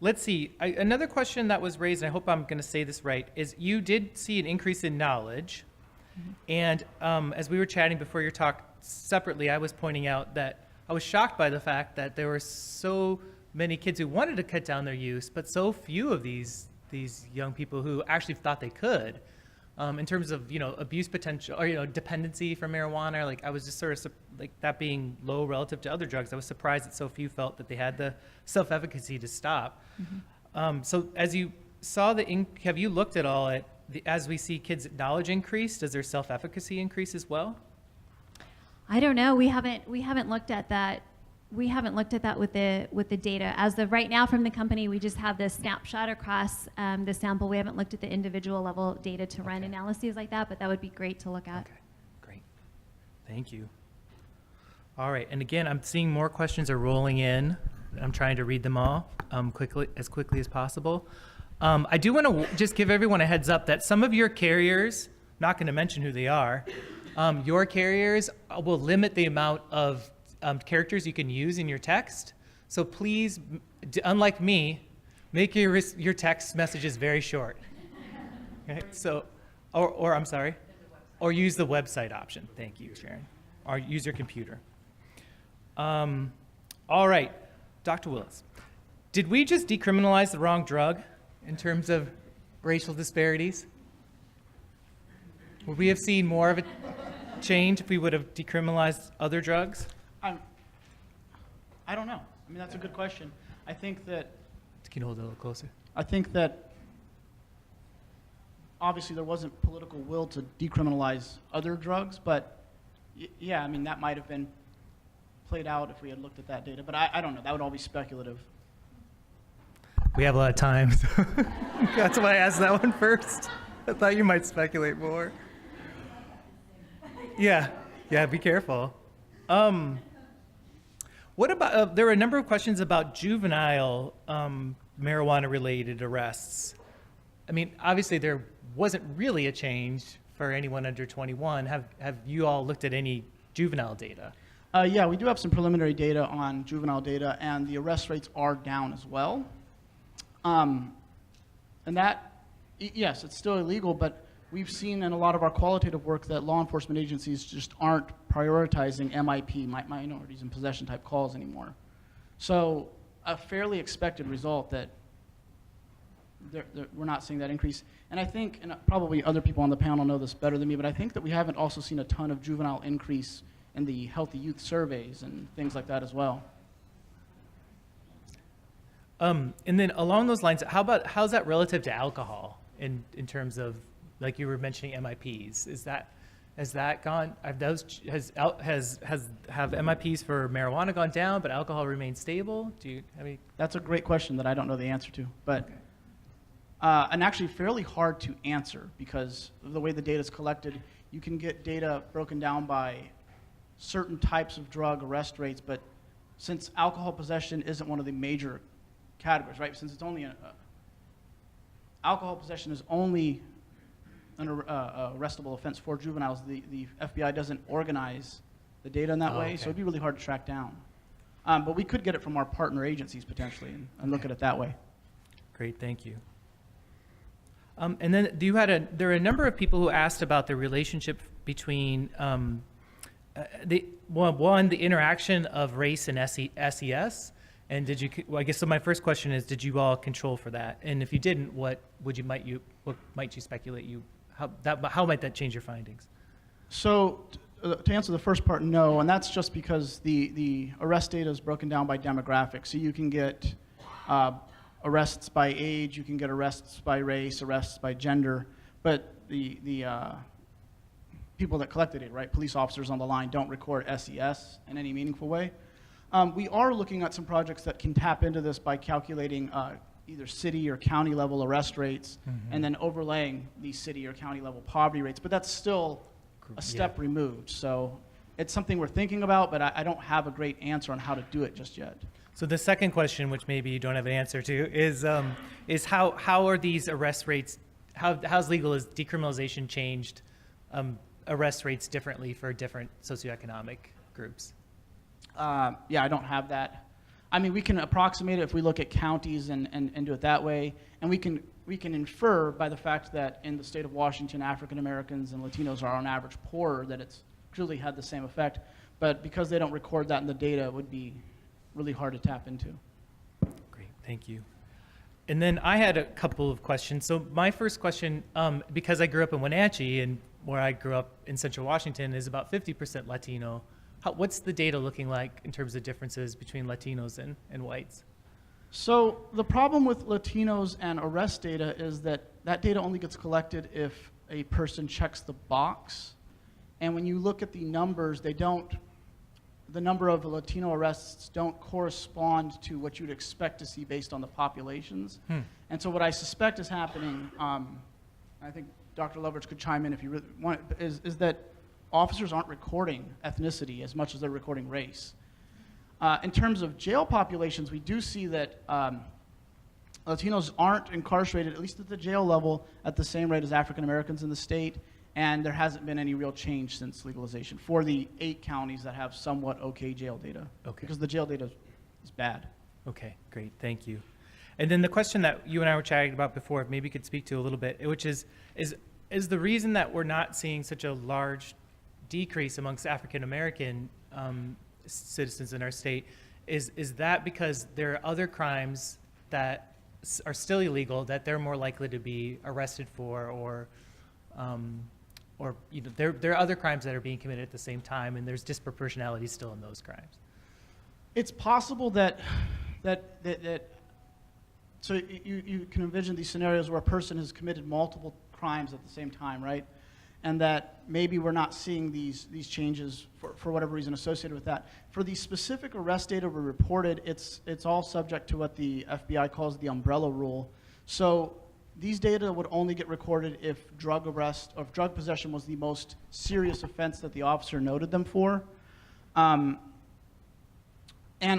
Let's see. Another question that was raised, and I hope I'm going to say this right, is you did see an increase in knowledge. And as we were chatting before your talk separately, I was pointing out that I was shocked by the fact that there were so many kids who wanted to cut down their use, but so few of these young people who actually thought they could. In terms of abuse potential or dependency from marijuana, like I was just sort of like that being low relative to other drugs. I was surprised that so few felt that they had the self-efficacy to stop. So as you saw have you looked at all at as we see kids' knowledge increase, does their self-efficacy increase as well? I don't know. We haven't looked at that. We haven't looked at that with the data. As of right now from the company, we just have the snapshot across the sample. We haven't looked at the individual level data to run analyses like that, but that would be great to look at. Okay, great. Thank you. All right, and again, I'm seeing more questions are rolling in. I'm trying to read them all as quickly as possible. I do want to just give everyone a heads up that some of your carriers, not going to mention who they are, your carriers will limit the amount of characters you can use in your text. So please, unlike me, make your text messages very short. Okay? So, or I'm sorry, or use the website option. Thank you, Sharon. Or use your computer. All right, Dr. Willis, did we just decriminalize the wrong drug in terms of racial disparities? Would we have seen more of a change if we would have decriminalized other drugs? I don't know. I mean, that's a good question. I think that Can you hold it a little closer? Obviously there wasn't political will to decriminalize other drugs, but yeah, I mean, that might have been played out if we had looked at that data, but I don't know. That would all be speculative. We have a lot of time, so that's why I asked that one first. I thought you might speculate more. Yeah, be careful. What about, there were a number of questions about juvenile marijuana-related arrests. I mean, obviously there wasn't really a change for anyone under 21. Have you all looked at any juvenile data? Yeah, we do have some preliminary data on juvenile data, and the arrest rates are down as well. And that, yes, it's still illegal, but we've seen in a lot of our qualitative work that law enforcement agencies just aren't prioritizing MIP, minorities in possession type calls anymore. So a fairly expected result that we're not seeing that increase. And I think, and probably other people on the panel know this better than me, but I think that we haven't also seen a ton of juvenile increase in the healthy youth surveys and things like that as well. And then along those lines, how's that relative to alcohol? in terms of, like you were mentioning, MIPs? Has that gone? Have MIPs for marijuana gone down, but alcohol remained stable? Do you have any? That's a great question that I don't know the answer to, but and actually fairly hard to answer because of the way the data is collected. You can get data broken down by certain types of drug arrest rates, but since alcohol possession isn't one of the major categories, right? Since it's only alcohol possession is only an arrestable offense for juveniles, the FBI doesn't organize the data in that way, so it'd be really hard to track down. But we could get it from our partner agencies potentially and look at it that way. Great, thank you. And then there are a number of people who asked about the relationship between the interaction of race and SES. And I guess so my first question is, did you all control for that? And if you didn't, what might you speculate how might that change your findings? So to answer the first part, no, and that's just because the arrest data is broken down by demographics. So you can get arrests by age, you can get arrests by race, arrests by gender, but the people that collect the data, right, police officers on the line, don't record SES in any meaningful way. We are looking at some projects that can tap into this by calculating either city or county level arrest rates and then overlaying these city or county level poverty rates, but that's still a step removed. So it's something we're thinking about, but I don't have a great answer on how to do it just yet. So the second question, which maybe you don't have an answer to, is how are these arrest rates, how's decriminalization changed arrest rates differently for different socioeconomic groups? Yeah, I don't have that. I mean, we can approximate it if we look at counties and do it that way, and we can infer by the fact that in the state of Washington, African Americans and Latinos are on average poorer, that it's truly had the same effect. But because they don't record that in the data, it would be really hard to tap into. Great, thank you. And then I had a couple of questions. So my first question, because I grew up in Wenatchee, and where I grew up in Central Washington is about 50% Latino. What's the data looking like in terms of differences between Latinos and whites? So the problem with Latinos and arrest data is that data only gets collected if a person checks the box. And when you look at the numbers, the number of Latino arrests don't correspond to what you'd expect to see based on the populations. And so what I suspect is happening, I think Dr. Loveridge could chime in if you really want, is that officers aren't recording ethnicity as much as they're recording race. In terms of jail populations, we do see that Latinos aren't incarcerated, at least at the jail level, at the same rate as African Americans in the state, and there hasn't been any real change since legalization for the 8 counties that have somewhat okay jail data. Okay. Because the jail data is bad. Okay, great, thank you. And then the question that you and I were chatting about before, maybe you could speak to a little bit, which is the reason that we're not seeing such a large decrease amongst African American citizens in our state, is that because there are other crimes that are still illegal that they're more likely to be arrested for, or there are other crimes that are being committed at the same time, and there's disproportionality still in those crimes? It's possible that so you can envision these scenarios where a person has committed multiple crimes at the same time, right? And that maybe we're not seeing these changes for whatever reason associated with that. For the specific arrest data we reported, it's all subject to what the FBI calls the umbrella rule. So these data would only get recorded if drug possession was the most serious offense that the officer noted them for. And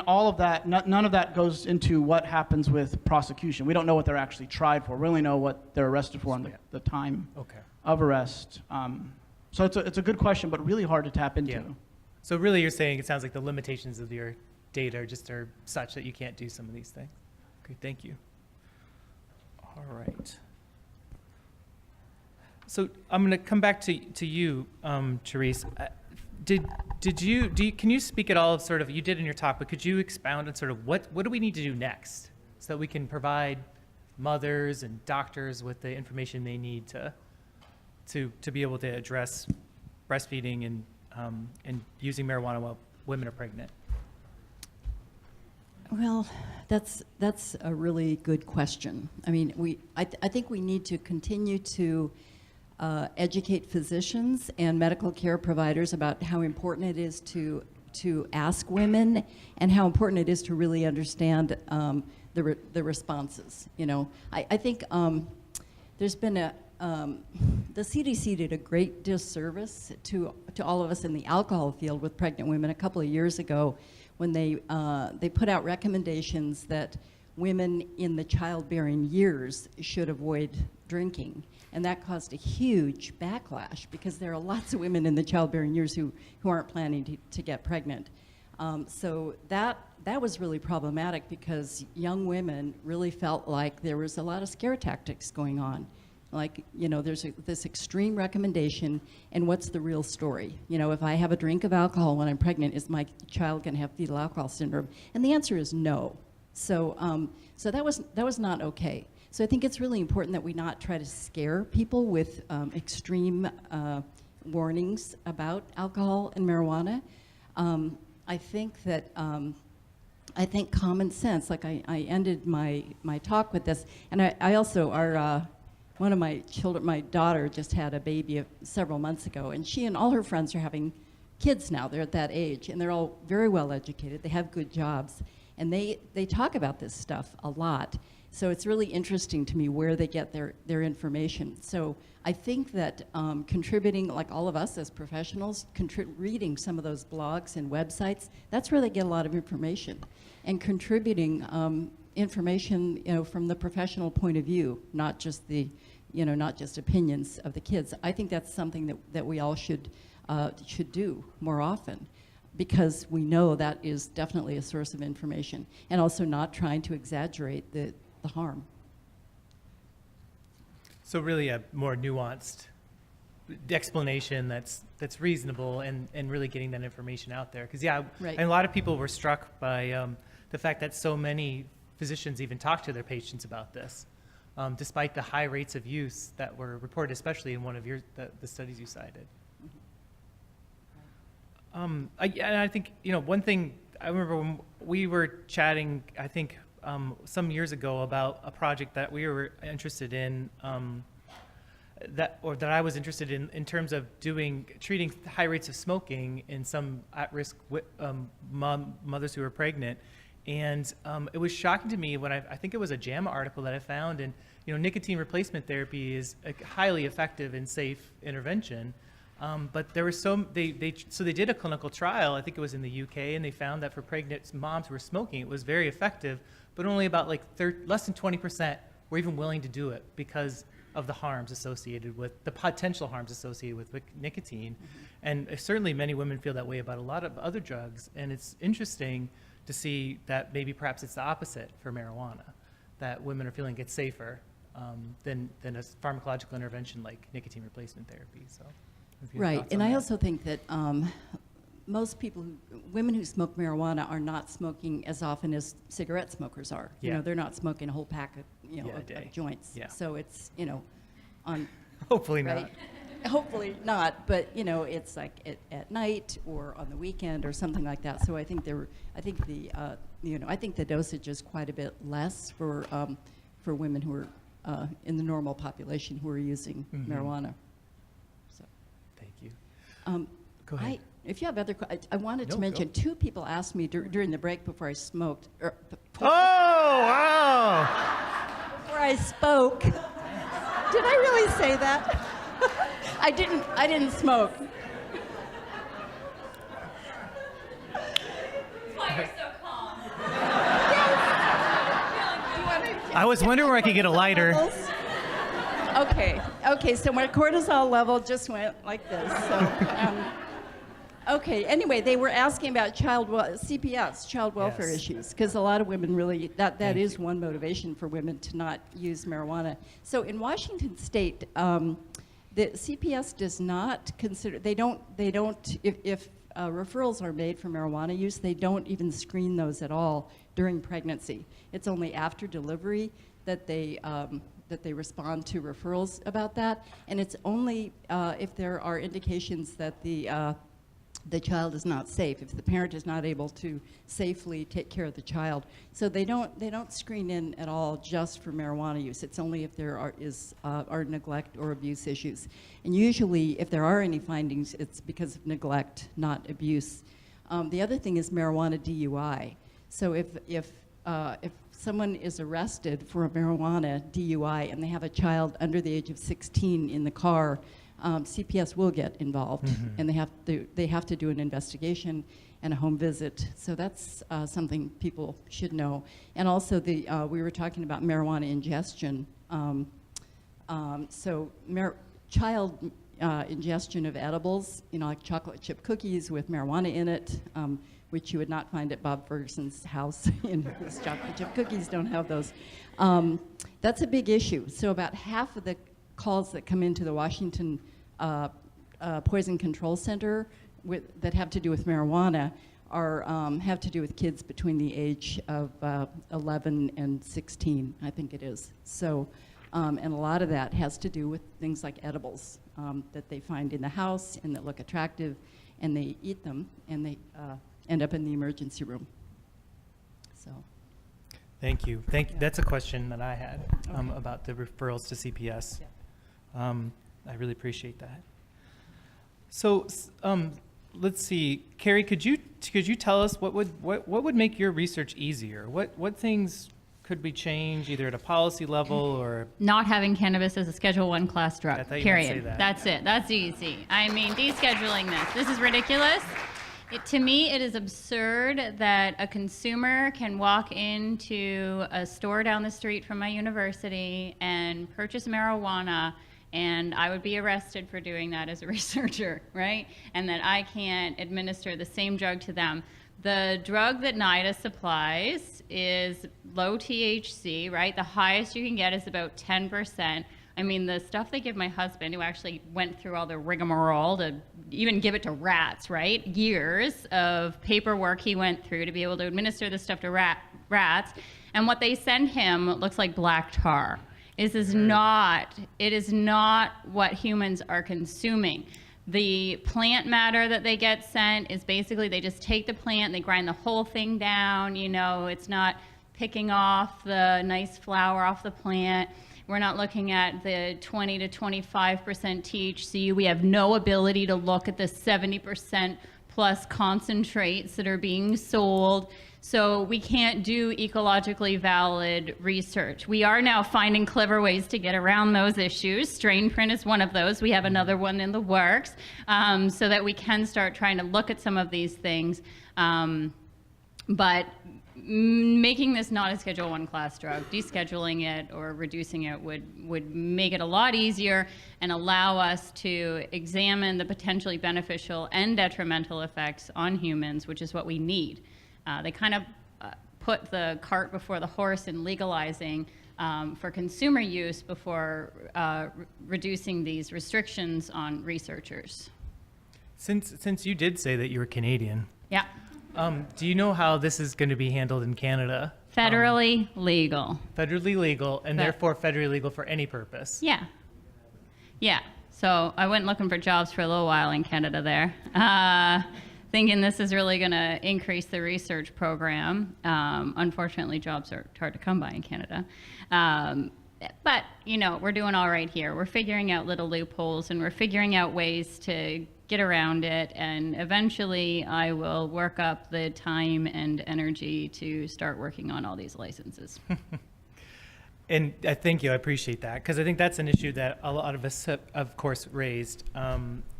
all of that, none of that goes into what happens with prosecution. We don't know what they're actually tried for. We only know what they're arrested for on the time of arrest. So it's a good question, but really hard to tap into. Yeah. So really you're saying it sounds like the limitations of your data are such that you can't do some of these things. Okay, thank you. All right. So I'm going to come back to you, Therese. Can you speak at all of sort of, you did in your talk, but could you expound on sort of what do we need to do next so that we can provide mothers and doctors with the information they need to be able to address breastfeeding and using marijuana while women are pregnant? Well, That's a really good question. I mean, I think we need to continue to educate physicians and medical care providers about how important it is to ask women, and how important it is to really understand the responses. You know, I think there's been the CDC did a great disservice to all of us in the alcohol field with pregnant women a couple of years ago, when they put out recommendations that women in the childbearing years should avoid drinking. And that caused a huge backlash, because there are lots of women in the childbearing years who aren't planning to get pregnant. So that was really problematic, because young women really felt like there was a lot of scare tactics going on. Like, you know, there's this extreme recommendation, and what's the real story? You know, if I have a drink of alcohol when I'm pregnant, is my child going to have fetal alcohol syndrome? And the answer is no. So, so that was not okay. So I think it's really important that we not try to scare people with extreme warnings about alcohol and marijuana. I think that I think common sense. Like I ended my talk with this, and I also one of my children, my daughter, just had a baby several months ago, and she and all her friends are having kids now. They're at that age, and they're all very well educated. They have good jobs, and they talk about this stuff a lot. So it's really interesting to me where they get their information. So I think that contributing, like all of us as professionals, reading some of those blogs and websites, that's where they get a lot of information. And contributing information, you know, from the professional point of view, not just the, you know, not just opinions of the kids. I think that's something that we all should do more often, because we know that is definitely a source of information, and also not trying to exaggerate the harm. So really a more nuanced explanation that's reasonable, and really getting that information out there. Because yeah, Right. and a lot of people were struck by the fact that so many physicians even talk to their patients about this, despite the high rates of use that were reported, especially in one of the studies you cited. I think, you know, one thing I remember when we were chatting, I think some years ago, about a project that we were interested in, that I was interested in terms of treating high rates of smoking in some at-risk mothers who were pregnant. And it was shocking to me when I think it was a JAMA article that I found, and you know, nicotine replacement therapy is a highly effective and safe intervention. But there was so they did a clinical trial, I think it was in the UK, and they found that for pregnant moms who were smoking, it was very effective, but only about like less than 20% were even willing to do it because of the harms associated with, the potential harms associated with nicotine. Mm-hmm. And certainly many women feel that way about a lot of other drugs, and it's interesting to see that maybe perhaps it's the opposite for marijuana, that women are feeling it's safer than a pharmacological intervention like nicotine replacement therapy. So. Right, and I also think that most women who smoke marijuana are not smoking as often as cigarette smokers are. Yeah. You know, they're not smoking a whole pack of, of joints. Yeah. So it's, you know, on hopefully right? not. Hopefully not, but you know, it's like at night or on the weekend or something like that. So I think I think the dosage is quite a bit less for women who are in the normal population who are using marijuana. So. Thank you. Go ahead. If you have other questions, I wanted to No, mention, go. 2 people asked me during the break before I smoked. Oh, wow! Before I spoke. Did I really say that? I didn't smoke. That's why you're so calm. I was wondering where I could get a lighter. Okay, so my cortisol level just went like this. So, okay, anyway, they were asking about CPS, child welfare Yes. issues, because a lot of women really, that is one motivation for women to not use marijuana. So in Washington State, the CPS does not consider, they don't, if referrals are made for marijuana use, they don't even screen those at all during pregnancy. It's only after delivery that they respond to referrals about that, and it's only if there are indications that the the child is not safe, if the parent is not able to safely take care of the child. So they don't screen in at all just for marijuana use. It's only if there are neglect or abuse issues. And usually, if there are any findings, it's because of neglect, not abuse. The other thing is marijuana DUI. So if someone is arrested for a marijuana DUI and they have a child under the age of 16 in the car, CPS will get involved, and they have to do an investigation and a home visit. So that's something people should know. And also, we were talking about marijuana ingestion. Child ingestion of edibles, like chocolate chip cookies with marijuana in it, which you would not find at Bob Ferguson's house. His chocolate chip cookies don't have those. That's a big issue. So about half of the calls that come into the Washington Poison Control Center that have to do with marijuana have to do with kids between the age of 11 and 16, I think it is. So, and a lot of that has to do with things like edibles that they find in the house and that look attractive, and they eat them, and they end up in the emergency room. So. Thank you. That's a question that I had about the referrals to CPS. Yeah. I really appreciate that. So let's see, Carrie, could you tell us what would make your research easier? What things could we change either at a policy level or Not having cannabis as a Schedule I class drug, I thought you were gonna say period. that. That's it. That's easy. I mean, descheduling this is ridiculous. To me, it is absurd that a consumer can walk into a store down the street from my university and purchase marijuana, and I would be arrested for doing that as a researcher, right? And that I can't administer the same drug to them. The drug that NIDA supplies is low THC, right? The highest you can get is about 10%. I mean, the stuff they give my husband, who actually went through all the rigmarole to even give it to rats, right? Years of paperwork he went through to be able to administer this stuff to rats. And what they send him looks like black tar. It is not what humans are consuming. The plant matter that they get sent is basically they just take the plant, they grind the whole thing down. It's not picking off the nice flower off the plant. We're not looking at the 20 to 25% THC. We have no ability to look at the 70% plus concentrates that are being sold. So we can't do ecologically valid research. We are now finding clever ways to get around those issues. Strain print is one of those. We have another one in the works, so that we can start trying to look at some of these things. But making this not a Schedule I class drug, descheduling it or reducing it would make it a lot easier and allow us to examine the potentially beneficial and detrimental effects on humans, which is what we need. They kind of put the cart before the horse in legalizing for consumer use before reducing these restrictions on researchers. since you did say that you were Canadian, Yeah. do you know how this is going to be handled in Canada? Federally legal. Federally legal, and therefore federally legal for any purpose. Yeah. Yeah. So I went looking for jobs for a little while in Canada there, thinking this is really going to increase the research program. Unfortunately, jobs are hard to come by in Canada. But, we're doing all right here. We're figuring out little loopholes, and we're figuring out ways to get around it, and eventually I will work up the time and energy to start working on all these licenses. And I thank you. I appreciate that, because I think that's an issue that a lot of us have, of course, raised.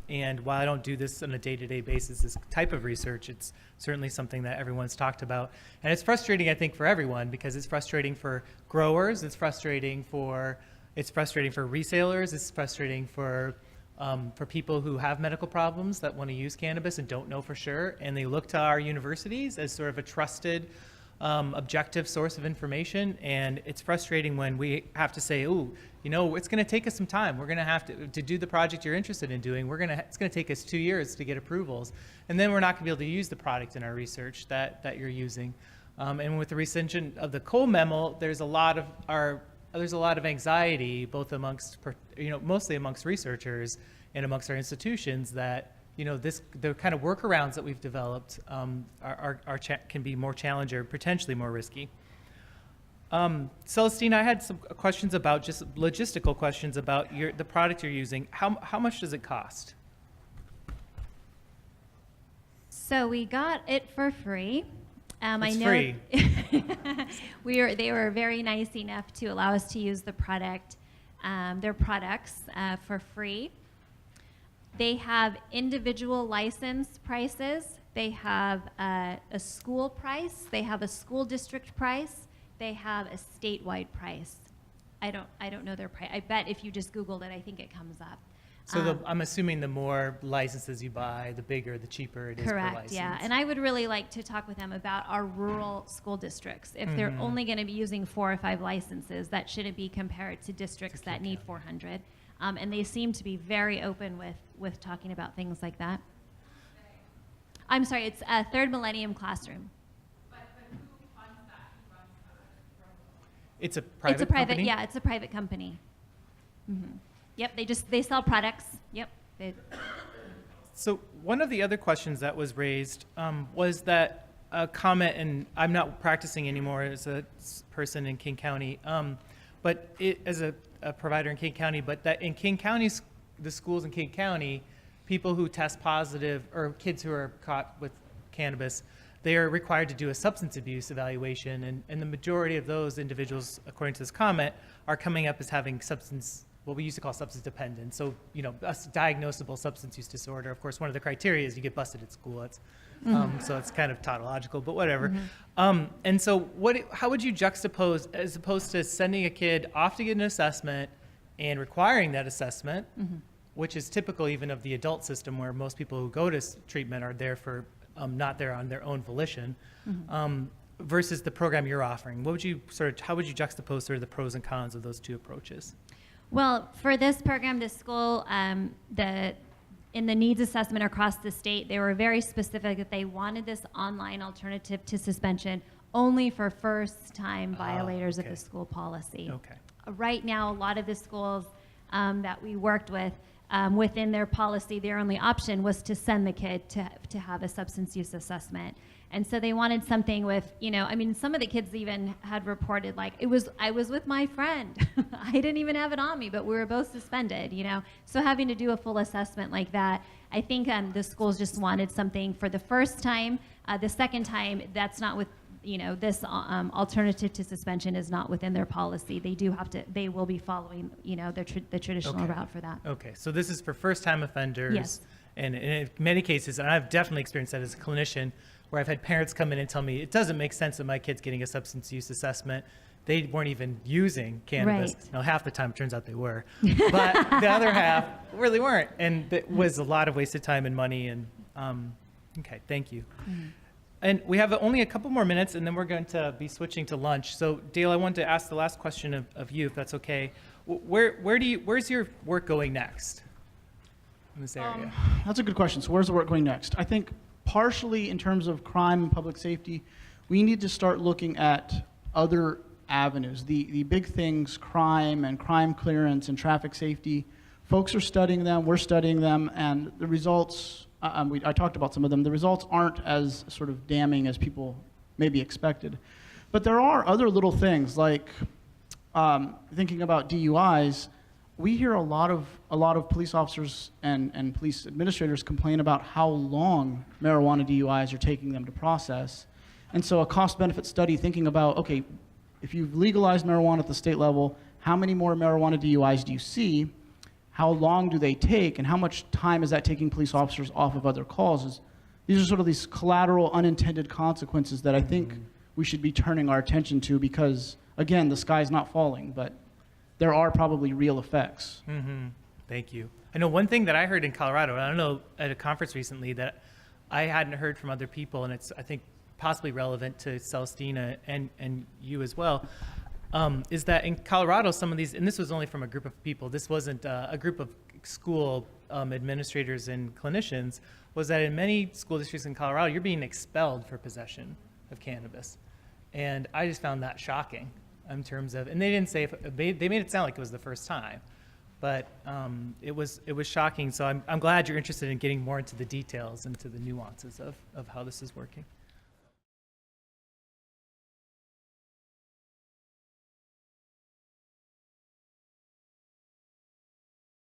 And while I don't do this on a day-to-day basis, this type of research, it's certainly something that everyone's talked about. And it's frustrating, I think, for everyone, because it's frustrating for growers, it's frustrating for resellers, it's frustrating for people who have medical problems that want to use cannabis and don't know for sure, and they look to our universities as sort of a trusted, objective source of information. And it's frustrating when we have to say, "Ooh, it's going to take us some time. We're going to have to do the project you're interested in doing. It's going to take us 2 years to get approvals, and then we're not going to be able to use the product in our research that you're using." And with the rescission of the Cole memo, there's a lot of anxiety, both amongst, mostly amongst researchers and amongst our institutions, that the kind of workarounds that we've developed can be more challenging or potentially more risky. Celestina, I had some questions about just logistical questions about the product you're using. How much does it cost? So we got it for free. It's free. They were very nice enough to allow us to use their products for free. They have individual license prices. They have a school price. They have a school district price. They have a statewide price. I don't know their price. I bet if you just Googled it, I think it comes up. So I'm assuming the more licenses you buy, the bigger, the cheaper it is per license. Correct, yeah. And I would really like to talk with them about our rural school districts. If they're only going to be using 4 or 5 licenses, that shouldn't be compared to districts that need 400. And they seem to be very open with talking about things like that. I'm sorry, it's a Third Millennium Classroom. But who funds that? Who runs that? It's a private company? Yeah, it's a private company. Mm-hmm. Yep, they sell products. Yep. So one of the other questions that was raised was that a comment, and I'm not practicing anymore as a person in King County, but as a provider in King County, but that in King County, the schools in King County, people who test positive or kids who are caught with cannabis, they are required to do a substance abuse evaluation, and the majority of those individuals, according to this comment, are coming up as having what we used to call substance dependence. So, a diagnosable substance use disorder. Of course, one of the criteria is you get busted at school. So it's kind of tautological, but whatever. And so how would you juxtapose, as opposed to sending a kid off to get an assessment and requiring that assessment, which is typical even of the adult system where most people who go to treatment are there for, not there on their own volition, versus the program you're offering? How would you juxtapose sort of the pros and cons of those two approaches? Well, for this program, the school, in the needs assessment across the state, they were very specific that they wanted this online alternative to suspension only for first-time violators of the school policy. Okay. Right now, a lot of the schools that we worked with, within their policy, their only option was to send the kid to have a substance use assessment. And so they wanted something with, some of the kids even had reported, like, I was with my friend. I didn't even have it on me, but we were both suspended, So having to do a full assessment like that, I think the schools just wanted something for the first time. The second time, that's not with, this alternative to suspension is not within their policy. They will be following, the traditional route for that. Okay, so this is for first-time offenders. Yes. And in many cases, and I've definitely experienced that as a clinician, where I've had parents come in and tell me, it doesn't make sense that my kid's getting a substance use assessment. They weren't even using cannabis. Right. Now, half the time, it turns out they were. But the other half really weren't. And it was a lot of wasted time and money. And okay, thank you. And we have only a couple more minutes, and then we're going to be switching to lunch. So, Dale, I wanted to ask the last question of you, if that's okay. Where's your work going next in this area? That's a good question. So where's the work going next? I think partially in terms of crime and public safety, we need to start looking at other avenues. The big things, crime and crime clearance and traffic safety, folks are studying them, we're studying them, and the results, I talked about some of them, the results aren't as sort of damning as people maybe expected. But there are other little things like thinking about DUIs. We hear a lot of police officers and police administrators complain about how long marijuana DUIs are taking them to process. And so a cost-benefit study thinking about, okay, if you've legalized marijuana at the state level, how many more marijuana DUIs do you see? How long do they take? And how much time is that taking police officers off of other calls? These are sort of these collateral, unintended consequences that I think we should be turning our attention to because, again, the sky's not falling, but there are probably real effects. Thank you. I know one thing that I heard in Colorado, and I don't know, at a conference recently that I hadn't heard from other people, and it's, I think, possibly relevant to Celestina and you as well, is that in Colorado, some of these, and this was only from a group of people, this wasn't a group of school administrators and clinicians, was that in many school districts in Colorado, you're being expelled for possession of cannabis. And I just found that shocking in terms of, and they didn't say, they made it sound like it was the first time, but it was shocking. So I'm glad you're interested in getting more into the details, into the nuances of how this is working.